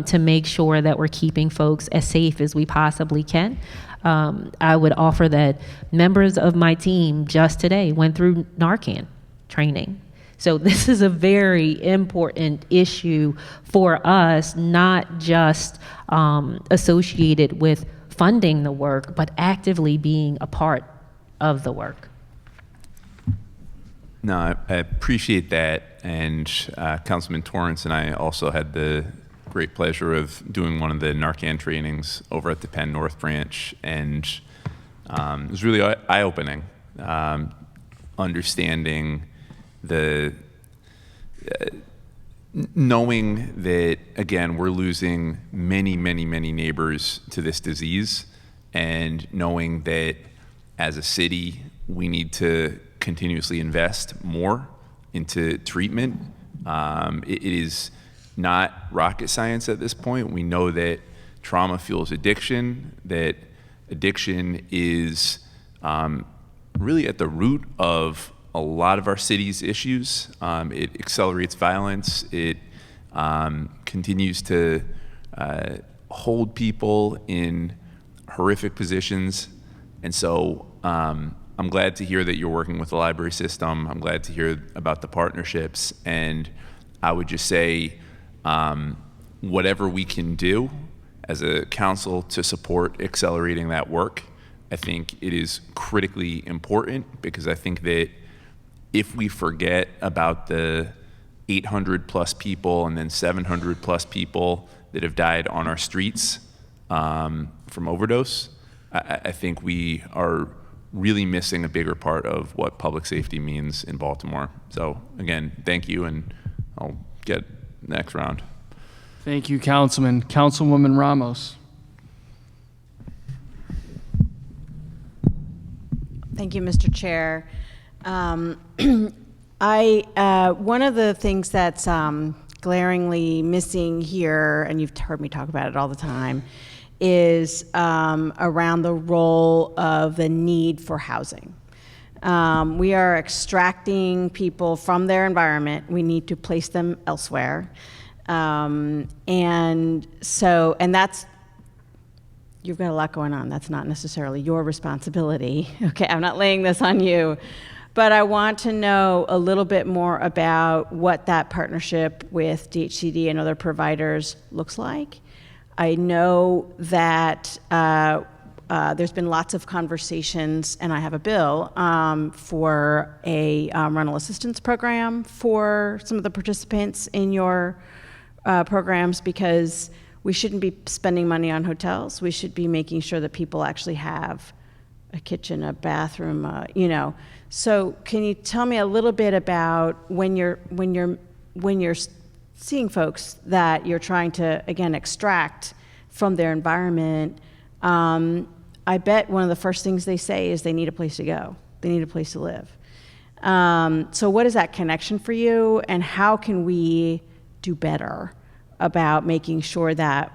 to make sure that we're keeping folks as safe as we possibly can. I would offer that members of my team just today went through Narcan training. So this is a very important issue for us, not just associated with funding the work, but actively being a part of the work. No, I appreciate that. And Councilman Torrance and I also had the great pleasure of doing one of the Narcan trainings over at the Penn North branch. And it was really eye-opening, understanding the knowing that, again, we're losing many, many, many neighbors to this disease, and knowing that as a city, we need to continuously invest more into treatment. It is not rocket science at this point. We know that trauma fuels addiction, that addiction is really at the root of a lot of our city's issues. It accelerates violence. It continues to hold people in horrific positions. And so I'm glad to hear that you're working with the library system. I'm glad to hear about the partnerships. And I would just say, whatever we can do as a council to support accelerating that work, I think it is critically important, because I think that if we forget about the 800 plus people and then 700 plus people that have died on our streets from overdose, I think we are really missing a bigger part of what public safety means in Baltimore. So again, thank you, and I'll get next round. Thank you, Councilman. Councilwoman Ramos. Thank you, Mr. Chair. One of the things that's glaringly missing here, and you've heard me talk about it all the time, is around the role of the need for housing. We are extracting people from their environment. We need to place them elsewhere. And that's, you've got a lot going on. That's not necessarily your responsibility. Okay, I'm not laying this on you. But I want to know a little bit more about what that partnership with DHCD and other providers looks like. I know that there's been lots of conversations, and I have a bill for a rental assistance program for some of the participants in your programs, because we shouldn't be spending money on hotels. We should be making sure that people actually have a kitchen, a bathroom, So can you tell me a little bit about when you're seeing folks that you're trying to, again, extract from their environment? I bet one of the first things they say is they need a place to go. They need a place to live. So what is that connection for you, and how can we do better about making sure that,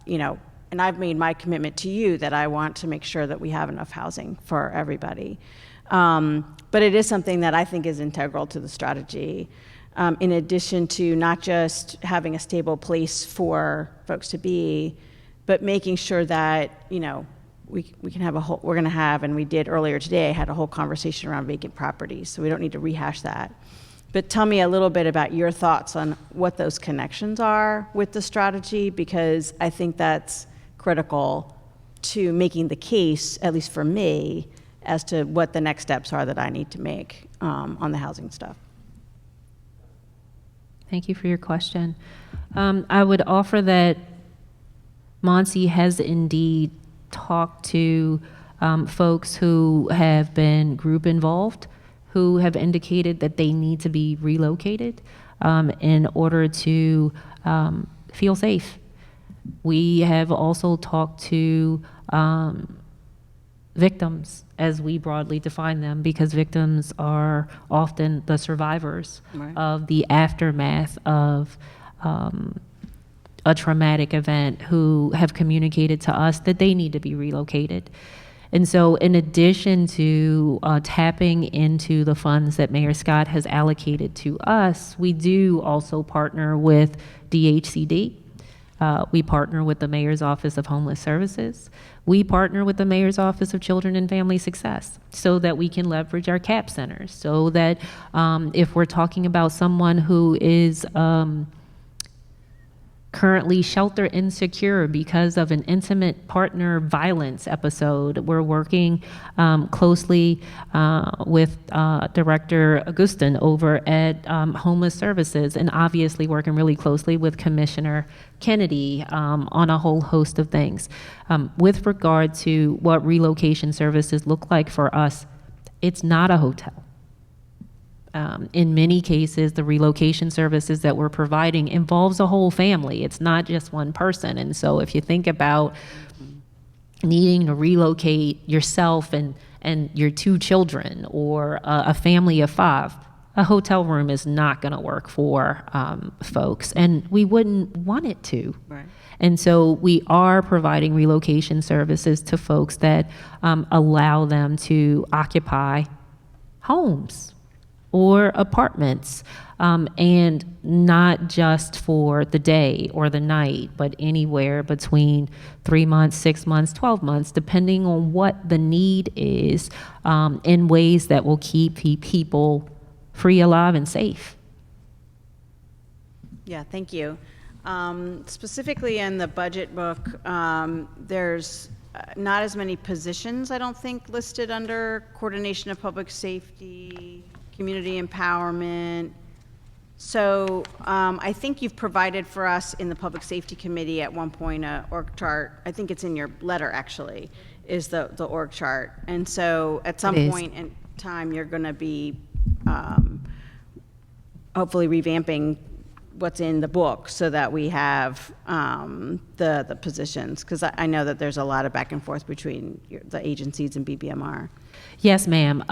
and I've made my commitment to you that I want to make sure that we have enough housing for everybody. But it is something that I think is integral to the strategy, in addition to not just having a stable place for folks to be, but making sure that, you know, we can have we're going to have, and we did earlier today, I had a whole conversation around vacant properties, so we don't need to rehash that. But tell me a little bit about your thoughts on what those connections are with the strategy, because I think that's critical to making the case, at least for me, as to what the next steps are that I need to make on the housing stuff. Thank you for your question. I would offer that Monty has indeed talked to folks who have been group involved, who have indicated that they need to be relocated in order to feel safe. We have also talked to victims, as we broadly define them, because victims are often the survivors of the aftermath of a traumatic event, who have communicated to us that they need to be relocated. And so in addition to tapping into the funds that Mayor Scott has allocated to us, we do also partner with DHCD. We partner with the Mayor's Office of Homeless Services. We partner with the Mayor's Office of Children and Family Success so that we can leverage our CAP centers, so that if we're talking about someone who is currently shelter insecure because of an intimate partner violence episode, we're working closely with Director Augustin over at Homeless Services, and obviously working really closely with Commissioner Kennedy on a whole host of things. With regard to what relocation services look like for us, it's not a hotel. In many cases, the relocation services that we're providing involves a whole family. It's not just one person. And so if you think about needing to relocate yourself and your 2 children, or a family of 5, a hotel room is not going to work for folks, and we wouldn't want it to. Right. And so we are providing relocation services to folks that allow them to occupy homes or apartments, and not just for the day or the night, but anywhere between 3 months, 6 months, 12 months, depending on what the need is, in ways that will keep people free, alive, and safe. Yeah, thank you. Specifically in the budget book, there's not as many positions, I don't think, listed under coordination of public safety, community empowerment. So I think you've provided for us in the Public Safety Committee at one point a org chart. I think it's in your letter, actually, is the org chart. And so at some point in time, you're going to be hopefully revamping what's in the book so that we have the positions, because I know that there's a lot of back and forth between the agencies and BBMR. Yes, ma'am.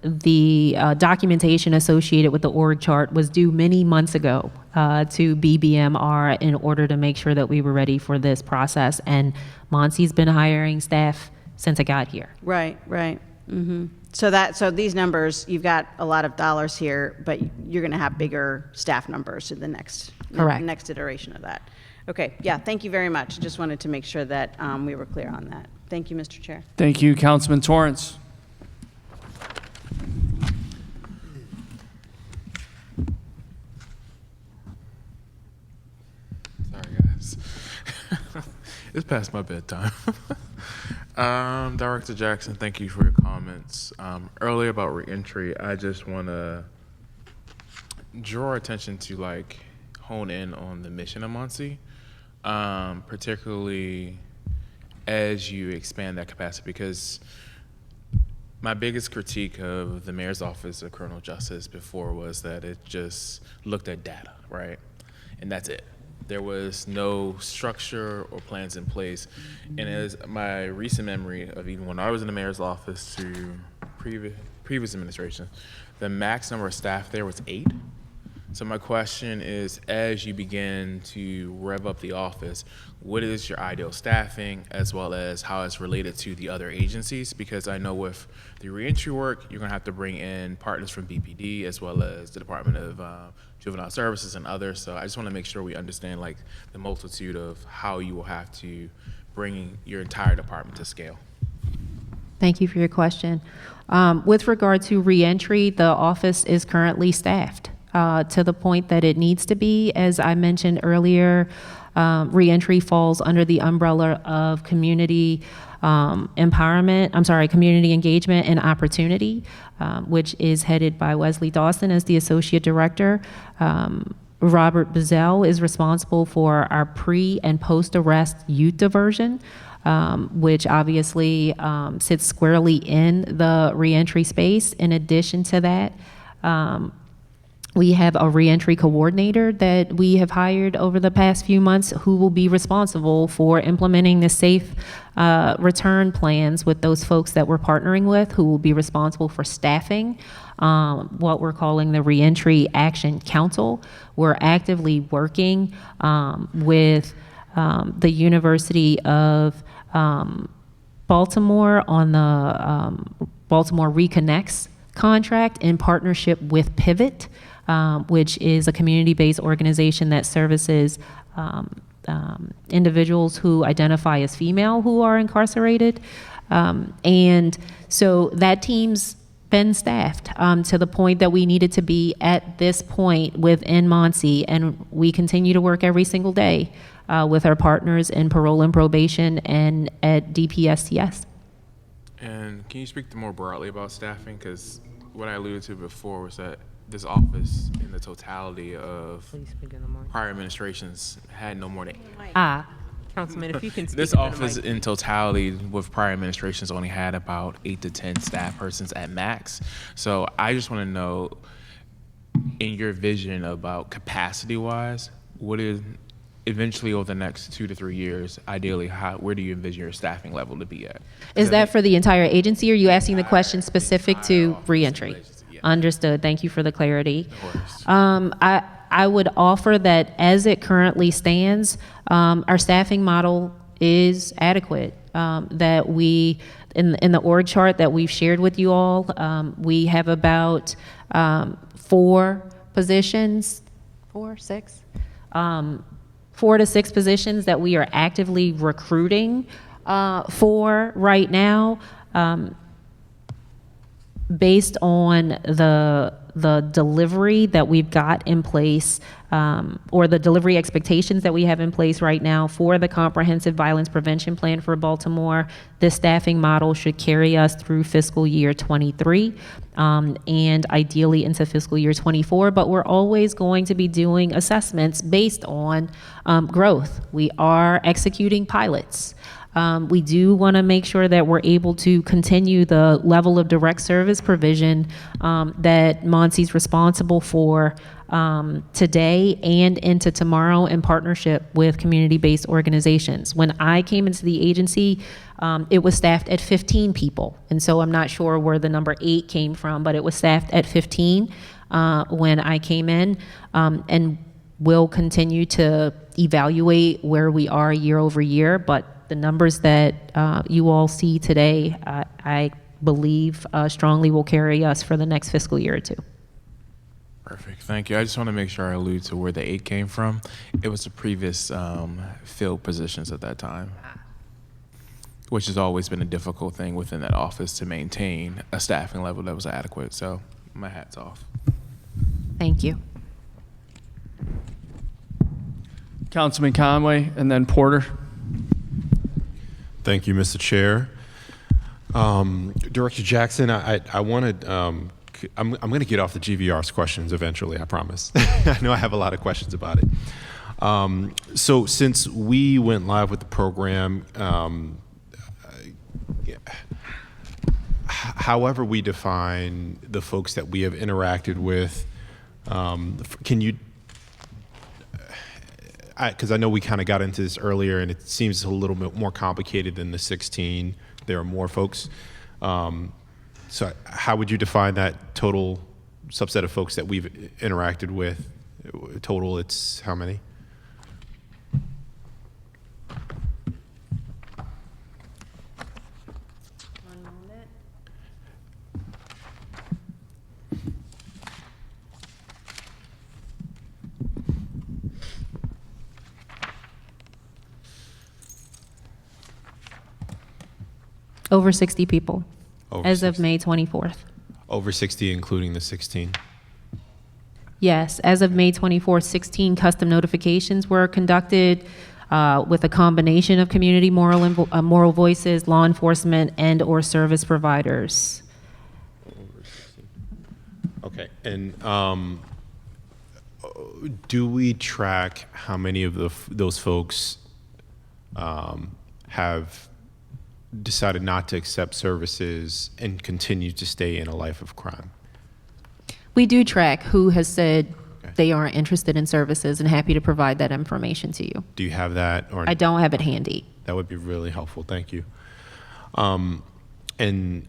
The documentation associated with the org chart was due many months ago to BBMR in order to make sure that we were ready for this process. And Monty's been hiring staff since I got here. Right, right. Mm-hmm. So these numbers, you've got a lot of dollars here, but you're going to have bigger staff numbers in the next iteration of that. Okay, yeah, thank you very much. Just wanted to make sure that we were clear on that. Thank you, Mr. Chair. Thank you, Councilman Torrance. Sorry, guys. It's past my bedtime. Director Jackson, thank you for your comments. Earlier about reentry, I just want to draw attention to hone in on the mission of Muncie, particularly as you expand that capacity, because my biggest critique of the Mayor's Office of Criminal Justice before was that it just looked at data, right? And that's it. There was no structure or plans in place. And as my recent memory of even when I was in the mayor's office to previous administration, the max number of staff there was 8. So my question is, as you begin to rev up the office, what is your ideal staffing as well as how it's related to the other agencies? Because I know with the reentry work, you're gonna have to bring in partners from BPD as well as the Department of Juvenile Services and others. So I just wanna make sure we understand like the multitude of how you will have to bring your entire department to scale. Thank you for your question. With regard to reentry, the office is currently staffed to the point that it needs to be. As I mentioned earlier, reentry falls under the umbrella of community community engagement and opportunity, which is headed by Wesley Dawson as the associate director. Robert Bazell is responsible for our pre and post-arrest youth diversion, which obviously sits squarely in the reentry space. In addition to that, we have a reentry coordinator that we have hired over the past few months who will be responsible for implementing the safe return plans with those folks that we're partnering with, who will be responsible for staffing what we're calling the Reentry Action Council. We're actively working with the University of Baltimore on the Baltimore Reconnects contract in partnership with Pivot, which is a community-based organization that services individuals who identify as female who are incarcerated. And so that team's been staffed to the point that we needed to be at this point within Muncie, and we continue to work every single day with our partners in parole and probation and at DPSTS. And can you speak more broadly about staffing? Because what I alluded to before was that this office, in the totality of prior administrations, had no more than Councilman, if you can speak this into the office mic. in totality with prior administrations only had about 8 to 10 staff persons at max. So I just want to know, in your vision about capacity-wise, what is eventually over the next 2 to 3 years, ideally, where do you envision your staffing level to be at? Is that for the entire agency, or are you asking the question specific to reentry? Yeah. Understood. Thank you for the clarity. I would offer that as it currently stands, our staffing model is adequate. That we, in the org chart that we've shared with you all, we have about 4 positions, 4 to 6 positions that we are actively recruiting for right now. Based on the delivery that we've got in place, or the delivery expectations that we have in place right now for the Comprehensive Violence Prevention Plan for Baltimore, this staffing model should carry us through fiscal year 23 and ideally into fiscal year 24, but we're always going to be doing assessments based on growth. We are executing pilots. We do want to make sure that we're able to continue the level of direct service provision that Muncie's responsible for today and into tomorrow in partnership with community-based organizations. When I came into the agency, it was staffed at 15 people. And so I'm not sure where the number 8 came from, but it was staffed at 15 when I came in, and we'll continue to evaluate where we are year over year. But the numbers that you all see today, I believe strongly will carry us for the next fiscal year or 2. Perfect, thank you. I just want to make sure I allude to where the 8 came from. It was the previous filled positions at that time, which has always been a difficult thing within that office to maintain a staffing level that was adequate. So my hat's off. Thank you. Councilman Conway, and then Porter. Thank you, Mr. Chair. Director Jackson, I wanted, I'm going to get off the GVR's questions eventually, I promise. I know I have a lot of questions about it. So since we went live with the program, however we define the folks that we have interacted with, can you, because I know we kind of got into this earlier and it seems a little bit more complicated than the 16. There are more folks. So how would you define that total subset of folks that we've interacted with Total, it's how many? Over 60 people Over as of 60. May 24th. Over 60, including the 16. Yes, as of May 24th, 16 custom notifications were conducted with a combination of community moral voices, law enforcement, and/or service providers. Over 16. Okay, and do we track how many of those folks have decided not to accept services and continue to stay in a life of crime? We do track who has said Okay. they aren't interested in services, and happy to provide that information to you. Do you have that? Or I don't have it handy. That would be really helpful. Thank you. And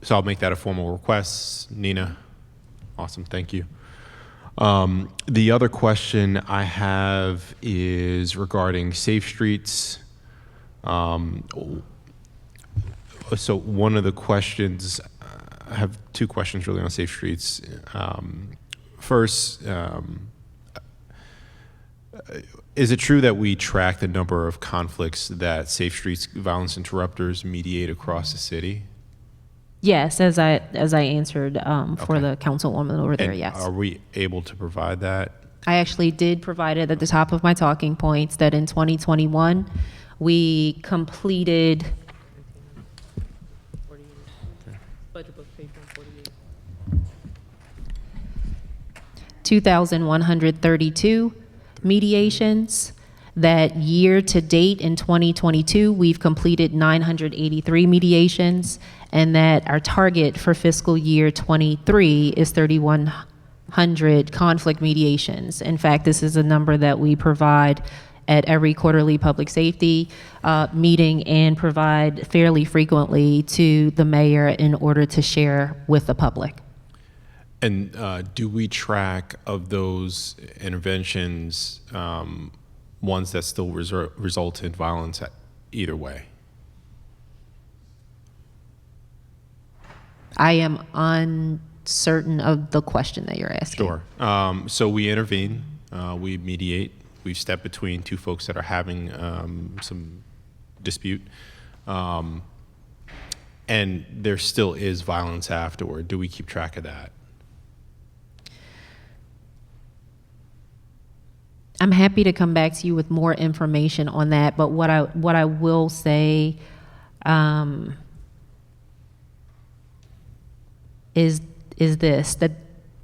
so I'll make that a formal request. Nina, awesome. Thank you. The other question I have is regarding Safe Streets. So one of the questions, I have two questions really on Safe Streets. First, is it true that we track the number of conflicts that Safe Streets violence interrupters mediate across the city? Yes, as I answered for Okay. the councilwoman over there, And yes. Are we able to provide that? I actually did provide it at the top of my talking points that in 2021, we completed Budget book page 148. 2,132 mediations. That year to date in 2022, we've completed 983 mediations, and that our target for fiscal year 23 is 3,100 conflict mediations. In fact, this is a number that we provide at every quarterly public safety meeting and provide fairly frequently to the mayor in order to share with the public. And do we track of those interventions ones that still result in violence either way? I am uncertain of the question that you're asking. Sure. So we intervene, we mediate, we step between two folks that are having some dispute, and there still is violence afterward. Do we keep track of that? I'm happy to come back to you with more information on that, but what I will say is this,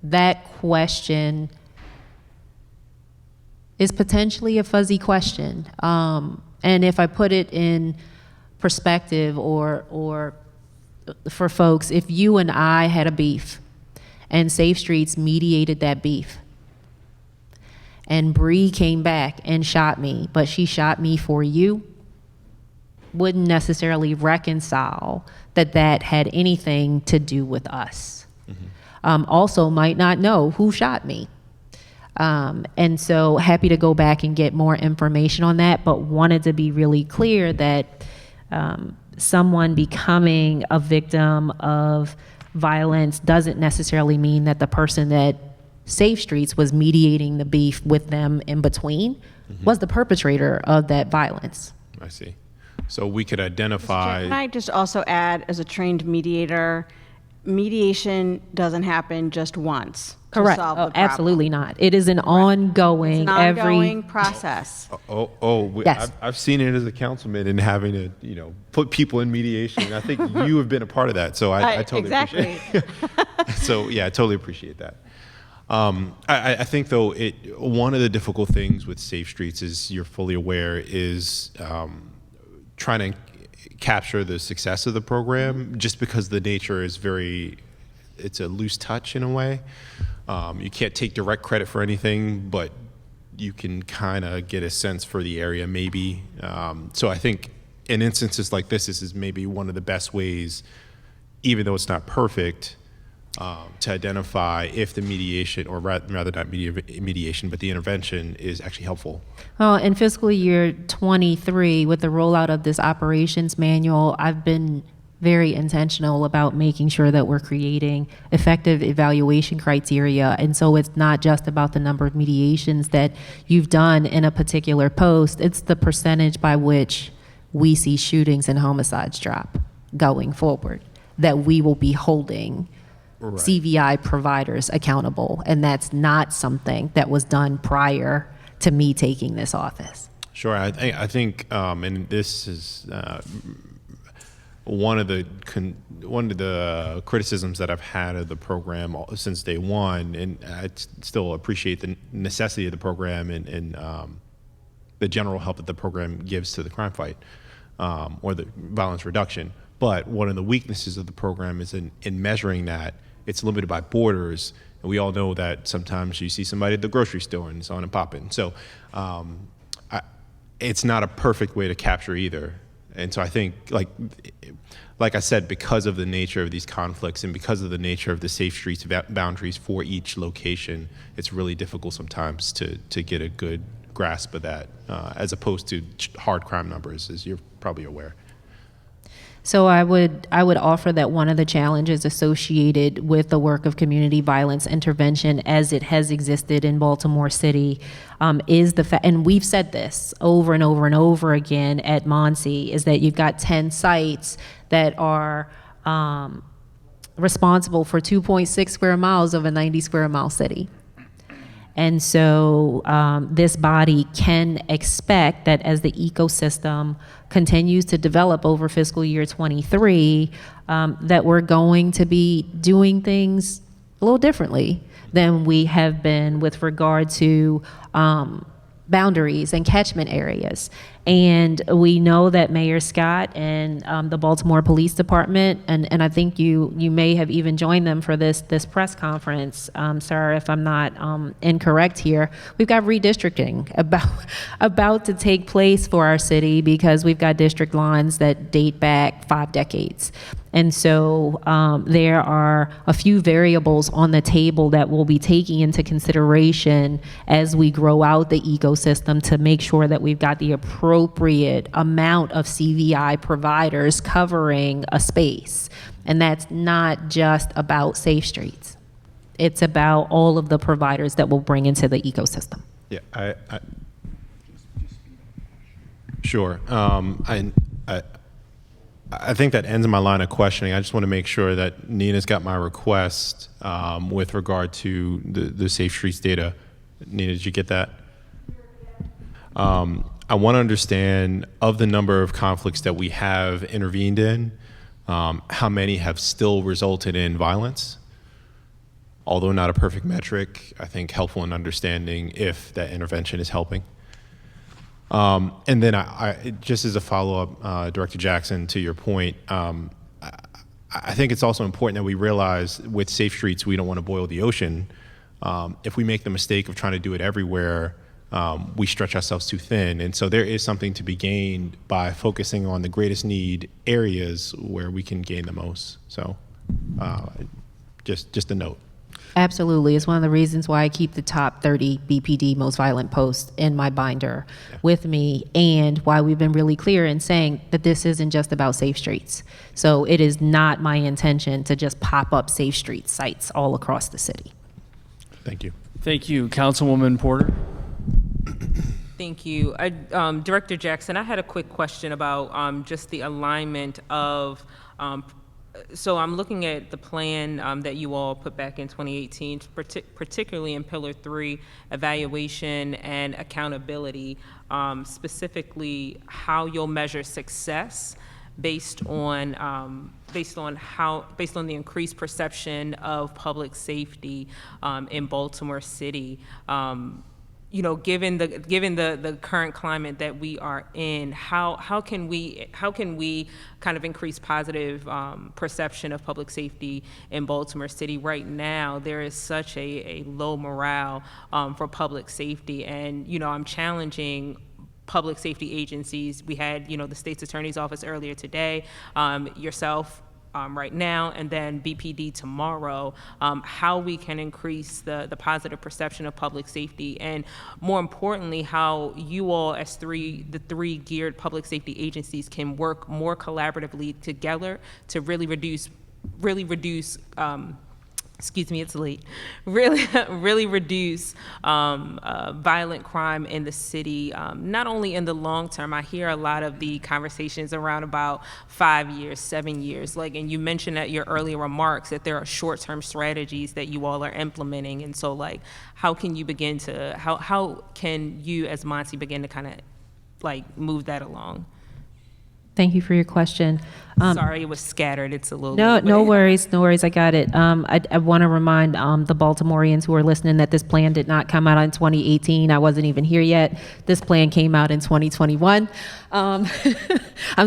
that question is potentially a fuzzy question. And if I put it in perspective or for folks, if you and I had a beef and Safe Streets mediated that beef, and Bree came back and shot me, but she shot me for you, wouldn't necessarily reconcile that had anything to do with us. Mm-hmm. Also might not know who shot me. And so happy to go back and get more information on that, but wanted to be really clear that someone becoming a victim of violence doesn't necessarily mean that the person that Safe Streets was mediating the beef with them in between was the perpetrator of that violence. I see. So we could identify. Can I just also add, as a trained mediator, mediation doesn't happen just once to Correct. solve the problem. Absolutely not. It is an ongoing, It's an ongoing process. Yes. I've seen it as a councilman and having to, put people in mediation. I think you have been a part of that, so I totally appreciate it. So yeah, I totally appreciate that. I think though, one of the difficult things with Safe Streets, is you're fully aware, is trying to capture the success of the program, just because the nature is it's a loose touch in a way. You can't take direct credit for anything, but you can kind of get a sense for the area maybe. So I think in instances like this is maybe one of the best ways, even though it's not perfect, to identify if the mediation, or rather not mediation, but the intervention is actually helpful? Well, in fiscal year 23, with the rollout of this operations manual, I've been very intentional about making sure that we're creating effective evaluation criteria. And so it's not just about the number of mediations that you've done in a particular post, it's the percentage by which we see shootings and homicides drop going forward that we will be holding CVI providers accountable. And that's not something that was done prior to me taking this office. Sure. I think, and this is one of the criticisms that I've had of the program since day one, and I still appreciate the necessity of the program and the general help that the program gives to the crime fight or the violence reduction. But one of the weaknesses of the program is in measuring that. It's limited by borders, and we all know that sometimes you see somebody at the grocery store and it's on and popping. So it's not a perfect way to capture either. And so I think, like I said, because of the nature of these conflicts and because of the nature of the safe streets boundaries for each location, it's really difficult sometimes to get a good grasp of that, as opposed to hard crime numbers, as you're probably aware. So I would offer that one of the challenges associated with the work of community violence intervention as it has existed in Baltimore City is the fact, and we've said this over and over and over again at Monsi, is that you've got 10 sites that are responsible for 2.6 square miles of a 90 square mile city. And so this body can expect that as the ecosystem continues to develop over fiscal year 23, that we're going to be doing things a little differently than we have been with regard to boundaries and catchment areas. And we know that Mayor Scott and the Baltimore Police Department, and I think you may have even joined them for this press conference, sir, if I'm not incorrect here. We've got redistricting about to take place for our city because we've got district lines that date back 5 decades. And so there are a few variables on the table that we'll be taking into consideration as we grow out the ecosystem to make sure that we've got the appropriate amount of CVI providers covering a space. And that's not just about safe streets. It's about all of the providers that we'll bring into the ecosystem. Yeah, sure. I think that ends my line of questioning. I just want to make sure that Nina's got my request with regard to the Safe Streets data. Nina, did you get that? I want to understand, of the number of conflicts that we have intervened in, how many have still resulted in violence? Although not a perfect metric, I think helpful in understanding if that intervention is helping. And then I just as a follow-up, Director Jackson, to your point, I think it's also important that we realize with Safe Streets, we don't want to boil the ocean. If we make the mistake of trying to do it everywhere, we stretch ourselves too thin. And so there is something to be gained by focusing on the greatest need areas where we can gain the most. So just a note. Absolutely. It's one of the reasons why I keep the top 30 BPD most violent posts in my binder with me, and why we've been really clear in saying that this isn't just about safe streets. So it is not my intention to just pop up safe street sites all across the city. Thank you. Thank you. Councilwoman Porter. Thank you. Director Jackson, I had a quick question about just the alignment of so I'm looking at the plan that you all put back in 2018, particularly in Pillar 3, evaluation and accountability, specifically how you'll measure success based on the increased perception of public safety in Baltimore City. You know, given the current climate that we are in, how can we kind of increase positive perception of public safety in Baltimore City? Right now, there is such a low morale for public safety, and I'm challenging public safety agencies. We had the state's attorney's office earlier today, yourself, right now, and then BPD tomorrow, how we can increase the positive perception of public safety, and more importantly, how you all as the three geared public safety agencies can work more collaboratively together to really reduce excuse me, it's late. Really reduce violent crime in the city. Not only in the long term, I hear a lot of the conversations around about 5 years, 7 years. And you mentioned at your earlier remarks that there are short-term strategies that you all are implementing. And so, how can you begin to, how can you as Monty begin to kind of move that along? Thank you for your question. Sorry, it was scattered. It's a little No, late, no but- worries, no worries. I got it. I want to remind the Baltimoreans who are listening that this plan did not come out in 2018. I wasn't even here yet. This plan came out in 2021. I'm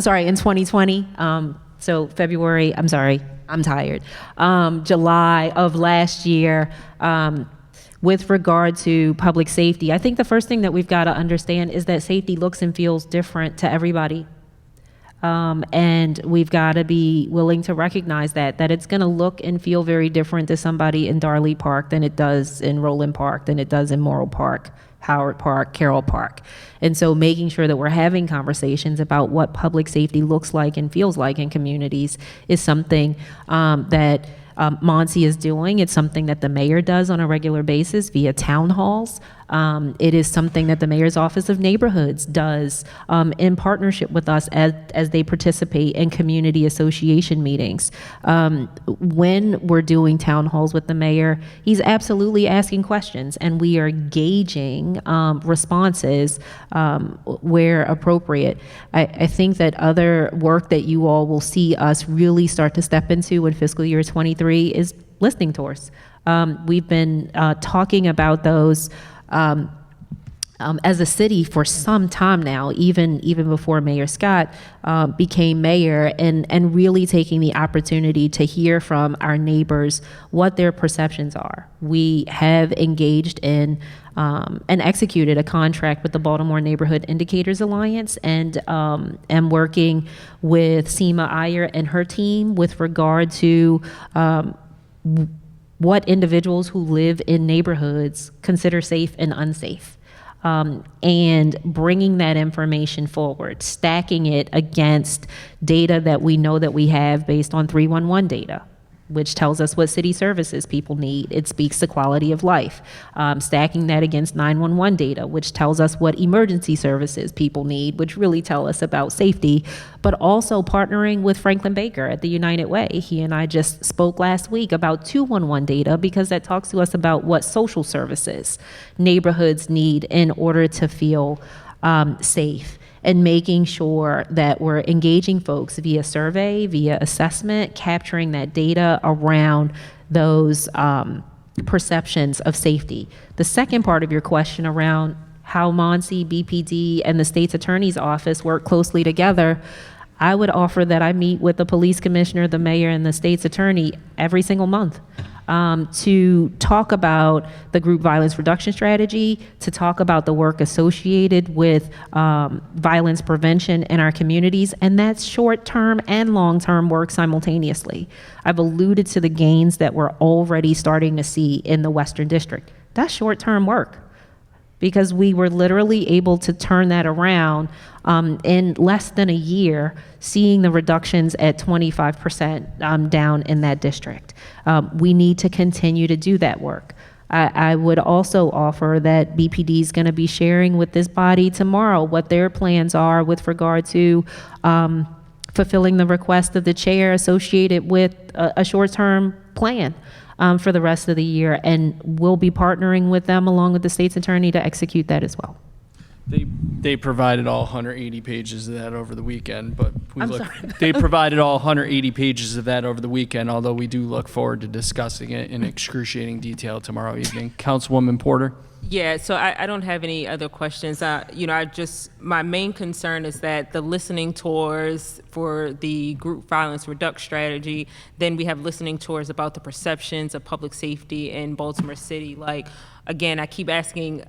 sorry, in 2020. So February. I'm sorry, I'm tired. July of last year. With regard to public safety, I think the first thing that we've got to understand is that safety looks and feels different to everybody. And we've got to be willing to recognize that it's going to look and feel very different to somebody in Darley Park than it does in Roland Park, than it does in Morrill Park, Howard Park, Carroll Park. And so making sure that we're having conversations about what public safety looks like and feels like in communities is something that Monty is doing. It's something that the mayor does on a regular basis via town halls. It is something that the Mayor's Office of Neighborhoods does in partnership with us as they participate in community association meetings. When we're doing town halls with the mayor, he's absolutely asking questions, and we are gauging responses where appropriate. I think that other work that you all will see us really start to step into in fiscal year 23 is listening tours. We've been talking about those as a city for some time now, even before Mayor Scott became mayor, and really taking the opportunity to hear from our neighbors what their perceptions are. We have engaged in and executed a contract with the Baltimore Neighborhood Indicators Alliance, and am working with Seema Iyer and her team with regard to what individuals who live in neighborhoods consider safe and unsafe, and bringing that information forward, stacking it against data that we know that we have based on 311 data, which tells us what city services people need. It speaks to quality of life. Stacking that against 911 data, which tells us what emergency services people need, which really tell us about safety, but also partnering with Franklin Baker at the United Way. He and I just spoke last week about 211 data, because that talks to us about what social services neighborhoods need in order to feel safe. And making sure that we're engaging folks via survey, via assessment, capturing that data around those perceptions of safety. The second part of your question around how Monty, BPD, and the state's attorney's office work closely together, I would offer that I meet with the police commissioner, the mayor, and the state's attorney every single month. To talk about the group violence reduction strategy, to talk about the work associated with violence prevention in our communities, and that's short-term and long-term work simultaneously. I've alluded to the gains that we're already starting to see in the Western District. That's short-term work, because we were literally able to turn that around in less than a year, seeing the reductions at 25% down in that district. We need to continue to do that work. I would also offer that BPD is going to be sharing with this body tomorrow what their plans are with regard to fulfilling the request of the chair associated with a short-term plan for the rest of the year, and we'll be partnering with them along with the state's attorney to execute that as well. They provided all 180 pages of that over the weekend, but sorry. They provided all 180 pages of that over the weekend, although we do look forward to discussing it in excruciating detail tomorrow evening. Councilwoman Porter? Yeah, so I don't have any other questions. My main concern is that the listening tours for the group violence reduction strategy, then we have listening tours about the perceptions of public safety in Baltimore City. Again, I keep asking,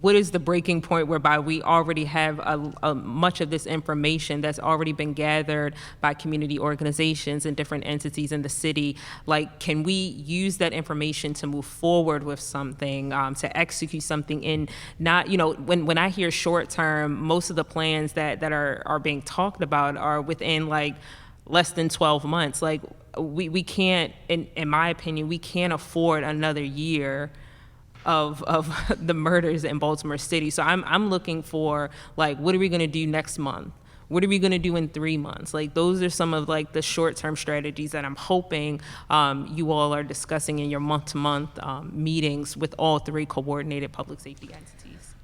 what is the breaking point whereby we already have a much of this information that's already been gathered by community organizations and different entities in the city? Like, can we use that information to move forward with something, to execute something in not, when I hear short term, most of the plans that are being talked about are within like less than 12 months. Like, we can't, in my opinion, we can't afford another year of the murders in Baltimore City. So I'm looking for, like, what are we going to do next month? What are we going to do in 3 months? Like, those are some of like the short-term strategies that I'm hoping you all are discussing in your month-to-month meetings with all 3 coordinated public safety entities.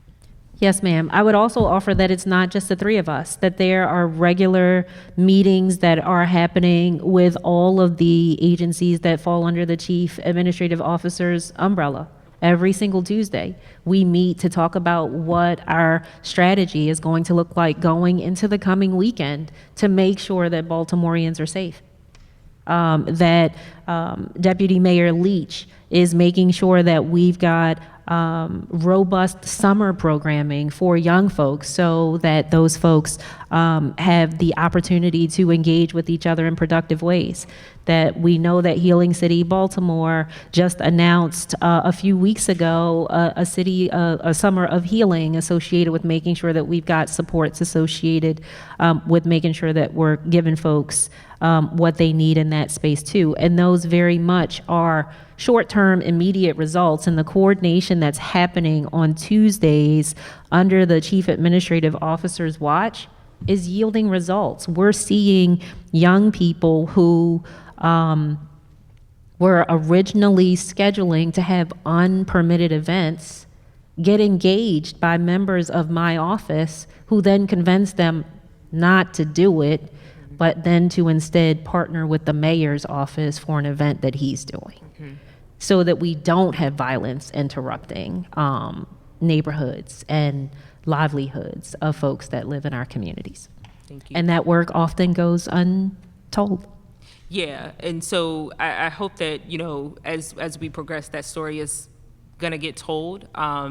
Yes, ma'am. I would also offer that it's not just the 3 of us, that there are regular meetings that are happening with all of the agencies that fall under the Chief Administrative Officer's umbrella. Every single Tuesday, we meet to talk about what our strategy is going to look like going into the coming weekend to make sure that Baltimoreans are safe. Deputy Mayor Leach is making sure that we've got robust summer programming for young folks so that those folks have the opportunity to engage with each other in productive ways. That we know that Healing City, Baltimore just announced a few weeks ago a summer of healing associated with making sure that we've got supports associated with making sure that we're giving folks what they need in that space too. And those very much are short-term immediate results, and the coordination that's happening on Tuesdays under the Chief Administrative Officer's watch is yielding results. We're seeing young people who were originally scheduling to have unpermitted events get engaged by members of my office who then convince them not to do it, but then to instead partner with the mayor's office for an event that he's doing. So that we don't have violence interrupting neighborhoods and livelihoods of folks that live in our communities. Thank you. And that work often goes untold. Yeah, and so I hope that, as we progress, that story is gonna get told,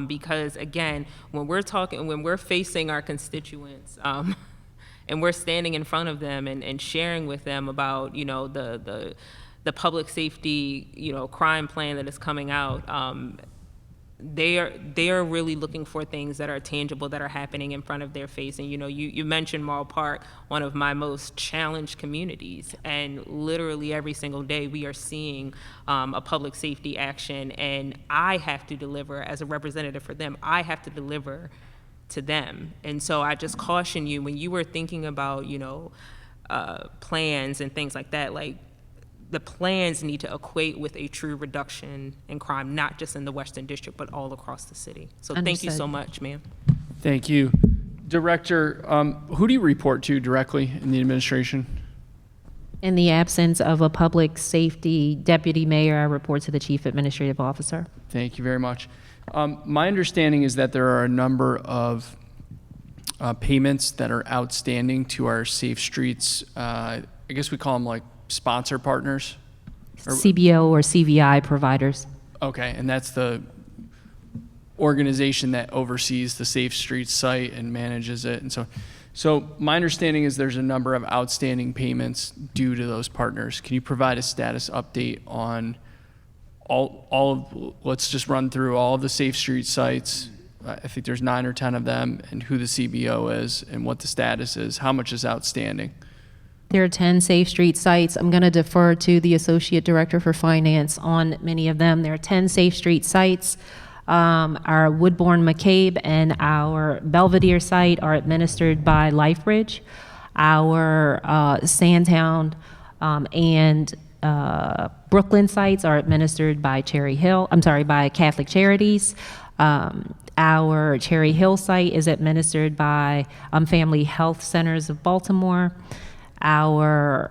because again, when we're facing our constituents, and we're standing in front of them and sharing with them about, the public safety, crime plan that is coming out, they are really looking for things that are tangible, that are happening in front of their face. And you mentioned Marl Park, one of my most challenged communities, and literally every single day we are seeing a public safety action, and I have to deliver as a representative for them. I have to deliver to them. And so I just caution you, when you were thinking about plans and things like that, like, the plans need to equate with a true reduction in crime, not just in the Western District, but all across the city. So thank you so much, ma'am. Thank you. Director, who do you report to directly in the administration? In the absence of a public safety deputy mayor, I report to the Chief Administrative Officer. Thank you very much. My understanding is that there are a number of payments that are outstanding to our Safe Streets, I guess we call them like sponsor partners? CBO or CVI providers. Okay, and that's the organization that oversees the Safe Streets site and manages it. And so my understanding is there's a number of outstanding payments due to those partners. Can you provide a status update on let's just run through all of the Safe Street sites. I think there's 9 or 10 of them, and who the CBO is and what the status is, how much is outstanding. There are 10 Safe Street sites. I'm going to defer to the Associate Director for Finance on many of them. There are 10 Safe Street sites. Our Woodbourne McCabe and our Belvedere site are administered by LifeBridge. Our Sandtown and Brooklyn sites are administered by by Catholic Charities. Our Cherry Hill site is administered by Family Health Centers of Baltimore. Our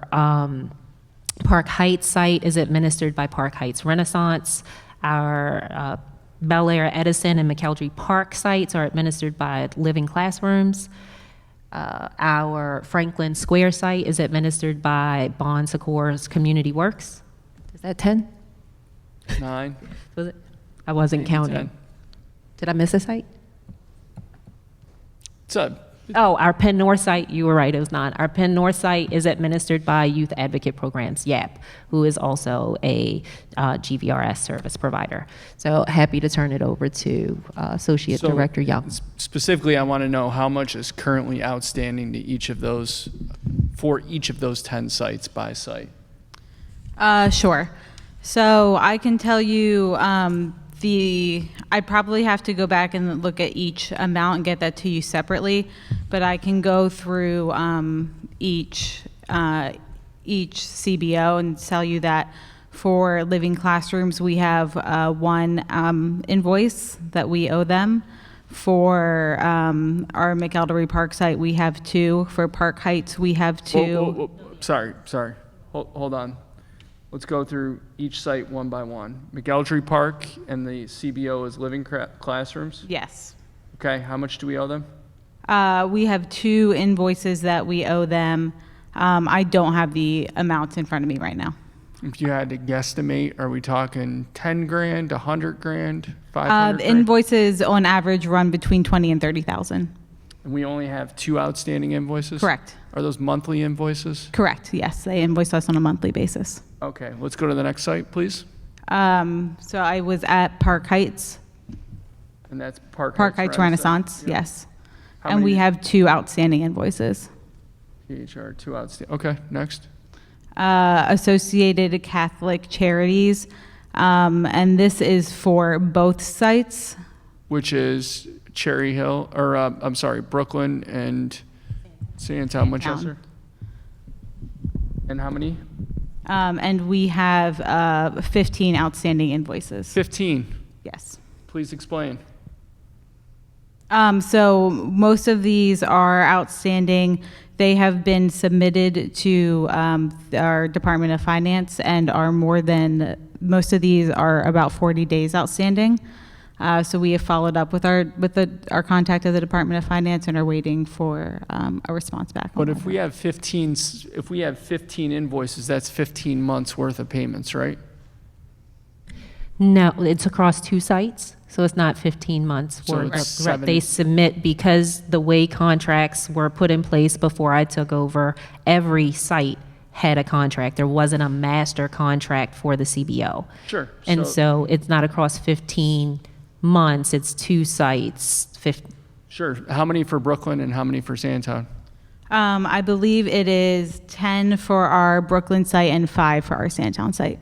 Park Heights site is administered by Park Heights Renaissance. Our Bel Air Edison and McKeldrey Park sites are administered by Living Classrooms. Our Franklin Square site is administered by Bon Secours Community Works. Is that 10? 9. Was it? I wasn't counting. 10. Did I miss a site? It's a Oh, our Penn North site, you were right, it was not. Our Penn North site is administered by Youth Advocate Programs, YAP, who is also a GVRS service provider. So happy to turn it over to Associate So, Director Young. Specifically, I want to know how much is currently outstanding to each of those, for each of those 10 sites by site. Sure. So I can tell you I probably have to go back and look at each amount and get that to you separately, but I can go through each CBO and tell you that for living classrooms, we have one invoice that we owe them. For our McElderry Park site, we have 2. For Park Heights, we have 2. Whoa. Sorry. Hold on. Let's go through each site one by one. McElderry Park and the CBO is living classrooms? Yes. Okay, how much do we owe them? We have 2 invoices that we owe them. I don't have the amounts in front of me right now. If you had to guesstimate, are we talking 10 grand, 100 grand, 500 grand? Invoices on average run between 20 and 30,000. And we only have 2 outstanding invoices? Correct. Are those monthly invoices? Correct, yes. They invoice us on a monthly basis. Okay, let's go to the next site, please. So I was at Park Heights, And that's Park Heights Renaissance, Yeah. yes. How And we many- have 2 outstanding invoices. PHR, 2 outstanding. Okay, next. Associated Catholic Charities, and this is for both sites. Which is Cherry Hill, or I'm sorry, Brooklyn and Sandtown, Winchester. And how many? And we have 15 outstanding invoices. 15. Yes. Please explain. So most of these are outstanding. They have been submitted to our Department of Finance and are most of these are about 40 days outstanding. So we have followed up with our contact of the Department of Finance and are waiting for a response back. But if we have 15 invoices, that's 15 months worth of payments, right? No, it's across 2 sites, so it's not 15 months. So it's 7. They submit, because the way contracts were put in place before I took over, every site had a contract. There wasn't a master contract for the CBO. Sure. And so it's not across 15 months, it's 2 sites. Sure. How many for Brooklyn and how many for Sandtown? I believe it is 10 for our Brooklyn site and 5 for our Sandtown site.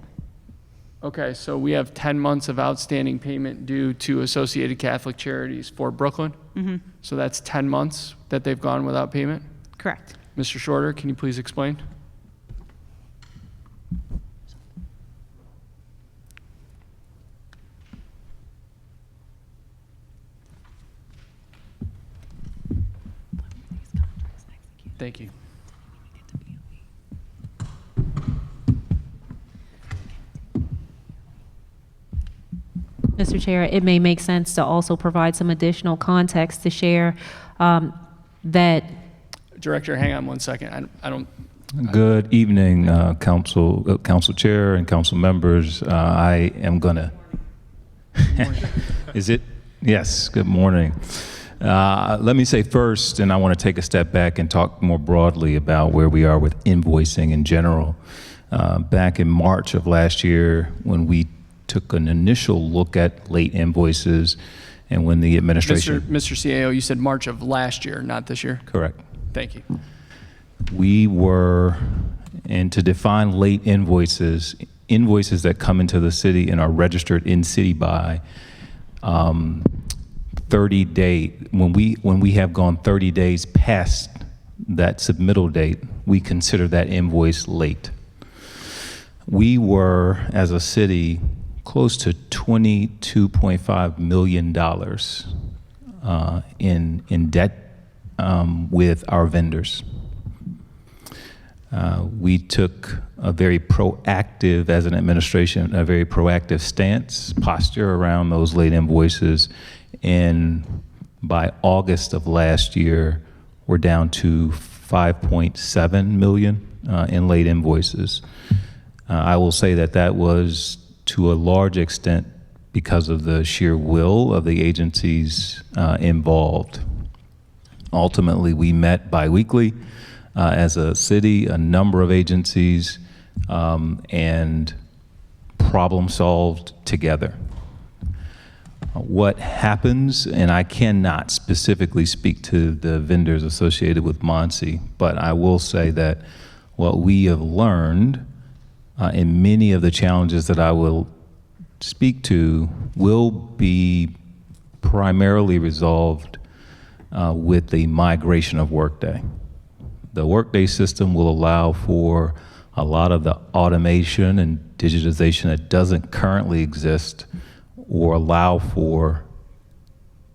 Okay, so we have 10 months of outstanding payment due to Associated Catholic Charities for Brooklyn. Mm-hmm. So that's 10 months that they've gone without payment. Correct. Mr. Shorter, can you please explain? Thank you. Mr. Chair, it may make sense to also provide some additional context to share that. Director, hang on one second. I don't. Good evening, council chair and council members. I am gonna. Is it? Yes. Good morning. Let me say first, and I want to take a step back and talk more broadly about where we are with invoicing in general. Back in March of last year, when we took an initial look at late invoices, and when the administration. Mr. CAO, you said March of last year, not this year? Correct. Thank you. We were, and to define late invoices that come into the city and are registered in city by 30 days, when we have gone 30 days past that submittal date, we consider that invoice late. We were, as a city, close to $22.5 million in debt with our vendors. We took a very proactive, as an administration, a very proactive posture around those late invoices. And by August of last year, we're down to 5.7 million in late invoices. I will say that was to a large extent because of the sheer will of the agencies involved. Ultimately, we met biweekly as a city, a number of agencies, and problem solved together. What happens, and I cannot specifically speak to the vendors associated with Muncie, but I will say that what we have learned in many of the challenges that I will speak to will be primarily resolved with the migration of Workday. The Workday system will allow for a lot of the automation and digitization that doesn't currently exist or allow for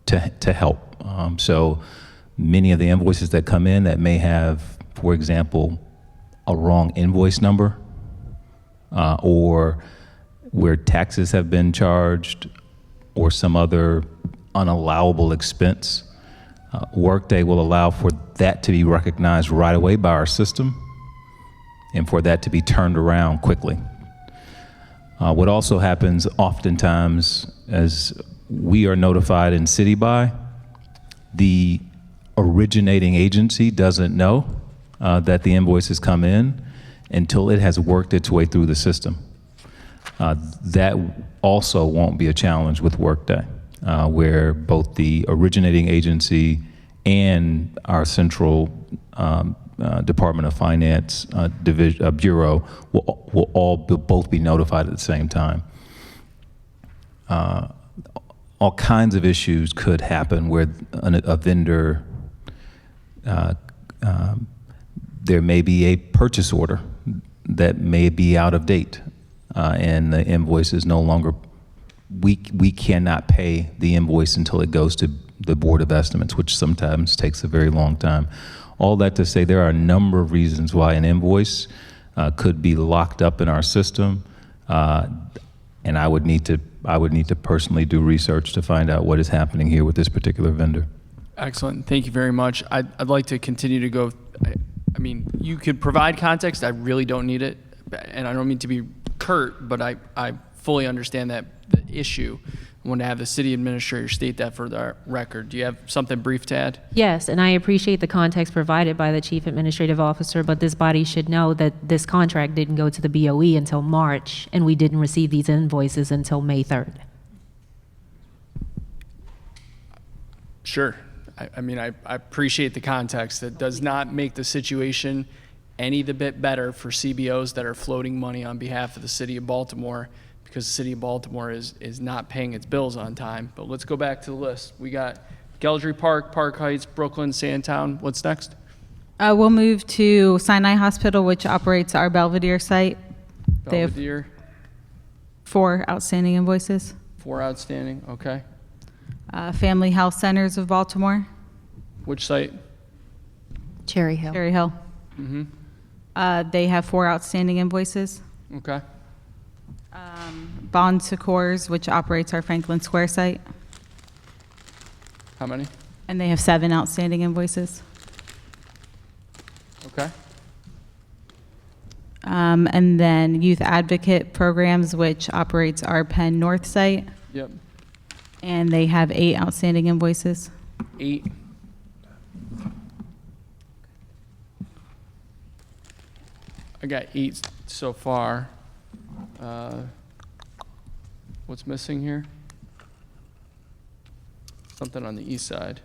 to help. So many of the invoices that come in that may have, for example, a wrong invoice number or where taxes have been charged or some other unallowable expense, Workday will allow for that to be recognized right away by our system and for that to be turned around quickly. What also happens oftentimes, as we are notified in city by, the originating agency doesn't know that the invoices come in until it has worked its way through the system. That also won't be a challenge with Workday, where both the originating agency and our central Department of Finance bureau will all both be notified at the same time. All kinds of issues could happen where a vendor, there may be a purchase order that may be out of date, and the invoice is no longer, we cannot pay the invoice until it goes to the Board of Estimates, which sometimes takes a very long time. All that to say, there are a number of reasons why an invoice could be locked up in our system, and I would need to personally do research to find out what is happening here with this particular vendor. Excellent. Thank you very much. I'd like to continue to go. I mean, you could provide context. I really don't need it, and I don't mean to be curt, but I fully understand that the issue. I want to have the city administrator state that for the record. Do you have something brief to add? Yes, and I appreciate the context provided by the Chief Administrative Officer, but this body should know that this contract didn't go to the BOE until March, and we didn't receive these invoices until May 3rd. Sure. I mean, I appreciate the context. That does not make the situation any the bit better for CBOs that are floating money on behalf of the city of Baltimore, because the city of Baltimore is not paying its bills on time. But let's go back to the list. We got Geldry Park, Park Heights, Brooklyn, Sandtown. What's next? We'll move to Sinai Hospital, which operates our Belvedere site. They have Belvedere, 4 outstanding invoices. 4 outstanding, okay. Family Health Centers of Baltimore. Which site? Cherry Hill. Cherry Hill. Mm-hmm. They have 4 outstanding invoices. Okay. Bon Secours, which operates our Franklin Square site, How many? and they have 7 outstanding invoices. Okay. And then Youth Advocate Programs, which operates our Penn North site, Yep. and they have 8 outstanding invoices. 8. I got 8 so far. What's missing here? Something on the east side,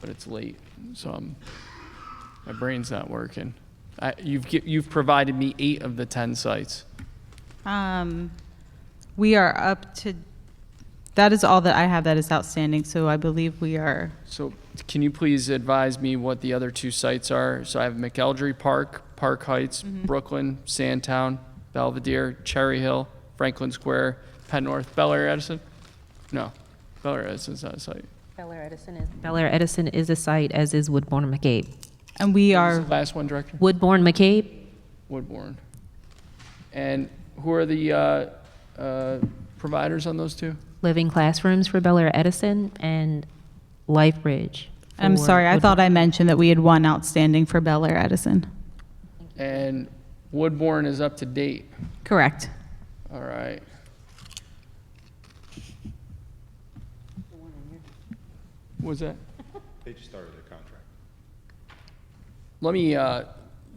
but it's late, so my brain's not working. You've provided me 8 of the 10 sites. We are up to, that is all that I have that is outstanding, so I believe we are, So can you please advise me what the other 2 sites are? So I have McElderry Park, Park Heights, Brooklyn, Sandtown, Belvedere, Cherry Hill, Franklin Square, Penn North, Bel Air Edison? No, Bel Air Edison's not a site. Bel Air Edison is a site, as is Woodbourne and McCabe. and we What was are, the last one, Director? Woodbourne, McCabe, Woodbourne. And who are the providers on those 2? Living Classrooms for Bel Air Edison, and Life Bridge. I'm for sorry, I Woodbourne. thought I mentioned that we had 1 outstanding for Bel Air Edison. And Woodbourne is up to date. Correct. All right. What was that? They just started their contract. let me,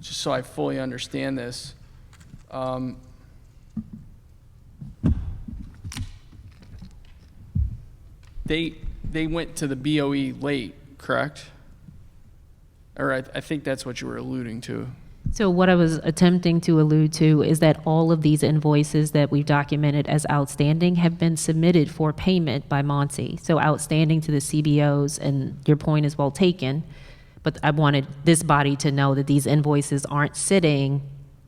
just so I fully understand this, they went to the BOE late, correct? Or I think that's what you were alluding to. So what I was attempting to allude to is that all of these invoices that we've documented as outstanding have been submitted for payment by Monty. So outstanding to the CBOs, and your point is well taken, but I wanted this body to know that these invoices aren't sitting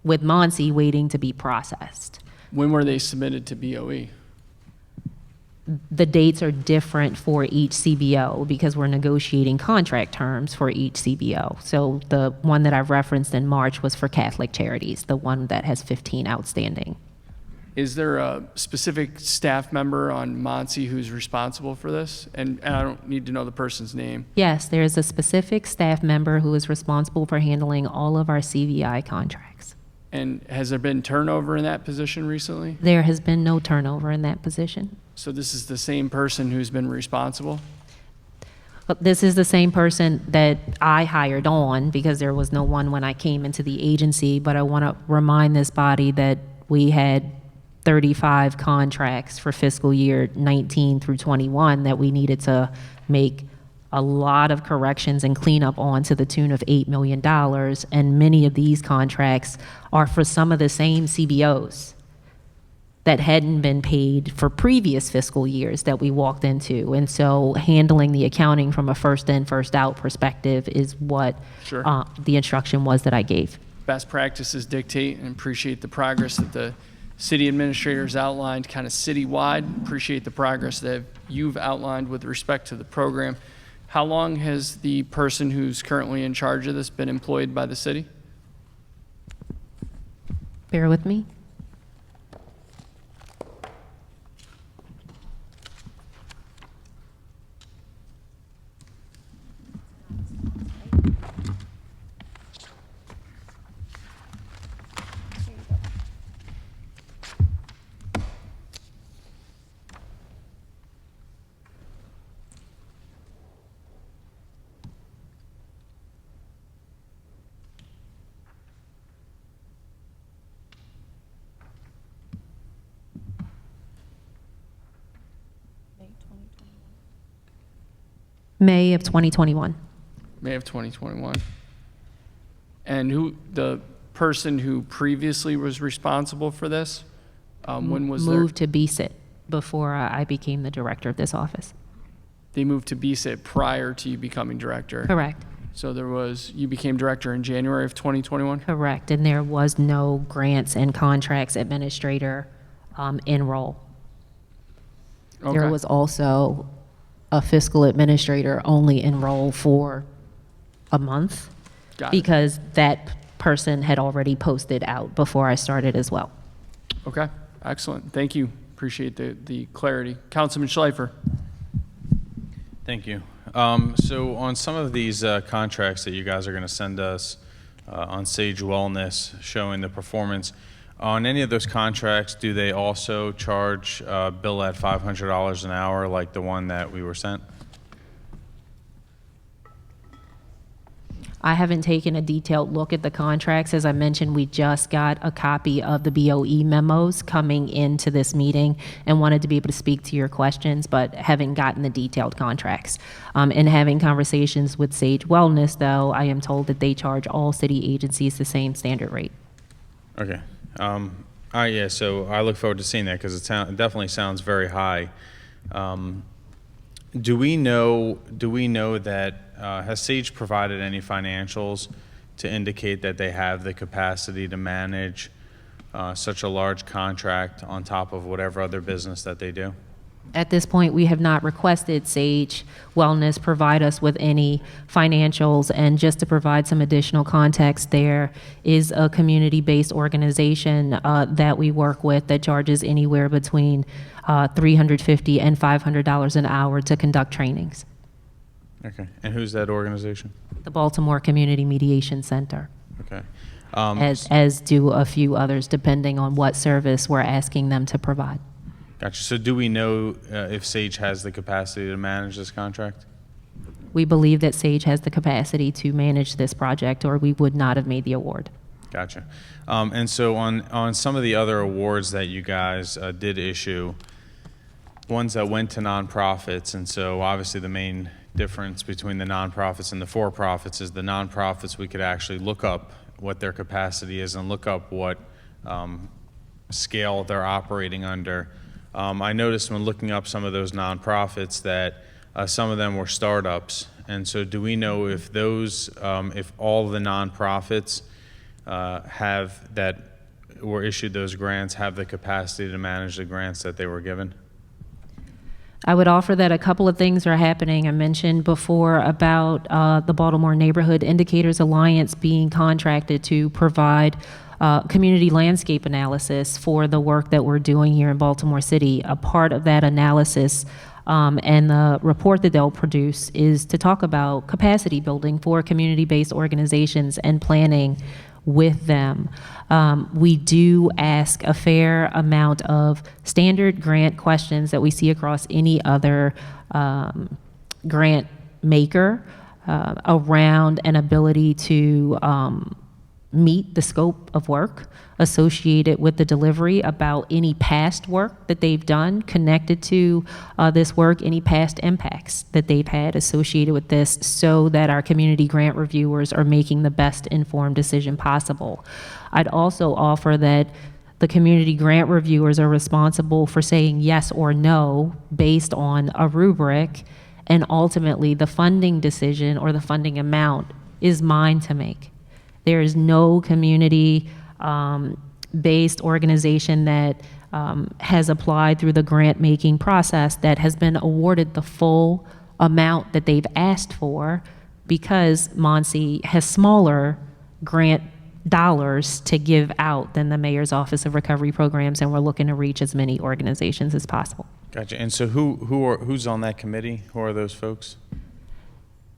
with Monty waiting to be processed. When were they submitted to BOE? The dates are different for each CBO because we're negotiating contract terms for each CBO. So the one that I've referenced in March was for Catholic Charities, the one that has 15 outstanding. Is there a specific staff member on Monty who's responsible for this? And I don't need to know the person's name. Yes, there is a specific staff member who is responsible for handling all of our CVI contracts. And has there been turnover in that position recently? There has been no turnover in that position. So this is the same person who's been responsible? But this is the same person that I hired on because there was no one when I came into the agency, but I want to remind this body that we had 35 contracts for fiscal year 19 through 21 that we needed to make a lot of corrections and cleanup on to the tune of $8 million. And many of these contracts are for some of the same CBOs that hadn't been paid for previous fiscal years that we walked into. And so handling the accounting from a first in, first out perspective is what Sure. The instruction was that I gave. Best practices dictate, and appreciate the progress that the city administrators outlined kind of citywide. Appreciate the progress that you've outlined with respect to the program. How long has the person who's currently in charge of this been employed by the city? Bear with me. May of 2021. May of 2021. And who, the person who previously was responsible for this, when was their? Moved to BSIT before I became the director of this office. They moved to BSIT prior to you becoming director? Correct. So you became director in January of 2021? Correct, and there was no grants and contracts administrator in role. Okay. There was also a fiscal administrator only in role for a month Got it. because that person had already posted out before I started as well. Okay, excellent. Thank you. Appreciate the clarity. Councilman Schleifer. Thank you. So on some of these contracts that you guys are going to send us on Sage Wellness showing the performance, on any of those contracts, do they also charge bill at $500 an hour like the one that we were sent? I haven't taken a detailed look at the contracts. As I mentioned, we just got a copy of the BOE memos coming into this meeting and wanted to be able to speak to your questions, but haven't gotten the detailed contracts. In having conversations with Sage Wellness, though, I am told that they charge all city agencies the same standard rate. Okay. All right, yeah, so I look forward to seeing that because it definitely sounds very high. Do we know that, has Sage provided any financials to indicate that they have the capacity to manage such a large contract on top of whatever other business that they do? At this point, we have not requested Sage Wellness provide us with any financials, and just to provide some additional context, there is a community-based organization that we work with that charges anywhere between $350 and $500 an hour to conduct trainings. Okay, and who's that organization? The Baltimore Community Mediation Center, Okay. as do a few others, depending on what service we're asking them to provide. Gotcha. So do we know if Sage has the capacity to manage this contract? we believe that Sage has the capacity to manage this project, or we would not have made the award. Gotcha. And so on some of the other awards that you guys did issue, ones that went to nonprofits, and so obviously the main difference between the nonprofits and the for-profits is the nonprofits, we could actually look up what their capacity is and look up what scale they're operating under. I noticed when looking up some of those nonprofits that some of them were startups, and so do we know if those, if all the nonprofits have that were issued those grants have the capacity to manage the grants that they were given? I would offer that a couple of things are happening. I mentioned before about the Baltimore Neighborhood Indicators Alliance being contracted to provide community landscape analysis for the work that we're doing here in Baltimore City. A part of that analysis and the report that they'll produce is to talk about capacity building for community-based organizations and planning with them. We do ask a fair amount of standard grant questions that we see across any other grant maker around an ability to meet the scope of work associated with the delivery, about any past work that they've done connected to this work, any past impacts that they've had associated with this, so that our community grant reviewers are making the best informed decision possible. I'd also offer that the community grant reviewers are responsible for saying yes or no based on a rubric, and ultimately the funding decision or the funding amount is mine to make. There is no community based organization that has applied through the grant making process that has been awarded the full amount that they've asked for, because MONSE has smaller grant dollars to give out than the Mayor's Office of Recovery Programs, and we're looking to reach as many organizations as possible. Gotcha. And so who's on that committee? Who are those folks?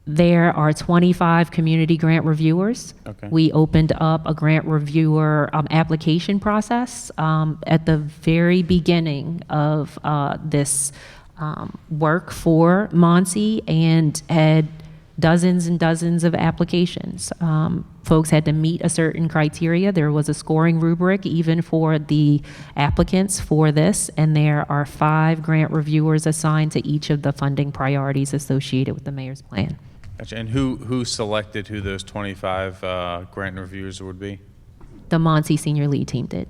There are 25 community grant reviewers. Okay. We opened up a grant reviewer application process at the very beginning of this work for MONSE, and had dozens and dozens of applications. Folks had to meet a certain criteria. There was a scoring rubric even for the applicants for this, and there are 5 grant reviewers assigned to each of the funding priorities associated with the mayor's plan. Gotcha. And who selected who those 25 grant reviewers would be? The MONSE senior lead team did.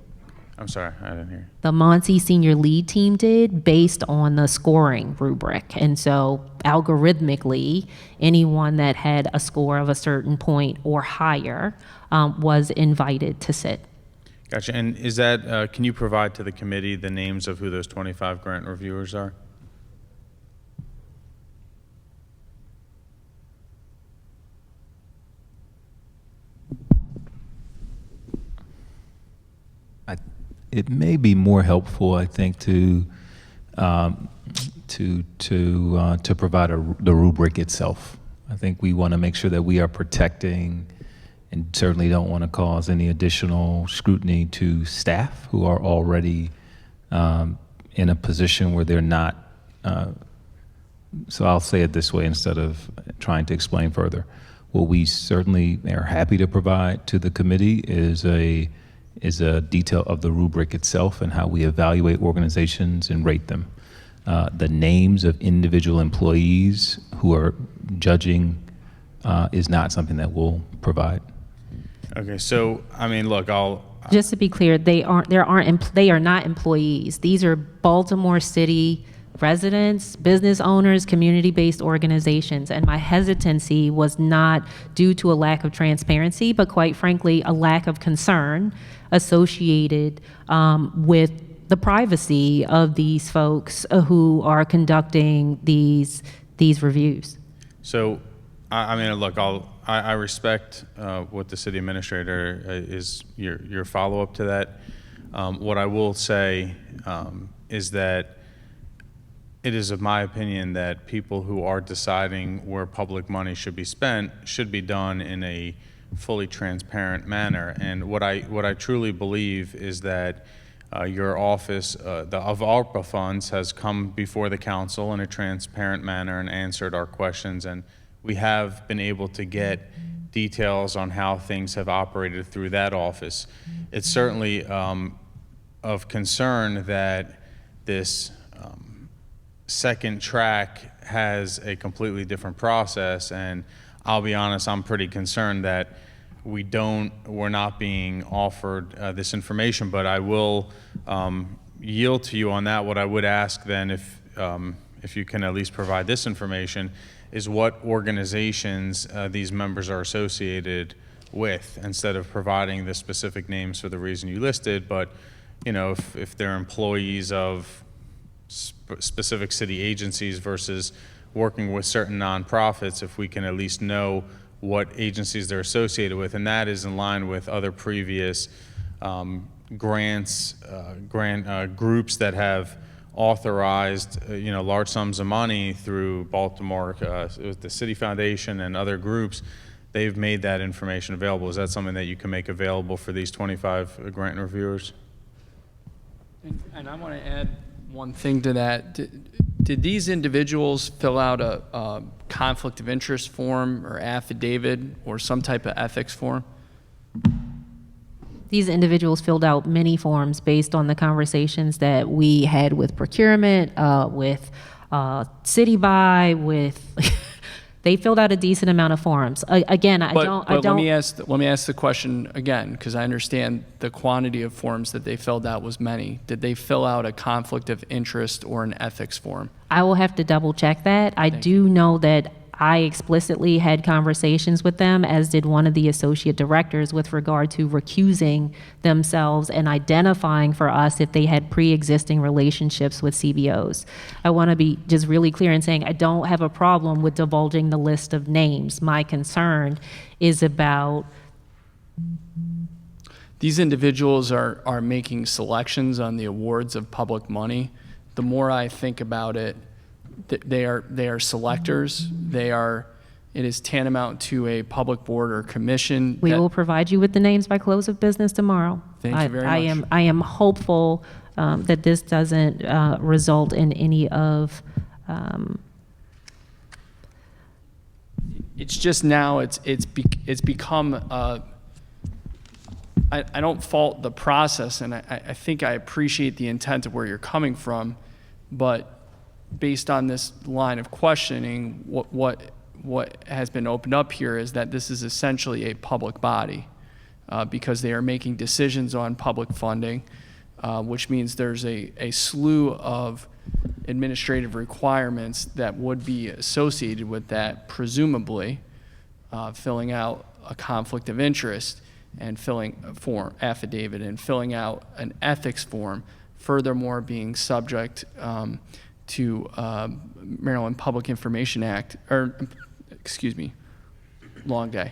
I'm sorry, I didn't hear. The MONSE senior lead team did, based on the scoring rubric. And so algorithmically, anyone that had a score of a certain point or higher was invited to sit. Gotcha. And is that, can you provide to the committee the names of who those 25 grant reviewers are? It may be more helpful, I think, to provide the rubric itself. I think we want to make sure that we are protecting, and certainly don't want to cause any additional scrutiny to staff who are already in a position where they're not. So I'll say it this way instead of trying to explain further. What we certainly are happy to provide to the committee is a detail of the rubric itself and how we evaluate organizations and rate them. The names of individual employees who are judging is not something that we'll provide. Okay, so I mean, look, Just to be clear, they are not employees. These are Baltimore City residents, business owners, community-based organizations. And my hesitancy was not due to a lack of transparency, but quite frankly, a lack of concern associated with the privacy of these folks who are conducting these reviews. So, I mean, look, I respect what the city administrator is, your follow-up to that. What I will say is that it is of my opinion that people who are deciding where public money should be spent should be done in a fully transparent manner. And what I truly believe is that your office of ARPA funds has come before the council in a transparent manner and answered our questions, and we have been able to get details on how things have operated through that office. It's certainly of concern that this second track has a completely different process, and I'll be honest, I'm pretty concerned that we're not being offered this information, but I will yield to you on that. What I would ask then, if you can at least provide this information, is what organizations these members are associated with, instead of providing the specific names for the reason you listed. But if they're employees of specific city agencies versus working with certain nonprofits, if we can at least know what agencies they're associated with. And that is in line with other previous grants, groups that have authorized large sums of money through Baltimore, the City Foundation and other groups. They've made that information available. Is that something that you can make available for these 25 grant reviewers? And I want to add one thing to that. Did these individuals fill out a conflict of interest form or affidavit or some type of ethics form? These individuals filled out many forms based on the conversations that we had with procurement, with city buy, with they filled out a decent amount of forms. Again, I don't. Let me ask the question again, because I understand the quantity of forms that they filled out was many. Did they fill out a conflict of interest or an ethics form? I will have to double check that. I do know that I explicitly had conversations with them, as did one of the associate directors, with regard to recusing themselves and identifying for us if they had pre-existing relationships with CBOs. I want to be just really clear in saying I don't have a problem with divulging the list of names. My concern is about these individuals are making selections on the awards of public money. The more I think about it, they are selectors. It is tantamount to a public board or commission. We will provide you with the names by close of business tomorrow. Thank you very much. I am hopeful that this doesn't result in any of. It's just now it's become. I don't fault the process, and I think I appreciate the intent of where you're coming from, but based on this line of questioning, what has been opened up here is that this is essentially a public body because they are making decisions on public funding, which means there's a slew of administrative requirements that would be associated with that, presumably filling out a conflict of interest and filling a form affidavit and filling out an ethics form, furthermore being subject to Maryland Public Information Act, or excuse me, long day,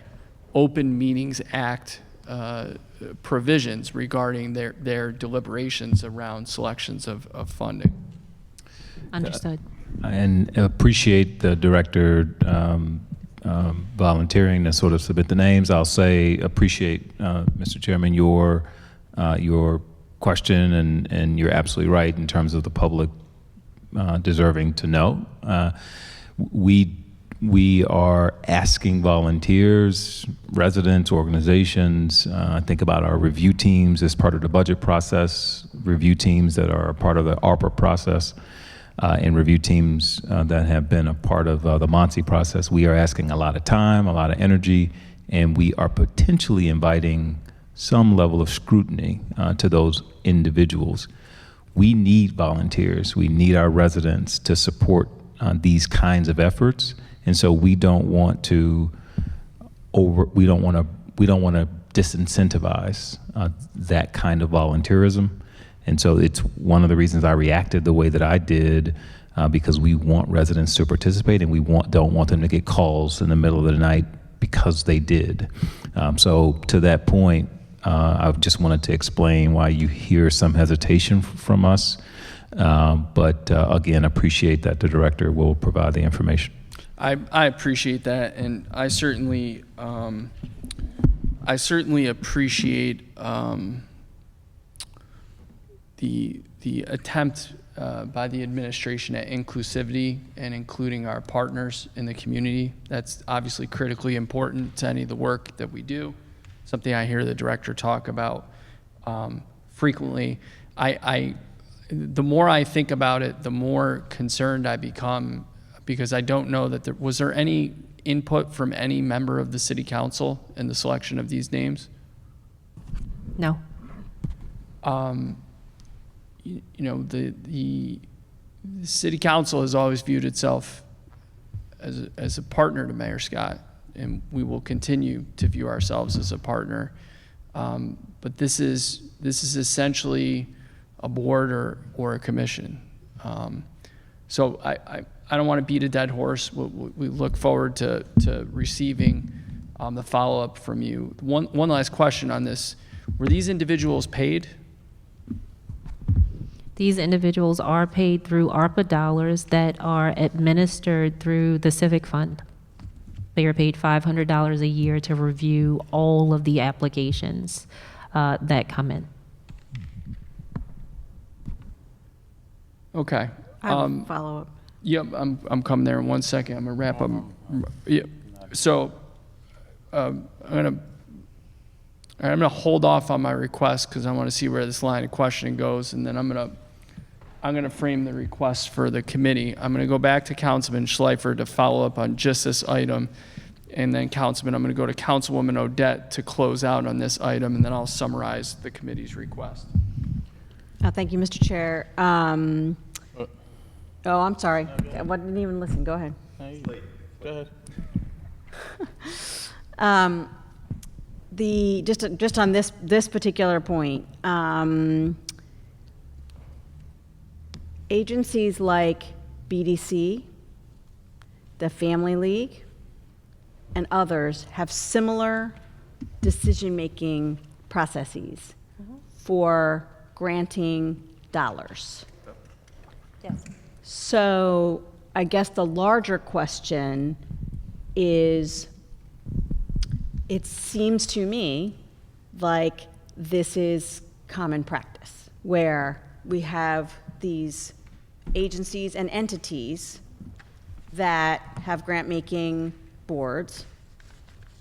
Open Meetings Act provisions regarding their deliberations around selections of funding. Understood. And appreciate the director volunteering to sort of submit the names. I'll say appreciate, Mr. Chairman, your question, and you're absolutely right in terms of the public deserving to know. We are asking volunteers, residents, organizations, think about our review teams as part of the budget process, review teams that are a part of the ARPA process, and review teams that have been a part of the MONSE process. We are asking a lot of time, a lot of energy, and we are potentially inviting some level of scrutiny to those individuals. We need volunteers. We need our residents to support these kinds of efforts, and so we don't want to disincentivize that kind of volunteerism. And so it's one of the reasons I reacted the way that I did, because we want residents to participate, and we don't want them to get calls in the middle of the night because they did. So to that point, I just wanted to explain why you hear some hesitation from us. But again, appreciate that the director will provide the information. I appreciate that, and I certainly appreciate the attempt by the administration at inclusivity and including our partners in the community. That's obviously critically important to any of the work that we do. Something I hear the director talk about frequently. The more I think about it, the more concerned I become, because I don't know that was there any input from any member of the city council in the selection of these names? No. You know, the city council has always viewed itself as a partner to Mayor Scott, and we will continue to view ourselves as a partner. But this is essentially a board or a commission. So I don't want to beat a dead horse. We look forward to receiving the follow-up from you. One last question on this. Were these individuals paid? These individuals are paid through ARPA dollars that are administered through the Civic Fund. They are paid $500 a year to review all of the applications that come in. Okay. I have a follow-up. Yep, I'm coming there in 1 second. I'm gonna wrap up. Yeah. So I'm gonna hold off on my request because I want to see where this line of questioning goes, and then I'm gonna frame the request for the committee. I'm gonna go back to Councilman Schleifer to follow up on just this item, and then Councilman, I'm gonna go to Councilwoman Odette to close out on this item, and then I'll summarize the committee's request. Thank you, Mr. Chair. Oh, I'm sorry. I didn't even listen. Go ahead. Go ahead. Just on this particular point, agencies like BDC, the Family League, and others have similar decision-making processes for granting dollars. Yes. So I guess the larger question is, it seems to me like this is common practice, where we have these agencies and entities that have grant-making boards.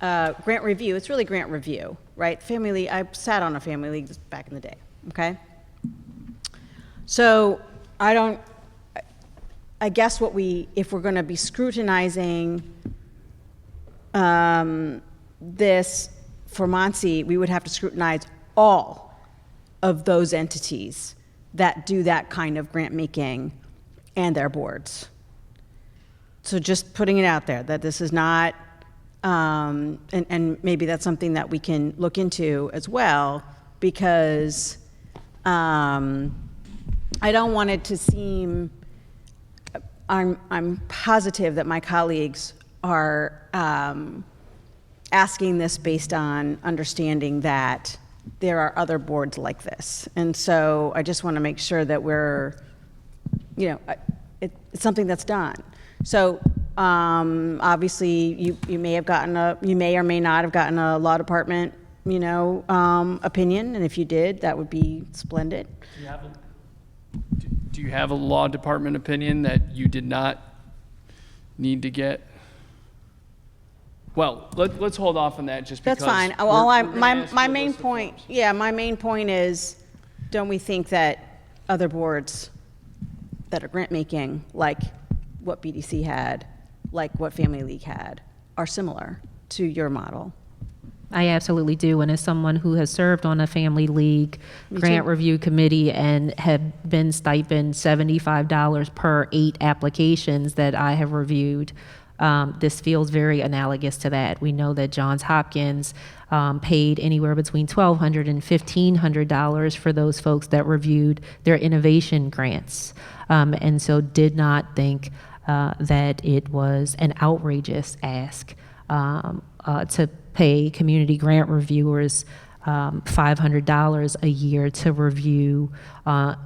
Grant review, it's really grant review, right? Family League, I sat on a Family League just back in the day, okay? So I guess if we're going to be scrutinizing this for Muncie, we would have to scrutinize all of those entities that do that kind of grant making and their boards. So just putting it out there that this is not, and maybe that's something that we can look into as well, because I don't want it to seem, I'm positive that my colleagues are asking this based on understanding that there are other boards like this. And so I just want to make sure that we're, it's something that's done. So obviously you may or may not have gotten a law department, opinion. And if you did, that would be splendid. Do you have a law department opinion that you did not need to get? Well, let's hold off on that just because. That's fine. Well, my main point, my main point is, don't we think that other boards that are grant making, like what BDC had, like what Family League had, are similar to your model? I absolutely do. And as someone who has served on a Family League grant review committee and have been stipend $75 per 8 applications that I have reviewed, this feels very analogous to that. We know that Johns Hopkins paid anywhere between $1,200 and $1,500 for those folks that reviewed their innovation grants, and so did not think that it was an outrageous ask to pay community grant reviewers $500 a year to review an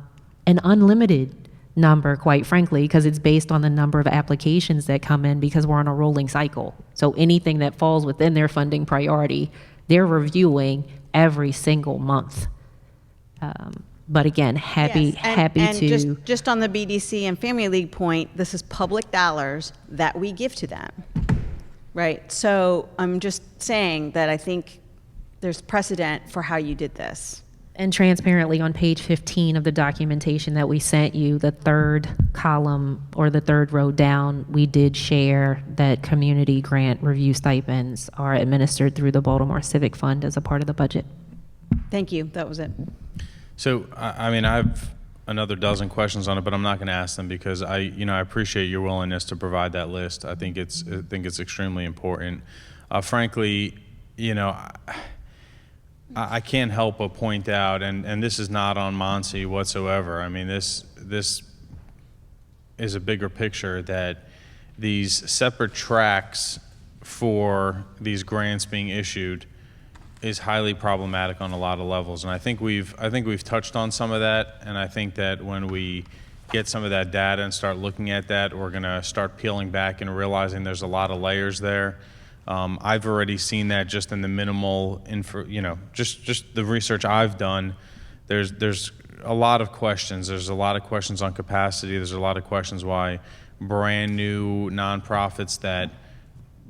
unlimited number, quite frankly, because it's based on the number of applications that come in, because we're on a rolling cycle. So anything that falls within their funding priority, they're reviewing every single month. But again, happy And to. just on the BDC and Family League point, this is public dollars that we give to them, right? So I'm just saying that I think there's precedent for how you did this. And transparently, on page 15 of the documentation that we sent you, the third column or the third row down, we did share that community grant review stipends are administered through the Baltimore Civic Fund as a part of the budget. Thank you, that was it. So, I mean, I have another dozen questions on it, but I'm not going to ask them because I appreciate your willingness to provide that list. I think it's extremely important. Frankly, I can't help but point out, and this is not on Monsi whatsoever. I mean, this is a bigger picture that these separate tracks for these grants being issued is highly problematic on a lot of levels. And I think we've touched on some of that. And I think that when we get some of that data and start looking at that, we're going to start peeling back and realizing there's a lot of layers there. I've already seen that just in the minimal info, just the research I've done. There's a lot of questions. There's a lot of questions on capacity. There's a lot of questions why brand new nonprofits that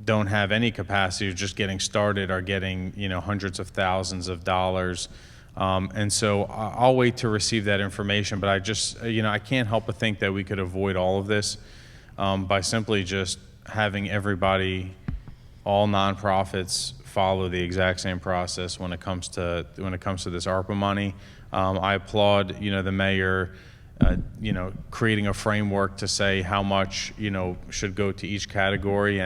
don't have any capacity or just getting started are getting, hundreds of thousands of dollars. And so I'll wait to receive that information, but I just, I can't help but think that we could avoid all of this by simply just having everybody, all nonprofits, follow the exact same process when it comes to this ARPA money. I applaud, the mayor, creating a framework to say how much, should go to each category.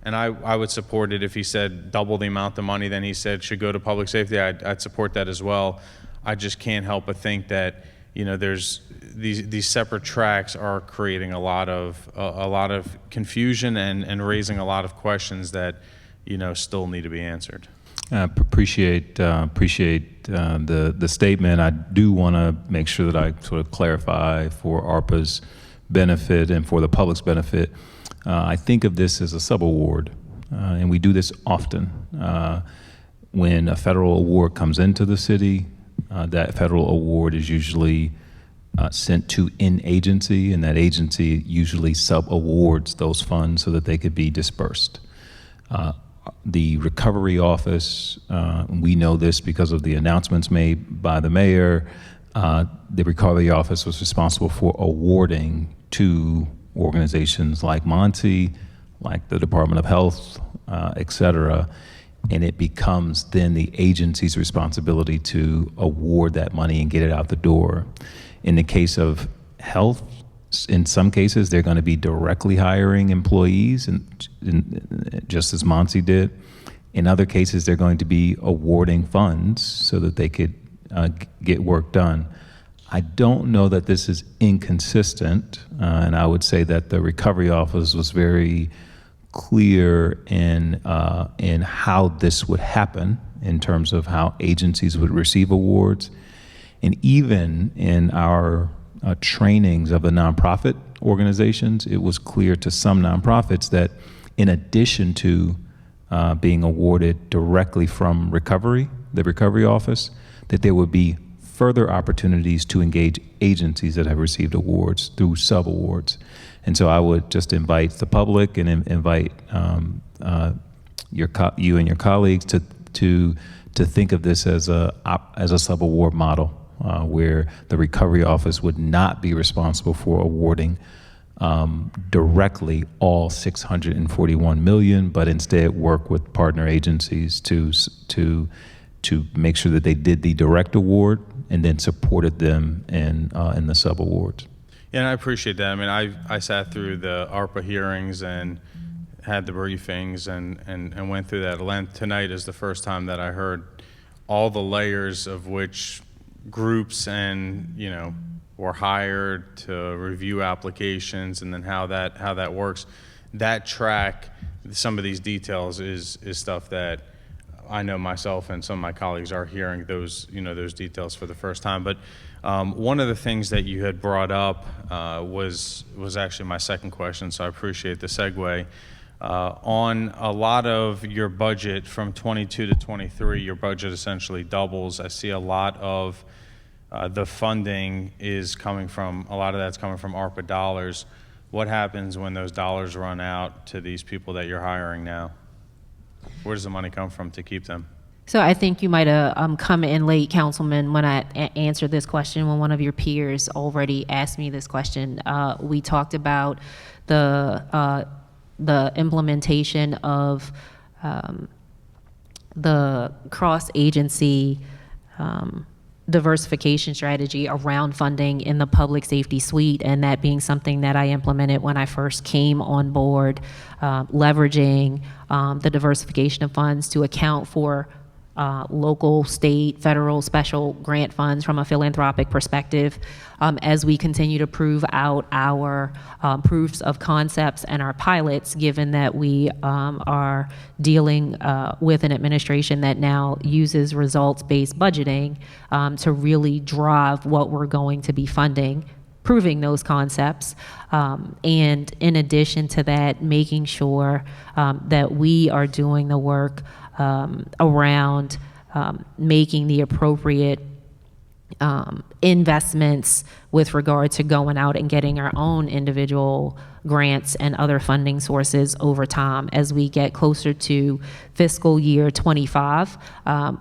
And I would support it if he said double the amount of money than he said should go to public safety. I'd support that as well. I just can't help but think that, there's these separate tracks are creating a lot of confusion and raising a lot of questions that, still need to be answered. Appreciate the statement. I do want to make sure that I sort of clarify for ARPA's benefit and for the public's benefit. I think of this as a subaward, and we do this often. When a federal award comes into the city, that federal award is usually sent to an agency, and that agency usually subawards those funds so that they could be dispersed. The Recovery Office, we know this because of the announcements made by the mayor, the Recovery Office was responsible for awarding to organizations like Monty, like the Department of Health, et cetera, and it becomes then the agency's responsibility to award that money and get it out the door. In the case of health, in some cases, they're going to be directly hiring employees, and just as Monty did. In other cases, they're going to be awarding funds so that they could get work done. I don't know that this is inconsistent, and I would say that the Recovery Office was very clear in how this would happen in terms of how agencies would receive awards. And even in our trainings of the nonprofit organizations, it was clear to some nonprofits that in addition to being awarded directly from the Recovery Office, that there would be further opportunities to engage agencies that have received awards through subawards. And so I would just invite the public and invite you and your colleagues to think of this as a subaward model, where the Recovery Office would not be responsible for awarding directly all $641 million, but instead work with partner agencies to make sure that they did the direct award and then supported them in the subawards. Yeah, and I appreciate that. I mean, I sat through the ARPA hearings and had the briefings and went through that at length. Tonight is the first time that I heard all the layers of which groups were hired to review applications, and then how that works. That track, some of these details is stuff that I know myself and some of my colleagues are hearing those details for the first time. But one of the things that you had brought up was actually my second question, so I appreciate the segue. On a lot of your budget from 22 to 23, your budget essentially doubles. I see a lot of the funding is coming from, a lot of that's coming from ARPA dollars. What happens when those dollars run out to these people that you're hiring now? Where does the money come from to keep them? So I think you might have come in late, Councilman, when I answered this question, when one of your peers already asked me this question. We talked about the implementation of the cross-agency diversification strategy around funding in the public safety suite, and that being something that I implemented when I first came on board, leveraging the diversification of funds to account for local, state, federal, special grant funds from a philanthropic perspective. As we continue to prove out our proofs of concepts and our pilots, given that we are dealing with an administration that now uses results-based budgeting to really drive what we're going to be funding, proving those concepts, and in addition to that, making sure that we are doing the work around making the appropriate investments with regard to going out and getting our own individual grants and other funding sources over time. As we get closer to fiscal year 25,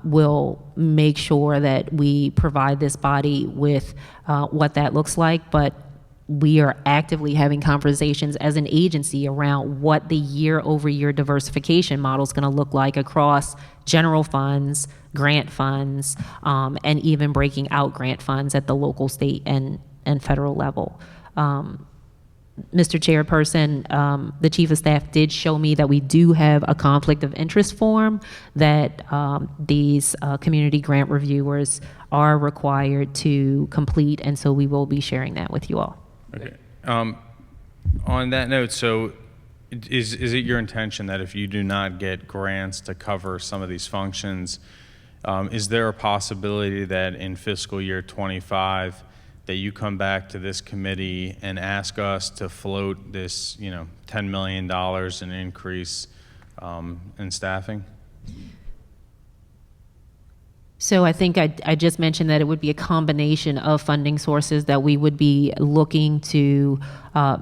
we'll make sure that we provide this body with what that looks like, but we are actively having conversations as an agency around what the year-over-year diversification model is going to look like across general funds, grant funds, and even breaking out grant funds at the local, state, and federal level. Mr. Chairperson, the Chief of Staff did show me that we do have a conflict of interest form that these community grant reviewers are required to complete, and so we will be sharing that with you all. Okay. On that note, so is it your intention that if you do not get grants to cover some of these functions, is there a possibility that in fiscal year 25 that you come back to this committee and ask us to float this, $10 million in increase in staffing? So I think I just mentioned that it would be a combination of funding sources that we would be looking to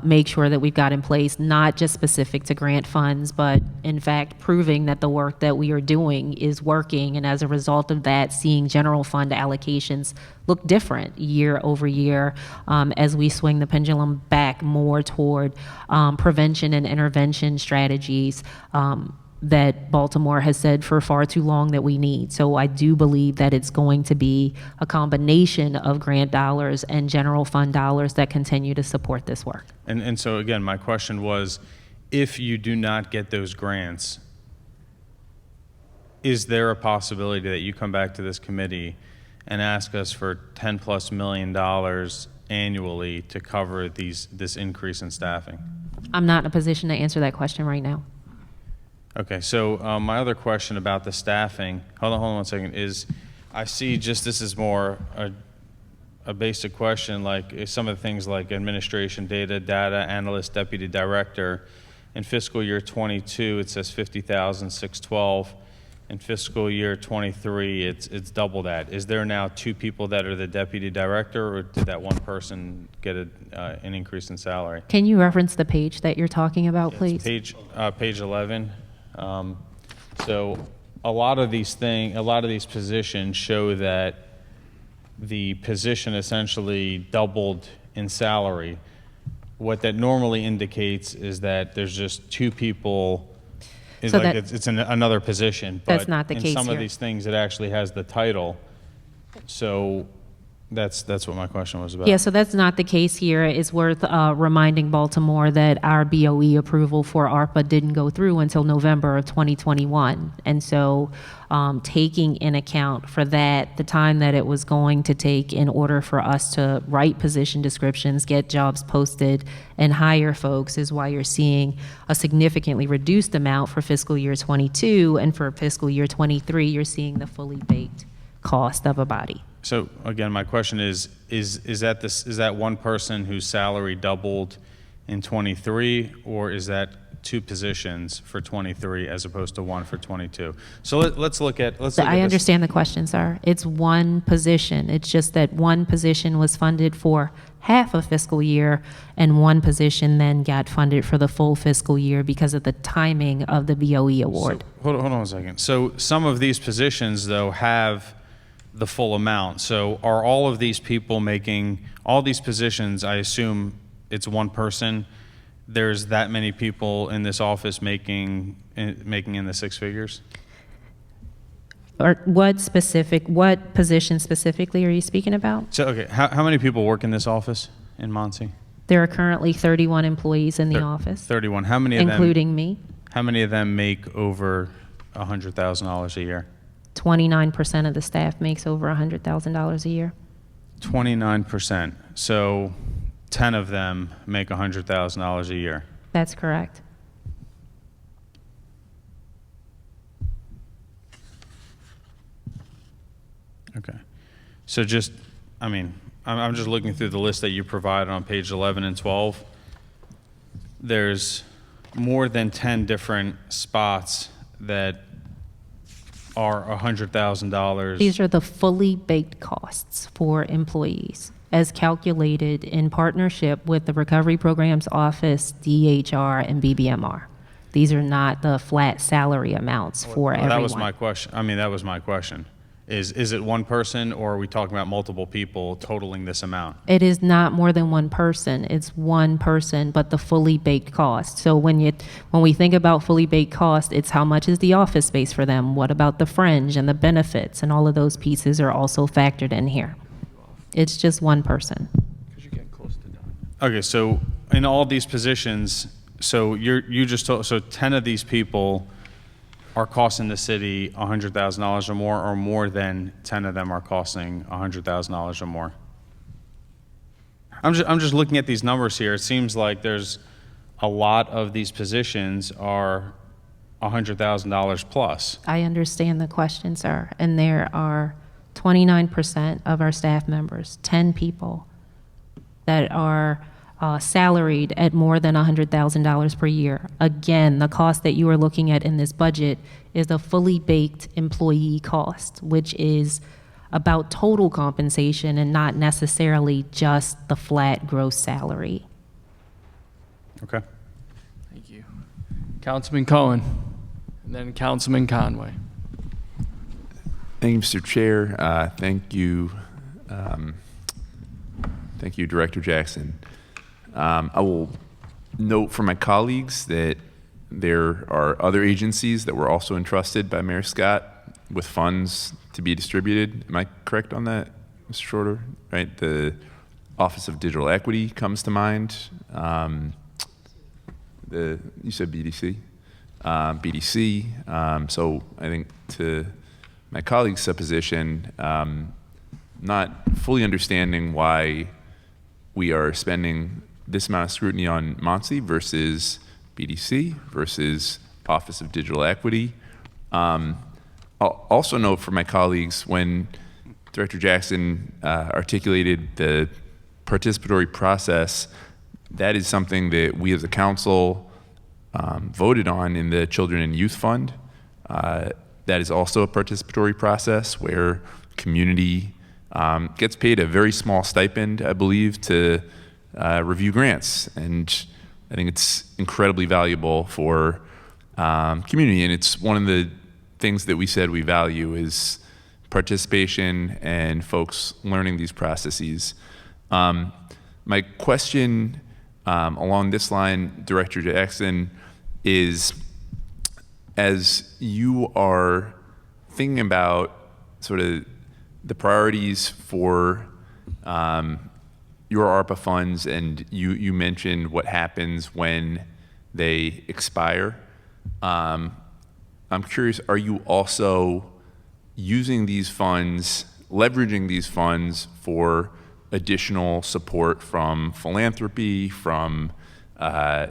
make sure that we've got in place, not just specific to grant funds, but in fact proving that the work that we are doing is working, and as a result of that, seeing general fund allocations look different year over year as we swing the pendulum back more toward prevention and intervention strategies that Baltimore has said for far too long that we need. So I do believe that it's going to be a combination of grant dollars and general fund dollars that continue to support this work. And so again, my question was, if you do not get those grants, is there a possibility that you come back to this committee and ask us for $10+ million annually to cover this increase in staffing? I'm not in a position to answer that question right now. Okay, so my other question about the staffing, hold on 1 second, is I see this is more a basic question, like some of the things like administration, data analyst, deputy director. In fiscal year 22, it says 50,612. In fiscal year 23, it's double that. Is there now 2 people that are the deputy director, or did that one person get an increase in salary? Can you reference the page that you're talking about, please? Page 11. So a lot of these positions show that the position essentially doubled in salary. What that normally indicates is that there's just 2 people. It's So like that- it's another position. But That's not the in case some of here. these things, it actually has the title. So that's what my question was about. Yeah, so that's not the case here. It's worth reminding Baltimore that our BOE approval for ARPA didn't go through until November of 2021. And so taking in account for that, the time that it was going to take in order for us to write position descriptions, get jobs posted, and hire folks is why you're seeing a significantly reduced amount for fiscal year 22, and for fiscal year 23, you're seeing the fully baked cost of a body. So again, my question is that one person whose salary doubled in 23, or is that 2 positions for 23 as opposed to 1 for 22. So let's look at I understand the question, sir. It's one position. It's just that one position was funded for half a fiscal year, and one position then got funded for the full fiscal year because of the timing of the BOE award. So, hold on a second. So some of these positions, though, have the full amount. So are all of these people making, all these positions, I assume it's one person, there's that many people in this office making in the 6 figures? Or what position specifically are you speaking about? So, okay, how many people work in this office in Muncie? There are currently 31 employees in the office, 31. How many of them? including me. How many of them make over $100,000 a year? 29% of the staff makes over $100,000 a year. 29%. So 10 of them make $100,000 a year. That's correct. Okay. So just, I mean, I'm just looking through the list that you provided on page 11 and 12. There's more than 10 different spots that are $100,000. These are the fully baked costs for employees as calculated in partnership with the Recovery Programs Office, DHR, and BBMR. These are not the flat salary amounts for everyone. That was my question. I mean, that was my question. Is it one person, or are we talking about multiple people totaling this amount? It is not more than one person. It's one person, but the fully baked cost. So when we think about fully baked cost, it's how much is the office space for them? What about the fringe and the benefits? And all of those pieces are also factored in here. It's just one person. Okay, so in all these positions, so you just told, so 10 of these people are costing the city $100,000 or more than 10 of them are costing $100,000 or more? I'm just looking at these numbers here. It seems like there's a lot of these positions are $100,000 plus. I understand the question, sir. And there are 29% of our staff members, 10 people, that are salaried at more than $100,000 per year. Again, the cost that you are looking at in this budget is the fully baked employee cost, which is about total compensation and not necessarily just the flat gross salary. Okay. Thank you. Councilman Cohen, and then Councilman Conway. Thank you, Mr. Chair. Thank you, Director Jackson. I will note for my colleagues that there are other agencies that were also entrusted by Mayor Scott with funds to be distributed. Am I correct on that, Mr. Schroeder? Right, the Office of Digital Equity comes to mind. You said BDC. BDC. So I think to my colleague's supposition, not fully understanding why we are spending this amount of scrutiny on Muncie versus BDC versus Office of Digital Equity. I'll also note for my colleagues, when Director Jackson articulated the participatory process, that is something that we as a council voted on in the Children and Youth Fund. That is also a participatory process where community gets paid a very small stipend, I believe, to review grants. And I think it's incredibly valuable for community. And it's one of the things that we said we value is participation and folks learning these processes. My question along this line, Director Jackson, is as you are thinking about sort of the priorities for your ARPA funds, and you mentioned what happens when they expire. I'm curious, are you also using these funds, leveraging these funds for additional support from philanthropy, from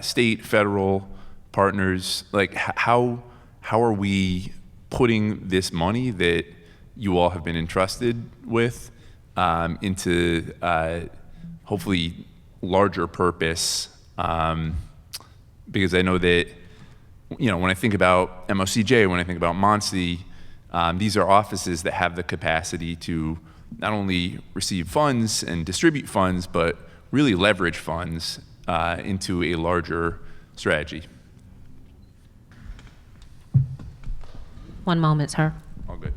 state, federal partners? Like how are we putting this money that you all have been entrusted with into hopefully larger purpose? Because I know that when I think about MOCJ, when I think about MONSE, these are offices that have the capacity to not only receive funds and distribute funds, but really leverage funds into a larger strategy. 1 moment, sir. All good.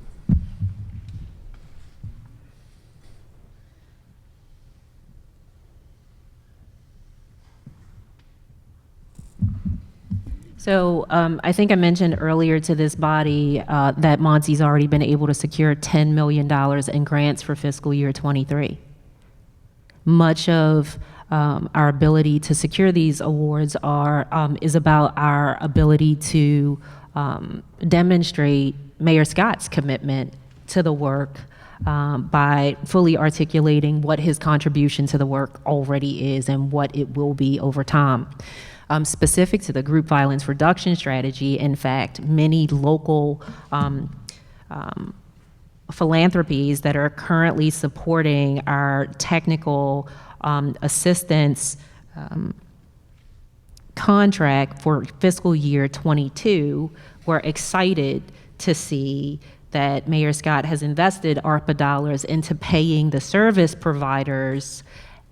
So I think I mentioned earlier to this body that MONSE's already been able to secure $10 million in grants for fiscal year 23. Much of our ability to secure these awards is about our ability to demonstrate Mayor Scott's commitment to the work by fully articulating what his contribution to the work already is and what it will be over time. Specific to the group violence reduction strategy, in fact, many local philanthropies that are currently supporting our technical assistance contract for fiscal year 22 were excited to see that Mayor Scott has invested ARPA dollars into paying the service providers,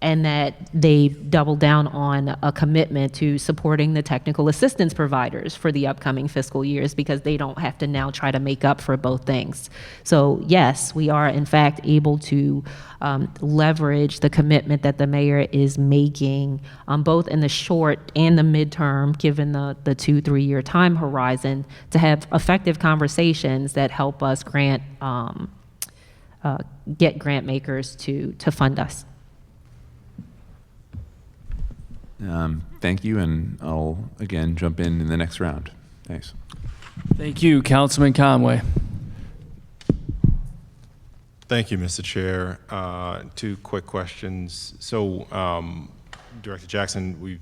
and that they doubled down on a commitment to supporting the technical assistance providers for the upcoming fiscal years, because they don't have to now try to make up for both things. So yes, we are in fact able to leverage the commitment that the mayor is making both in the short and the midterm, given the 2-3 year time horizon, to have effective conversations that help us get grant makers to fund us. Thank you, and I'll again jump in the next round. Thanks. Thank you, Councilman Conway. Thank you, Mr. Chair. 2 quick questions. So, Director Jackson,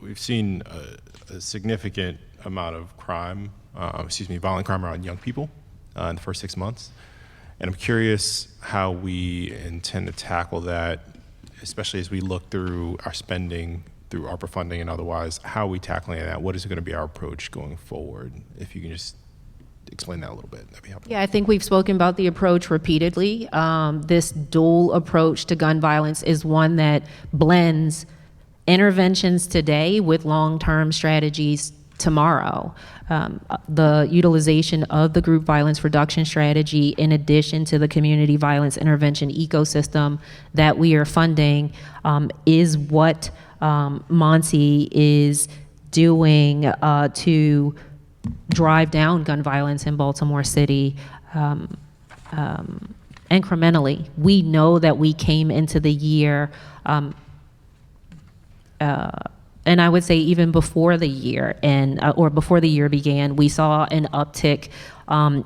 we've seen a significant amount of crime, violent crime around young people in the first 6 months, and I'm curious how we intend to tackle that, especially as we look through our spending through ARPA funding and otherwise. How are we tackling that? What is going to be our approach going forward? If you can just explain that a little bit, that'd be helpful. Yeah, I think we've spoken about the approach repeatedly. This dual approach to gun violence is one that blends interventions today with long-term strategies tomorrow. The utilization of the group violence reduction strategy, in addition to the community violence intervention ecosystem that we are funding, is what MONSE is doing to drive down gun violence in Baltimore City incrementally. We know that we came into the year, and I would say even before the year or before the year began, we saw an uptick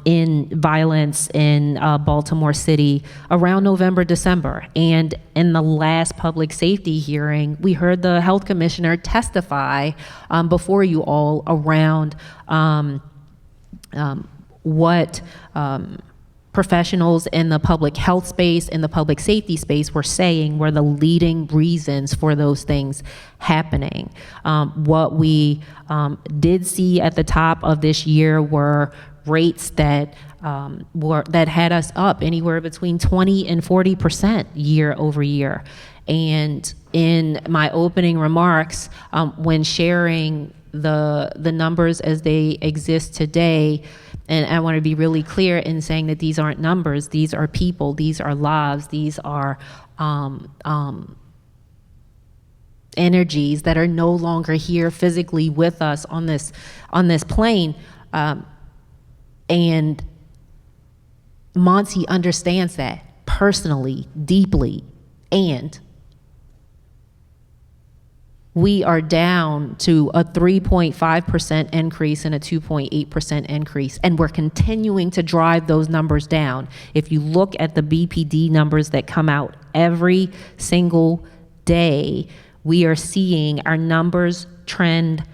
in violence in Baltimore City around November, December. And in the last public safety hearing, we heard the health commissioner testify before you all around what professionals in the public health space, in the public safety space, were saying were the leading reasons for those things happening. What we did see at the top of this year were rates that had us up anywhere between 20 and 40% year over year. And in my opening remarks, when sharing the numbers as they exist today, and I want to be really clear in saying that these aren't numbers, these are people, these are lives, these are energies that are no longer here physically with us on this plane. And MONSE understands that personally, deeply, and we are down to a 3.5% increase and a 2.8% increase, and we're continuing to drive those numbers down. If you look at the BPD numbers that come out every single day, we are seeing our numbers trend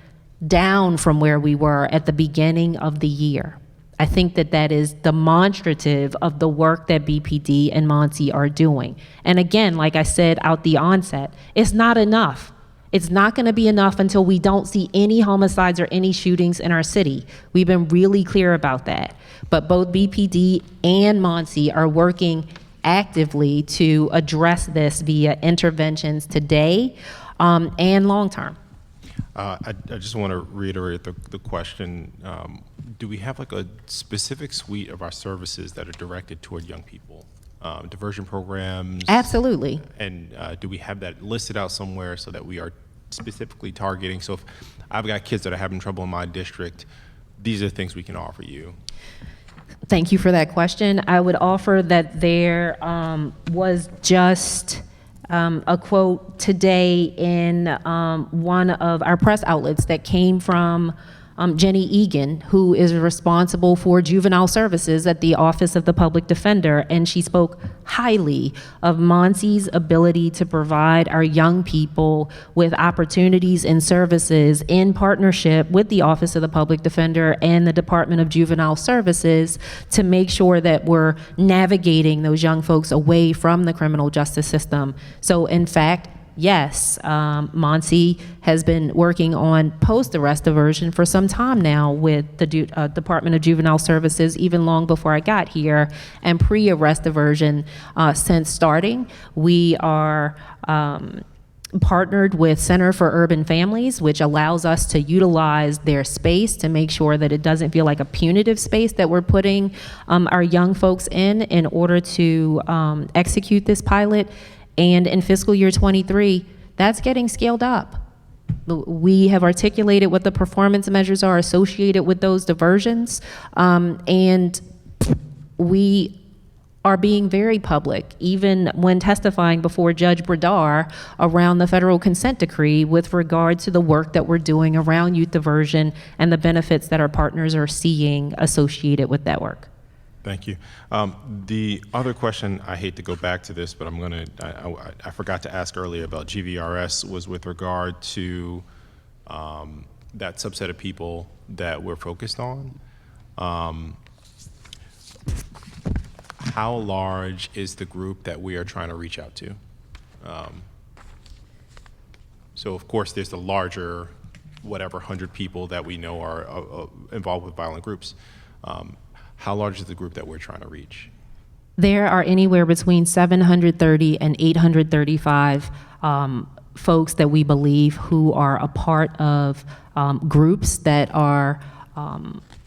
down from where we were at the beginning of the year. I think that is demonstrative of the work that BPD and MONSE are doing. And again, like I said out the onset, it's not enough. It's not going to be enough until we don't see any homicides or any shootings in our city. We've been really clear about that. But both BPD and MONSE are working actively to address this via interventions today and long term. I just want to reiterate the question. Do we have like a specific suite of our services that are directed toward young people? Diversion programs? Absolutely. And do we have that listed out somewhere so that we are specifically targeting? So if I've got kids that are having trouble in my district, these are things we can offer you. Thank you for that question. I would offer that there was just a quote today in one of our press outlets that came from Jenny Egan, who is responsible for juvenile services at the Office of the Public Defender, and she spoke highly of MONSE's ability to provide our young people with opportunities and services in partnership with the Office of the Public Defender and the Department of Juvenile Services to make sure that we're navigating those young folks away from the criminal justice system. So in fact, yes, MONSE has been working on post-arrest diversion for some time now with the Department of Juvenile Services, even long before I got here, and pre-arrest diversion since starting. We are partnered with Center for Urban Families, which allows us to utilize their space to make sure that it doesn't feel like a punitive space that we're putting our young folks in order to execute this pilot. And in fiscal year 23, that's getting scaled up. We have articulated what the performance measures are associated with those diversions, and we are being very public, even when testifying before Judge Bradar around the federal consent decree with regard to the work that we're doing around youth diversion and the benefits that our partners are seeing associated with that work. Thank you. The other question, I hate to go back to this, but I forgot to ask earlier about GVRS, was with regard to that subset of people that we're focused on. How large is the group that we are trying to reach out to? So of course there's the larger, whatever 100 people that we know are involved with violent groups. How large is the group that we're trying to reach? There are anywhere between 730 and 835 folks that we believe who are a part of groups that are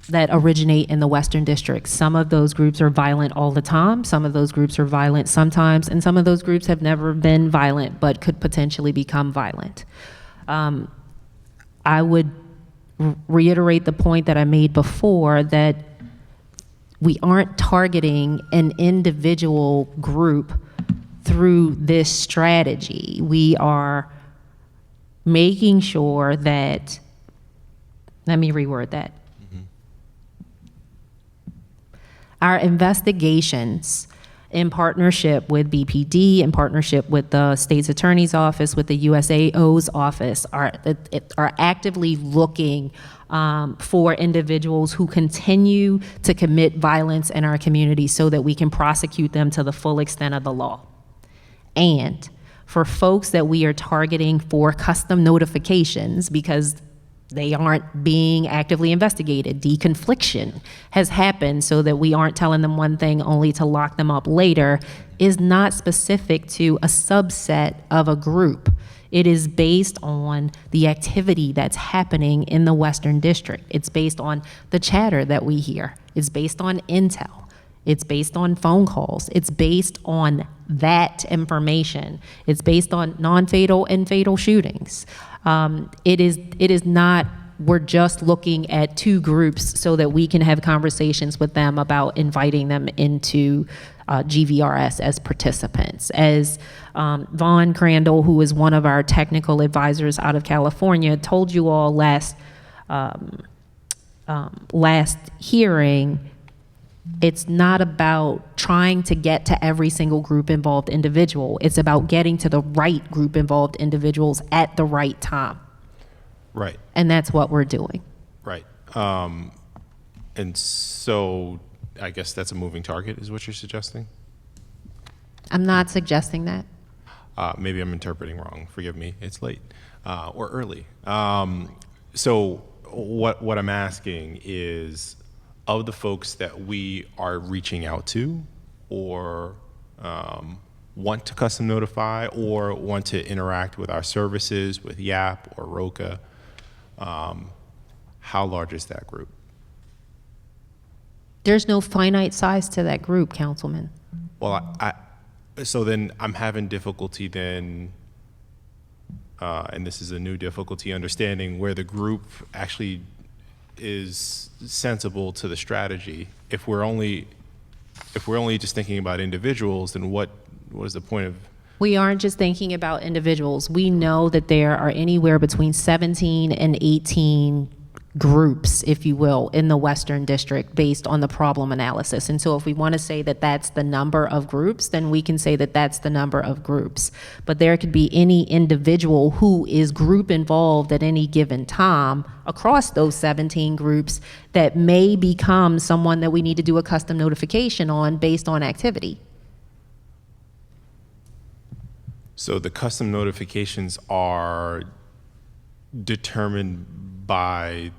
that originate in the Western District. Some of those groups are violent all the time. Some of those groups are violent sometimes, and some of those groups have never been violent but could potentially become violent. I would reiterate the point that I made before, that we aren't targeting an individual group through this strategy. We are making sure that, let me reword that. Our investigations in partnership with BPD, in partnership with the state's attorney's office, with the USAO's office, are actively looking for individuals who continue to commit violence in our community so that we can prosecute them to the full extent of the law. And for folks that we are targeting for custom notifications because they aren't being actively investigated, deconfliction has happened so that we aren't telling them one thing only to lock them up later, is not specific to a subset of a group. It is based on the activity that's happening in the Western District. It's based on the chatter that we hear. It's based on intel. It's based on phone calls. It's based on that information. It's based on non-fatal and fatal shootings. It is not, we're just looking at two groups so that we can have conversations with them about inviting them into GVRS as participants. As Vaughn Crandall, who is one of our technical advisors out of California, told you all last hearing, it's not about trying to get to every single group involved individual. It's about getting to the right group involved individuals at the right time. Right. And that's what we're doing. Right. And so I guess that's a moving target is what you're suggesting? I'm not suggesting that. Maybe I'm interpreting wrong. Forgive me. It's late or early. So what I'm asking is, of the folks that we are reaching out to, or want to custom notify, or want to interact with our services, with YAP or ROCA, how large is that group? There's no finite size to that group, Councilman. Well, so then I'm having difficulty then, and this is a new difficulty, understanding where the group actually is sensible to the strategy. If we're only just thinking about individuals, then what is the point of? We aren't just thinking about individuals. We know that there are anywhere between 17 and 18 groups, if you will, in the Western District based on the problem analysis. And so if we want to say that that's the number of groups, then we can say that that's the number of groups. But there could be any individual who is group involved at any given time across those 17 groups that may become someone that we need to do a custom notification on based on activity. So the custom notifications are determined by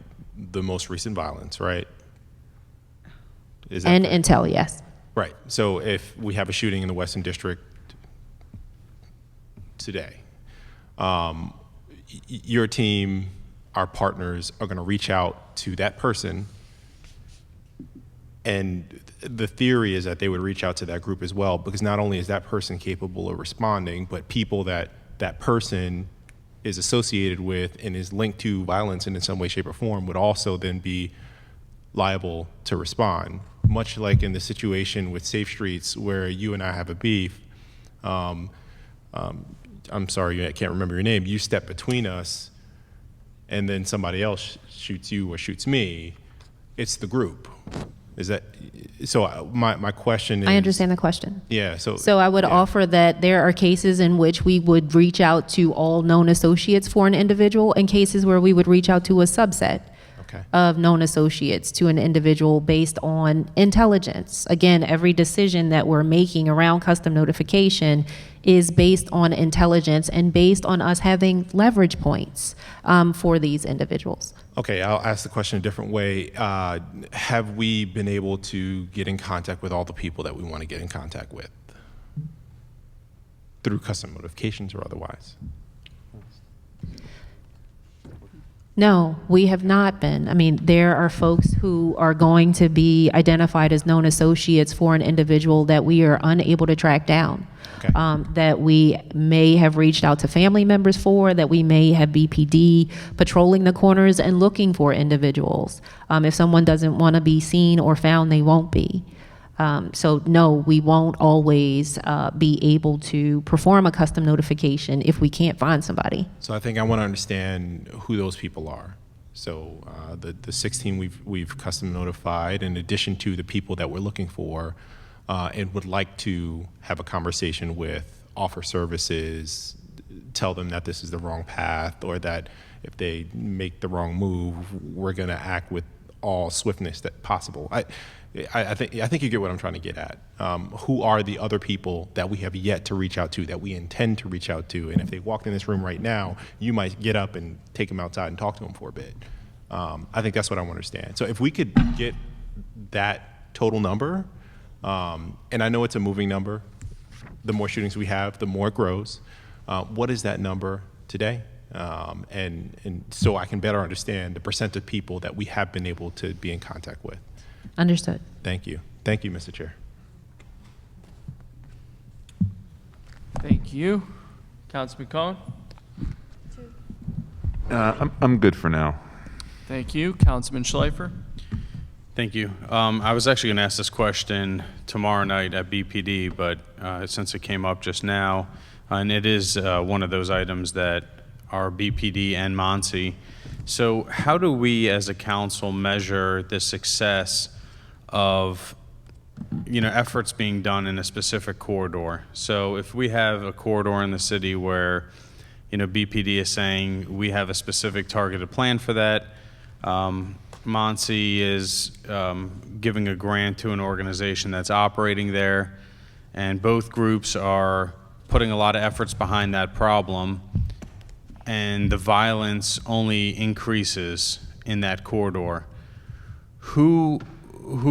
the most recent violence, right? Is that And correct? intel, yes. Right. So if we have a shooting in the Western District today, your team, our partners, are going to reach out to that person, and the theory is that they would reach out to that group as well, because not only is that person capable of responding, but people that that person is associated with and is linked to violence in some way, shape, or form would also then be liable to respond. Much like in the situation with Safe Streets, where you and I have a beef, I'm sorry, I can't remember your name, you step between us, and then somebody else shoots you or shoots me, it's the group. Is that, so my question is. I understand the question. Yeah, So I would yeah. offer that there are cases in which we would reach out to all known associates for an individual, and cases where we would reach out to a subset of known associates to an individual based on intelligence. Again, every decision that we're making around custom notification is based on intelligence and based on us having leverage points for these individuals. Okay, I'll ask the question a different way. Have we been able to get in contact with all the people that we want to get in contact with through custom notifications or otherwise? No, we have not been. I mean, there are folks who are going to be identified as known associates for an individual that we are unable to track down. That we may have reached out to family members for, that we may have BPD patrolling the corners and looking for individuals. If someone doesn't want to be seen or found, they won't be. So no, we won't always be able to perform a custom notification if we can't find somebody. So I think I want to understand who those people are. So the 16 we've custom notified, in addition to the people that we're looking for, and would like to have a conversation with, offer services, tell them that this is the wrong path, or that if they make the wrong move, we're going to act with all swiftness that possible. I think you get what I'm trying to get at. Who are the other people that we have yet to reach out to, that we intend to reach out to? And if they walked in this room right now, you might get up and take them outside and talk to them for a bit. I think that's what I want to understand. So if we could get that total number, and I know it's a moving number, the more shootings we have, the more it grows. What is that number today? And so I can better understand the percent of people that we have been able to be in contact with. Understood. Thank you. Thank you, Mr. Chair. Thank you. Councilman Cohen? I'm good for now. Thank you. Councilman Schleifer? Thank you. I was actually going to ask this question tomorrow night at BPD, but since it came up just now, and it is one of those items that are BPD and MONSE. So how do we as a council measure the success of efforts being done in a specific corridor? So if we have a corridor in the city where BPD is saying we have a specific targeted plan for that, MONSE is giving a grant to an organization that's operating there, and both groups are putting a lot of efforts behind that problem, and the violence only increases in that corridor. Who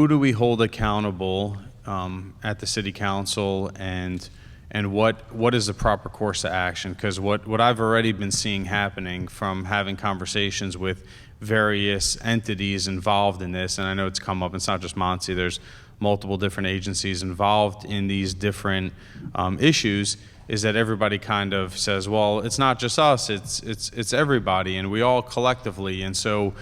do we hold accountable at the city council, and what is the proper course of action? Because what I've already been seeing happening from having conversations with various entities involved in this, and I know it's come up, it's not just Monty, there's multiple different agencies involved in these different issues, is that everybody kind of says, well, it's not just us, it's everybody, and we all collectively. And so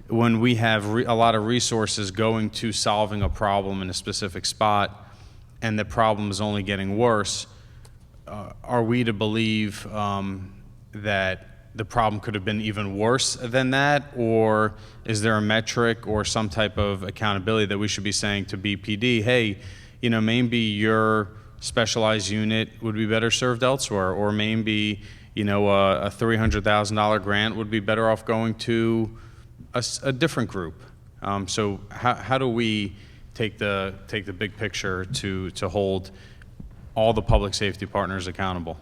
when we have a lot of resources going to solving a problem in a specific spot, and the problem is only getting worse, are we to believe that the problem could have been even worse than that? Or is there a metric or some type of accountability that we should be saying to BPD, hey, maybe your specialized unit would be better served elsewhere, or maybe, a $300,000 grant would be better off going to a different group. So how do we take the big picture to hold all the public safety partners accountable?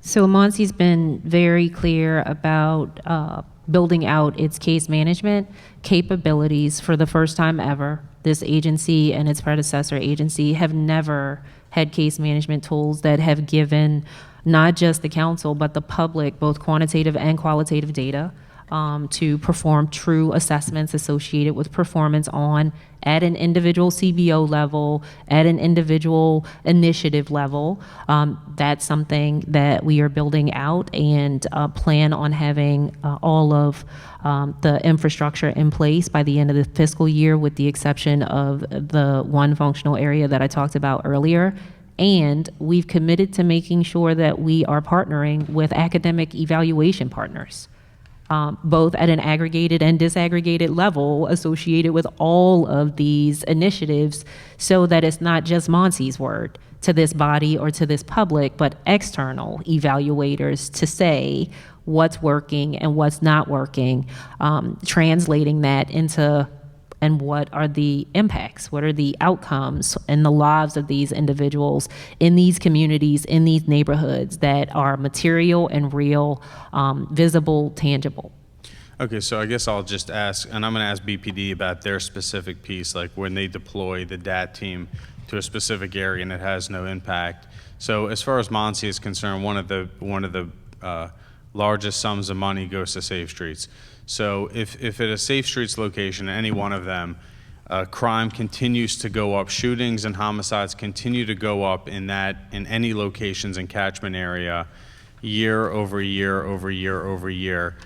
So Monty's been very clear about building out its case management capabilities. For the first time ever, this agency and its predecessor agency have never had case management tools that have given not just the council, but the public, both quantitative and qualitative data to perform true assessments associated with performance at an individual CBO level, at an individual initiative level. That's something that we are building out and plan on having all of the infrastructure in place by the end of the fiscal year, with the exception of the one functional area that I talked about earlier. And we've committed to making sure that we are partnering with academic evaluation partners, both at an aggregated and disaggregated level associated with all of these initiatives, so that it's not just Monty's word to this body or to this public, but external evaluators to say what's working and what's not working, translating that into and what are the impacts, what are the outcomes in the lives of these individuals in these communities, in these neighborhoods that are material and real, visible, tangible. Okay, so I guess I'll just ask, and I'm going to ask BPD about their specific piece, like when they deploy the DAT team to a specific area and it has no impact. So as far as Monty is concerned, one of the largest sums of money goes to Safe Streets. So if at a Safe Streets location, any one of them, crime continues to go up, shootings and homicides continue to go up in any locations in catchment area, year over year over year over year,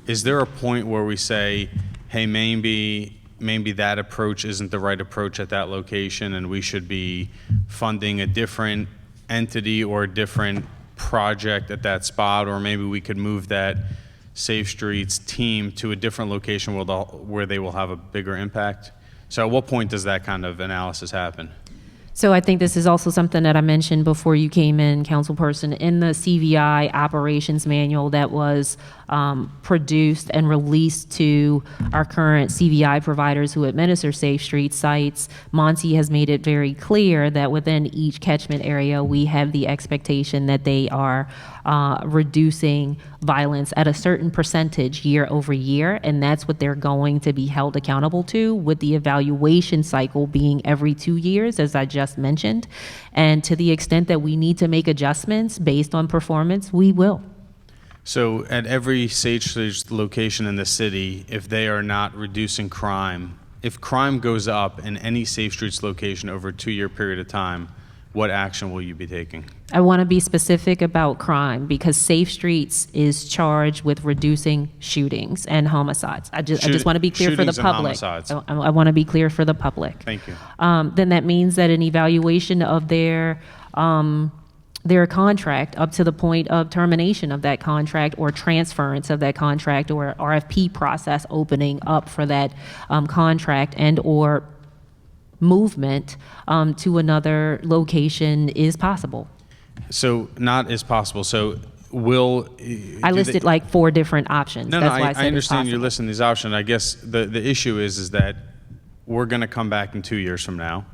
is there a point where we say, hey, maybe that approach isn't the right approach at that location, and we should be funding a different entity or a different project at that spot, or maybe we could move that Safe Streets team to a different location where they will have a bigger impact? So at what point does that kind of analysis happen? So I think this is also something that I mentioned before you came in, Councilperson, in the CVI operations manual that was produced and released to our current CVI providers who administer Safe Street sites. Monty has made it very clear that within each catchment area, we have the expectation that they are reducing violence at a certain percentage year over year, and that's what they're going to be held accountable to, with the evaluation cycle being every 2 years, as I just mentioned. And to the extent that we need to make adjustments based on performance, we will. So at every Safe Streets location in the city, if they are not reducing crime, if crime goes up in any Safe Streets location over a 2-year period of time, what action will you be taking? I want to be specific about crime, because Safe Streets is charged with reducing shootings and homicides. I just want to be clear for the public. I want to be clear for the public. Thank you. Then that means that an evaluation of their contract up to the point of termination of that contract, or transference of that contract, or RFP process opening up for that contract, and or movement to another location is possible. So not is possible. So I listed like 4 different options. No, That's why I said I understand you're listing these options. I guess the issue is that we're going to come back in 2 years from now,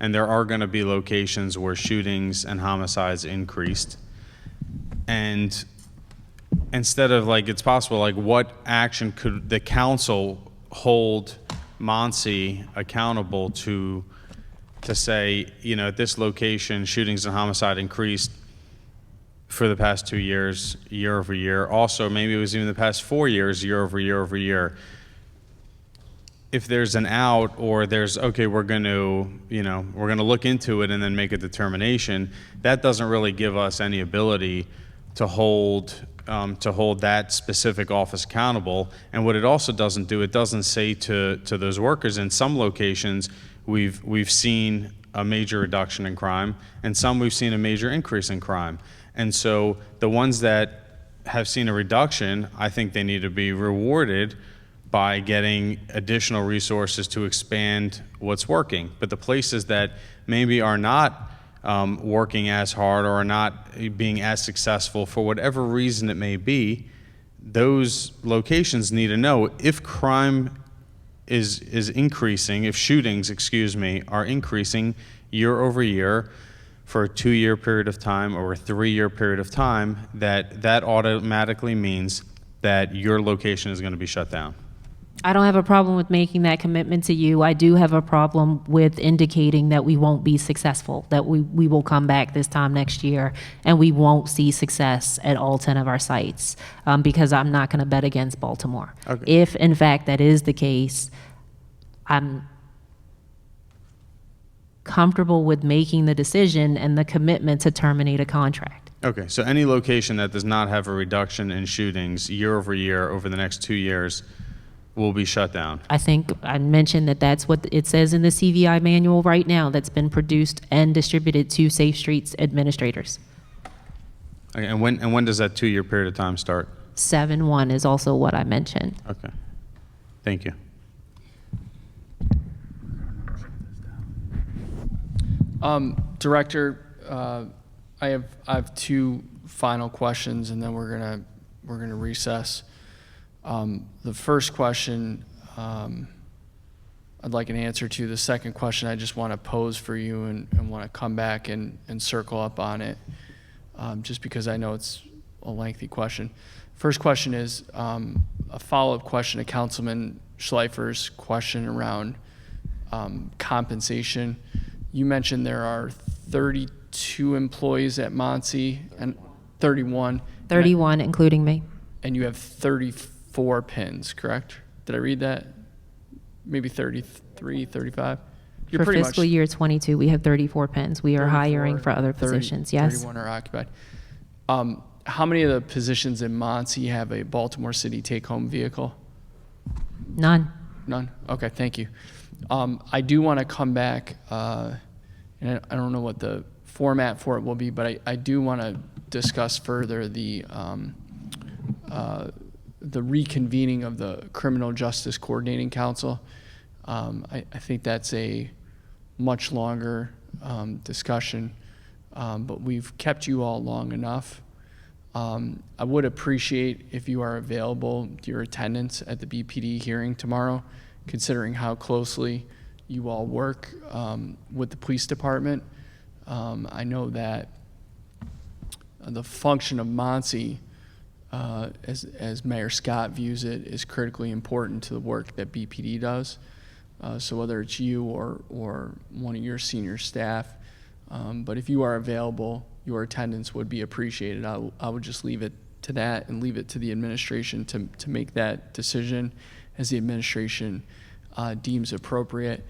and there are going to be locations where shootings and homicides increased. And instead of like, it's possible, like what action could the council hold Muncie accountable to say, you know, at this location, shootings and homicide increased for the past 2 years, year over year. Also, maybe it was even the past 4 years, year over year over year. If there's an out, or there's, okay, we're going to look into it and then make a determination, that doesn't really give us any ability to hold that specific office accountable. And what it also doesn't do, it doesn't say to those workers, in some locations we've seen a major reduction in crime, and some we've seen a major increase in crime. And so the ones that have seen a reduction, I think they need to be rewarded by getting additional resources to expand what's working. But the places that maybe are not working as hard or are not being as successful for whatever reason it may be, those locations need to know if crime is increasing, if shootings, are increasing year over year for a 2-year period of time or a 3-year period of time, that automatically means that your location is going to be shut down. I don't have a problem with making that commitment to you. I do have a problem with indicating that we won't be successful, that we will come back this time next year and we won't see success at all 10 of our sites, because I'm not going to bet against Baltimore. Okay. If, in fact, that is the case, I'm comfortable with making the decision and the commitment to terminate a contract. Okay, so any location that does not have a reduction in shootings year over year over the next 2 years will be shut down. I think I mentioned that that's what it says in the CVI manual right now that's been produced and distributed to Safe Streets administrators. Okay, and when does that 2-year period of time start? 7/1 is also what I mentioned. Okay, thank you. Director, I have 2 final questions, and then we're gonna recess. The first question, I'd like an answer to. The second question, I just want to pose for you and want to come back and circle up on it, just because I know it's a lengthy question. First question is a follow-up question to Councilman Schleifer's question around compensation. You mentioned there are 32 employees at Muncie and 31. 31, including me. And you have 34 pins, correct? Did I read that? Maybe 33, 35? You're For pretty fiscal much year 22, we have 34 pins. We are 34, hiring for other 30, positions, yes. 31 are occupied. How many of the positions in Muncie have a Baltimore City take-home vehicle? None. None? Okay, thank you. I do want to come back, and I don't know what the format for it will be, but I do want to discuss further the reconvening of the Criminal Justice Coordinating Council. I think that's a much longer discussion, but we've kept you all long enough. I would appreciate if you are available, your attendance at the BPD hearing tomorrow, considering how closely you all work with the police department. I know that the function of Muncie, as Mayor Scott views it, is critically important to the work that BPD does. So whether it's you or one of your senior staff, but if you are available, your attendance would be appreciated. I would just leave it to that and leave it to the administration to make that decision as the administration deems appropriate.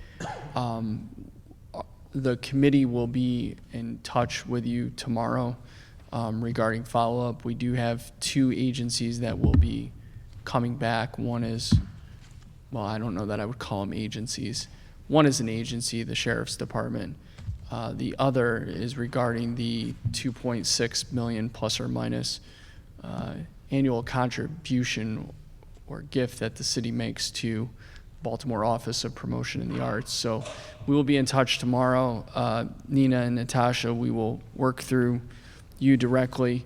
The committee will be in touch with you tomorrow regarding follow-up. We do have 2 agencies that will be coming back. One is, well, I don't know that I would call them agencies. One is an agency, the Sheriff's Department. The other is regarding the 2.6 million plus or minus annual contribution or gift that the city makes to Baltimore Office of Promotion in the Arts. So we will be in touch tomorrow. Nina and Natasha, we will work through you directly,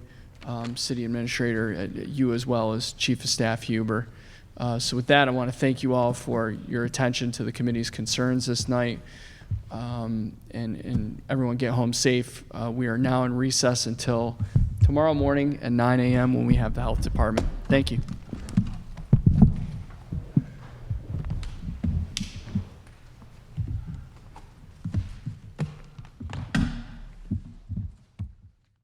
City Administrator, you as well as Chief of Staff Huber. So with that, I want to thank you all for your attention to the committee's concerns this night. and everyone get home safe. We are now in recess until tomorrow morning at 9 a.m. when we have the health department. Thank you.